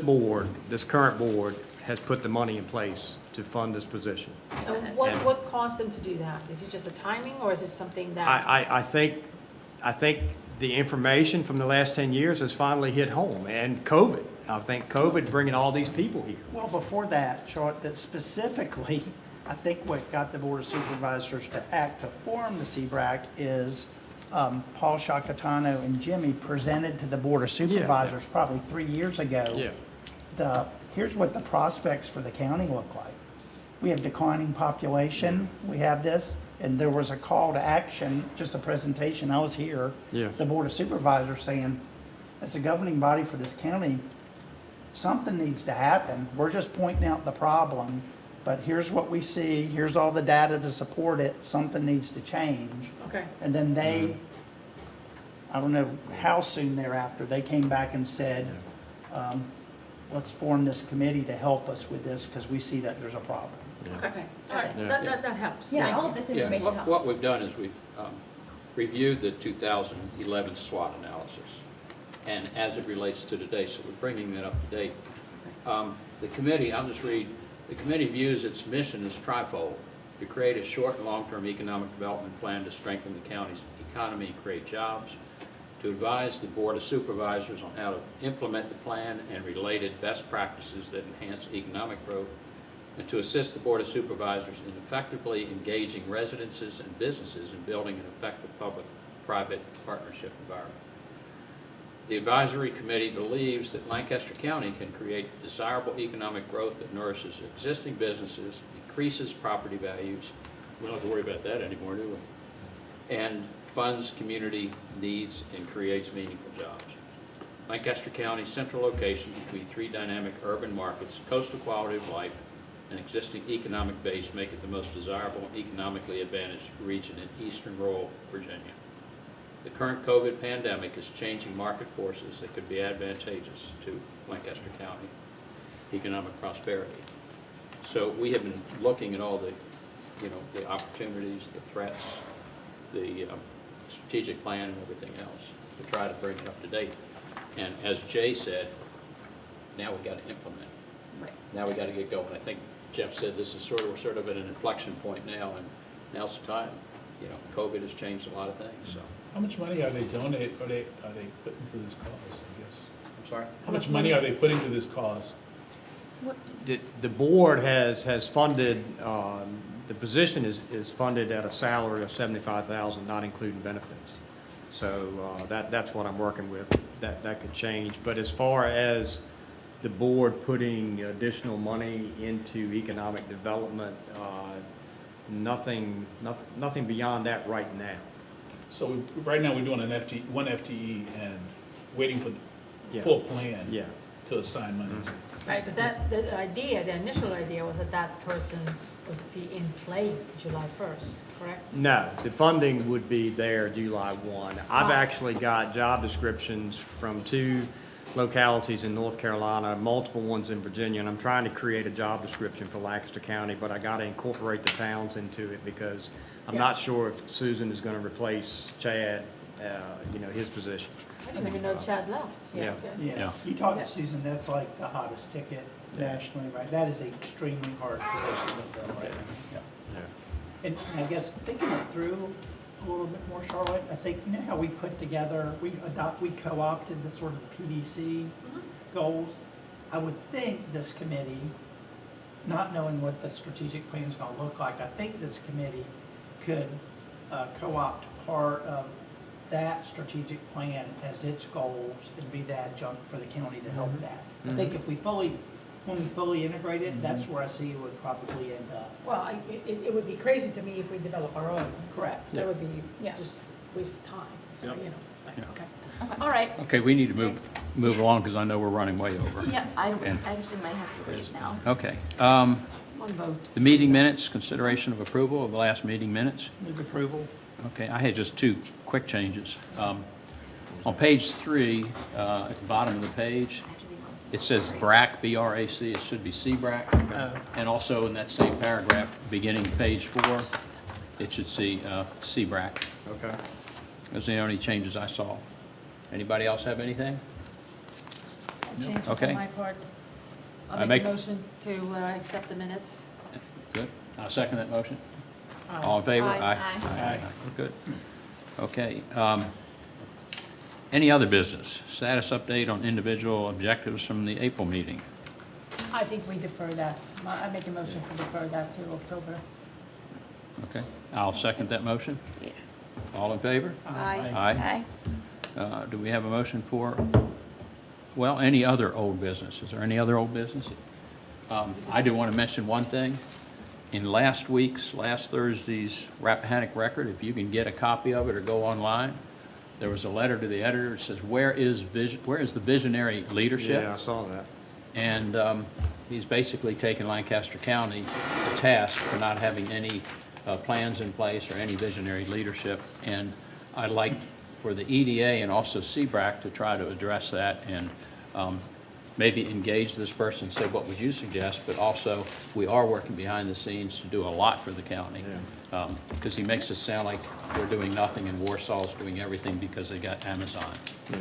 current board has put the money in place to fund this position. And what caused them to do that? Is it just a timing or is it something that? I think the information from the last 10 years has finally hit home, and COVID. I think COVID bringing all these people here. Well, before that, Charlotte, that specifically, I think what got the Board of Supervisors to act to form the CBRAC is Paul Shakatano and Jimmy presented to the Board of Supervisors probably 3 years ago. Here's what the prospects for the county look like. We have declining population, we have this, and there was a call to action, just a presentation, I was here. The Board of Supervisors saying, as a governing body for this county, something needs to happen. We're just pointing out the problem, but here's what we see, here's all the data to support it, something needs to change. Okay. And then they, I don't know how soon thereafter, they came back and said, let's form this committee to help us with this because we see that there's a problem. Okay, all right, that helps. Yeah, Thank all you. of this Yeah, information helps. what we've done is we've reviewed the 2011 SWOT analysis, and as it relates to today, so we're bringing that up to date. The committee, I'll just read, the committee views its mission as trifold. to create a short and long-term economic development plan to strengthen the county's economy and create jobs, to advise the Board of Supervisors on how to implement the plan and related best practices that enhance economic growth, and to assist the Board of Supervisors in effectively engaging residences and businesses in building an effective public-private partnership environment. The advisory committee believes that Lancaster County can create desirable economic growth that nourishes existing businesses, increases property values, we don't have to worry about that anymore, do we? And funds community needs and creates meaningful jobs. Lancaster County's central location between three dynamic urban markets, coastal quality of life, and existing economic base make it the most desirable and economically advantaged region in eastern rural Virginia. The current COVID pandemic is changing market forces that could be advantageous to Lancaster County economic prosperity. So we have been looking at all the, the opportunities, the threats, the strategic plan and everything else to try to bring it up to date. And as Jay said, now we got to implement. Right. Now we got to get going. I think Jeff said this is we're sort of at an inflection point now, and now's the time. COVID has changed a lot of things. So. How much money are they donating, are they putting to this cause, I guess? I'm sorry. How much money are they putting to this cause? The board has funded, the position is funded at a salary of $75,000, not including benefits. So that's what I'm working with. That could change. But as far as the board putting additional money into economic development, nothing beyond that right now. So right now, we're doing one FTE and waiting for the full plan Yeah. to assign money. Right, because the initial idea was that person was to be in place July 1st, correct? No, the funding would be there July 1. I've actually got job descriptions from 2 localities in North Carolina, multiple ones in Virginia, and I'm trying to create a job description for Lancaster County, but I got to incorporate the towns into it because I'm not sure if Susan is going to replace Chad, his position. I didn't even know Chad left. Yeah. Good. Yeah, Yeah. you talk to Susan, that's like the hottest ticket nationally, right? That is an extremely hard position to fill right now. And I guess thinking it through a little bit more, Charlotte, I think, how we put together, we co-opted the sort of PDC goals. I would think this committee, not knowing what the strategic plan is gonna look like, I think this committee could co-opt part of that strategic plan as its goals and be the adjunct for the county to help that. I think if when we fully integrate it, that's where I see it would probably end up. Well, it would be crazy to me if we develop our own. Correct. That would be Yeah. just waste of time, so, Yep. it's like, Yeah. okay. All right. Okay, we need to move along because I know we're running way over. Yeah, I And- actually might have to leave now. Okay. One vote. The meeting minutes, consideration of approval of the last meeting minutes. Move approval. Okay, I had just 2 quick changes. On page 3, at the bottom of the page, it says BRAC, B-R-A-C, it should be C-BRAC. And also in that same paragraph, beginning page 4, it should see C-BRAC. Okay. Those are the only changes I saw. Anybody else have anything? Changes Okay. on my part. I I'll make make- a motion to accept the minutes. Good. I'll second that motion. All in favor? Aye. Aye. Good. Okay. Any other business? Status update on individual objectives from the April meeting. I think we defer that. I make a motion to defer that to October. Okay. I'll second that motion. All in favor? Aye. Aye. Do we have a motion for, any other old business? Is there any other old business? I do want to mention one thing. In last Thursday's Rappahannock Record, if you can get a copy of it or go online, there was a letter to the editor that says, where is the visionary leadership? Yeah, I saw that. And he's basically taken Lancaster County to task for not having any plans in place or any visionary leadership. And I'd like for the EDA and also CBRAC to try to address that and maybe engage this person, say, what would you suggest? But also, we are working behind the scenes to do a lot for the county. Because he makes us sound like we're doing nothing and Warsaw's doing everything because they got Amazon. Yeah.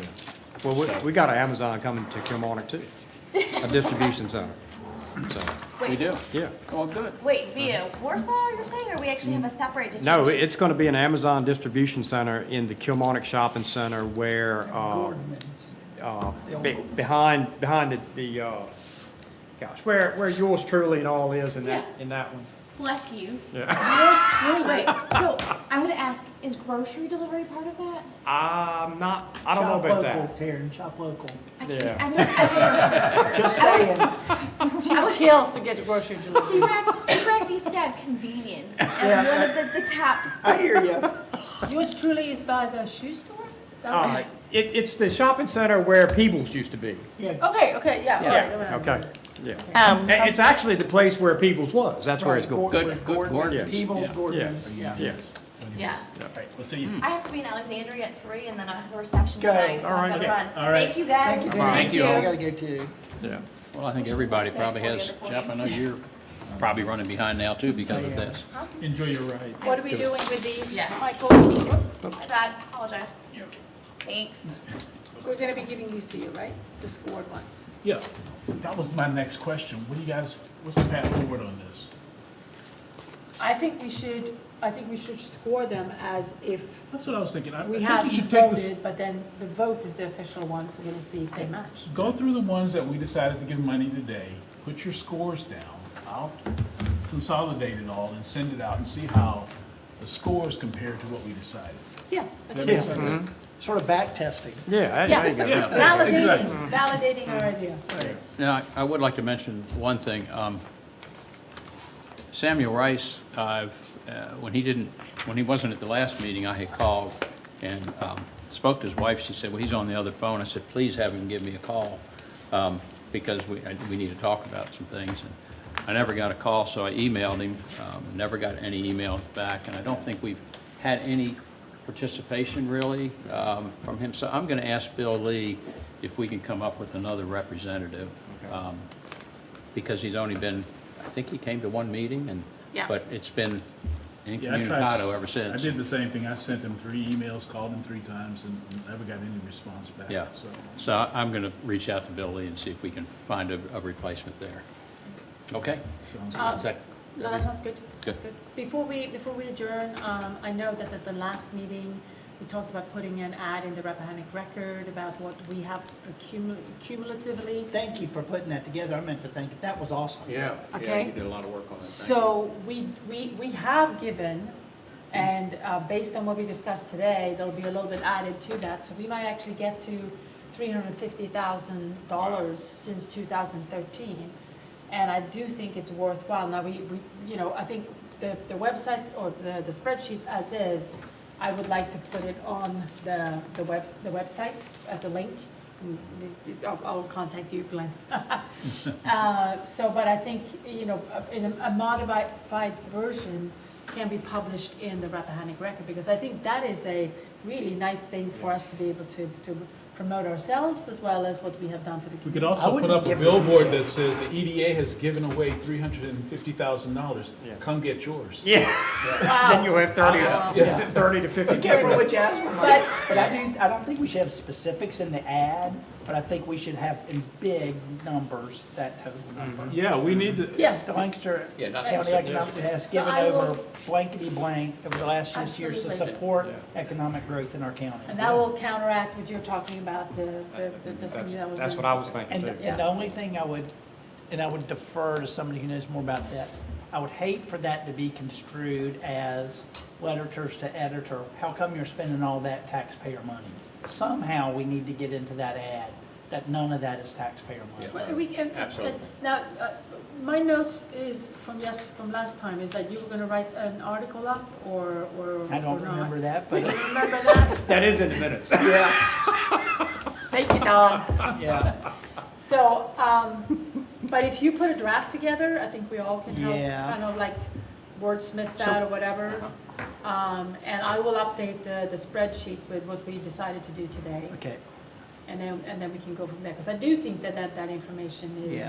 Well, we got an Amazon coming to Kilmarnock too, a distribution center. So, We do? Yeah. Oh, good. Wait, via Warsaw, you're saying, or we actually have a separate distribution? No, it's going to be an Amazon distribution center in the Kilmarnock Shopping Center where, behind gosh, where yours truly and all is in that one. Bless you. Yeah. Wait, so I'm gonna ask, is grocery delivery part of that? I don't know about that. Taryn, shop local. I Yeah. can't, I know, Just saying. She kills to get grocery delivery. CRAC needs to have convenience as one of the top. I hear you. Yours truly is by the shoe store? Is that right? It's the shopping center where Peebles used to be. Yeah. Okay, yeah. all right. Okay, yeah. It's actually the place where Peebles was. That's where it's going. Good, good, Gordon. Peebles, Yeah. Gordon's, Yeah. yeah. Yes. Yeah. Right, we'll see you. I have to be in Alexandria at 3 and then I have a reception Go. tonight, so All right. I've gotta run. All right. Thank you, guys. Thank you. Thank you. I gotta go too. Yeah. Well, I think everybody probably has, Jeff, I know you're probably running behind now too because of this. Enjoy your ride. What are we doing with these, Yeah. Michael? My bad, apologize. Thanks. We're gonna be giving these to you, right? The scored ones. Yeah, that was my next question. What do you guys, what's the path forward on this? I think we should score them as if That's what I was thinking. I we think haven't you should take this, voted, but then the vote is the official one, so we'll see if they match. go through the ones that we decided to give money today, put your scores down. I'll consolidate it all and send it out and see how the scores compare to what we decided. Yeah. That makes sense? Sort of back testing. Yeah, Yeah, there you go. validating our idea. Now, I would like to mention one thing. Samuel Rice, when he wasn't at the last meeting, I had called and spoke to his wife. She said, well, he's on the other phone. I said, please have him give me a call because we need to talk about some things. And I never got a call, so I emailed him, never got any emails back, and I don't think we've had any participation really from him. So I'm going to ask Bill Lee if we can come up with another representative, because he's only been, I think he came to one meeting, Yeah. but it's been Yeah, I incommunicado ever I since. did the same thing. I sent him 3 emails, called him 3 times, and never got any response back. Yeah. So I'm going to reach out to Bill Lee and see if we can find a replacement there. Okay? Sounds Uh, Is that? No, that sounds good. That's Good. good. Before we adjourn, I know that at the last meeting, we talked about putting an ad in the Rappahannock Record about what we have cumulatively. Thank you for putting that together. I meant to thank you. That was awesome. Yeah. Okay. You did a lot of work on that. So we have given, and based on what we discussed today, there'll be a little bit added to that. So we might actually get to $350,000 since 2013. And I do think it's worthwhile. Now, we I think the website or the spreadsheet as is, I would like to put it on the website as a link. I'll contact you, Glenn. But I think, in a modified version can be published in the Rappahannock Record, because I think that is a really nice thing for us to be able to promote ourselves as well as what we have done for the We community. could also put wouldn't up a give billboard that says the EDA has given away $350,000. Come get yours. Yeah. Then you'll have 30 to 50. Careful what you ask for, But- But I don't think we should have specifics in the ad, but I think we should have in big numbers that total number. Yeah, we need to. Yeah. The Lancaster Yeah, not County specific. Economic has So given I will- over blankety blank over the last 6 years to Absolutely. support economic growth in our county. And that will counteract what you're talking about, the thing that was. That's what I was thinking too. And the only thing I would defer to somebody who knows more about that, I would hate for that to be construed as letters to editor, how come you're spending all that taxpayer money? Somehow we need to get into that ad, that none of that is taxpayer money. Well, Absolutely. Now, my notes is from last time, is that you were gonna write an article up or I don't or not? remember that, but, Remember that? That is in the minutes. yeah, Thank you, Don. yeah. So, but if you put a draft together, I think we all can help, Yeah. kind of like wordsmith that or whatever. And I will update the spreadsheet with what we decided to do today. Okay, And then we can go from there, because I do think that information is,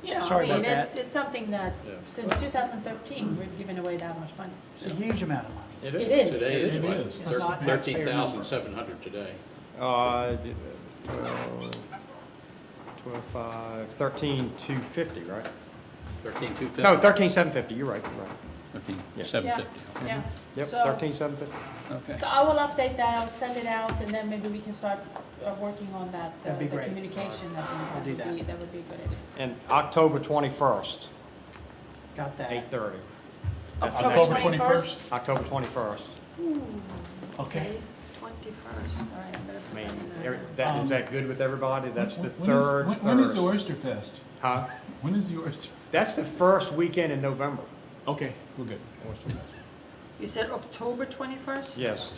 Yeah. Sorry about that. it's something that, since 2013, we've given away that much money. it's a huge amount of money. It is. Today It is what? is. It's not taxpayer number. 13,700 today. 12, 5, 13,250, right? 13,250? No, 13,750, you're right, you're right. 13,750. Yeah. Yep, So- 13,750. Okay. So I will update that, I'll send it out, and then maybe we can start working on that. That'd be the great. communication, I think I'll do that. That would be a good idea. And October 21st, Got that. 8:30. October 21st? October 21st. Okay. 21st, all right, I'm gonna I put mean, that in there. is that good with everybody? That's the When is- third When is the Thursday. Oyster Fest? Huh? When is the Oyster? That's the first weekend in November. Okay, we're good. You said October 21st? Yes.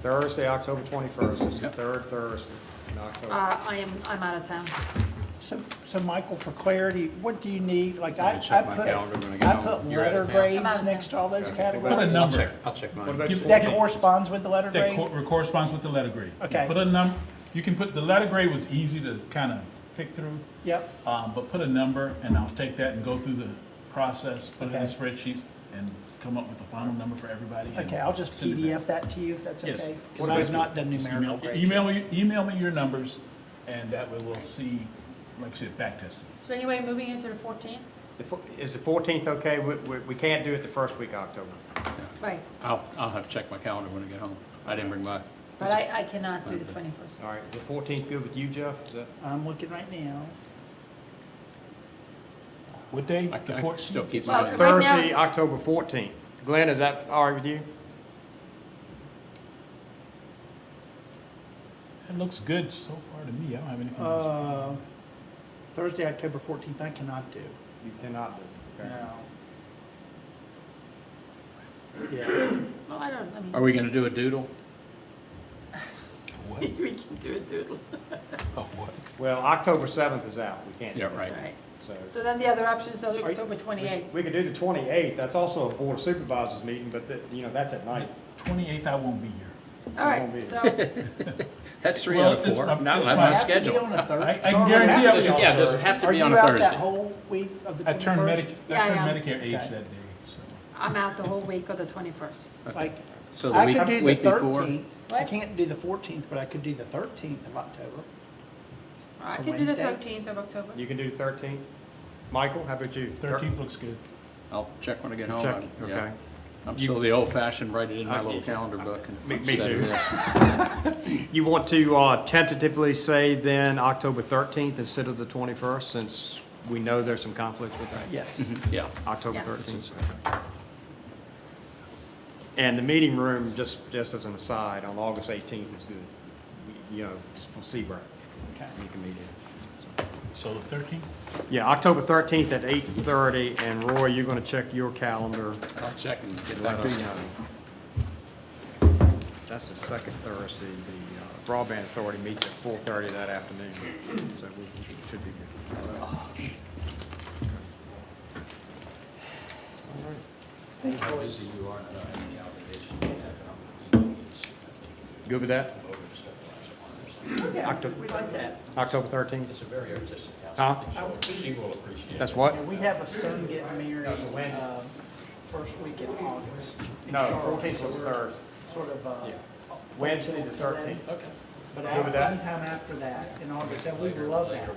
Thursday, October 21st, it's the Yep. third Thursday in October. I'm out of town. So Michael, for clarity, what do you need? Like, I I can check my put, calendar when I get I home. put You're out letter of town. I'm out grades of next to all those Put a categories. number. I'll check mine. What about Give- you? That corresponds with the letter That grade? corresponds with the letter grade. Okay. Put a you can put, the letter grade was easy to kind of pick through, Yep, but put a number, and I'll take that and go through the process, put it in Okay. spreadsheets, and come up with a final number for everybody. and okay, I'll just send it back. PDF that to you if that's Yes. okay? Because I've not done Just numerical grades. email me your numbers, and that way we'll see, like I said, back testing. So anyway, moving into the 14th? Is the 14th okay? We can't do it the first week of October. Right, I'll have to check my calendar when I get home. I didn't bring my, but I cannot do the 21st. All right, the 14th good with you, Jeff? Is that? I'm looking right now. What day? I The can 14th? still keep Well, mine. right now Thursday, it's- October 14th. Glenn, is that all right with you? It looks good so far to me. I don't have anything else. Thursday, October 14th, I cannot do. You cannot do it. Okay. No. Yeah. Well, I mean. Are we going to do a doodle? What? We can do a doodle. Oh, what? Well, October 7th is out. We can't. Yeah, do it. right. Right. So So then the other option is October 28th. we could do the 28th. That's also a Board of Supervisors meeting, but that's at night. 28th, I won't be here. All won't be right, so, That's 3 Well, out of it's 4. my- Not it's on my- my Have to be schedule. on a Thursday. I can guarantee I'll be on Yeah, does it have to Are be you on a out that Thursday? whole week of the I turned 21st? Yeah, I turned yeah. Medicare age Okay. that day, so. I'm out the whole week of the 21st. Okay. Like, So the I week could do the week before? 13th. I What? can't do the 14th, but I could do the 13th of October. I So can do the Wednesday? 13th of October. You can do 13th? Michael, how about you? 13th looks good. I'll check when I get home. Check, I'm- yeah. okay. I'm still the old-fashioned, write it in my little Yeah. calendar book and Me set it too. in. You want to tentatively say then October 13th instead of the 21st, since we know there's some conflicts with that? Yes. Yeah. October Yeah. 13th. And the meeting room, just as an aside, on August 18th is good. You know, just for Seabright. Okay. You can meet in. So the 13th? Yeah, October 13th at 8:30, and Roy, you're going to check your calendar. I'll check and get Let that me on. know. That's the second Thursday. The Broadband Authority meets at 4:30 that afternoon, so we should be good. How busy you are, and I don't have any obligation to have meetings. Good with that? Yeah, October- we like that. October 13th? It's a very artistic Huh? house. She will appreciate it. That's what? And we have a son getting married, That's a Wednesday. first week in August. in No, Charlotte. 14th was Thursday. Sort of, Yeah. Wednesday the 13th. Okay. But Good with that? anytime after that in August, and we would love that.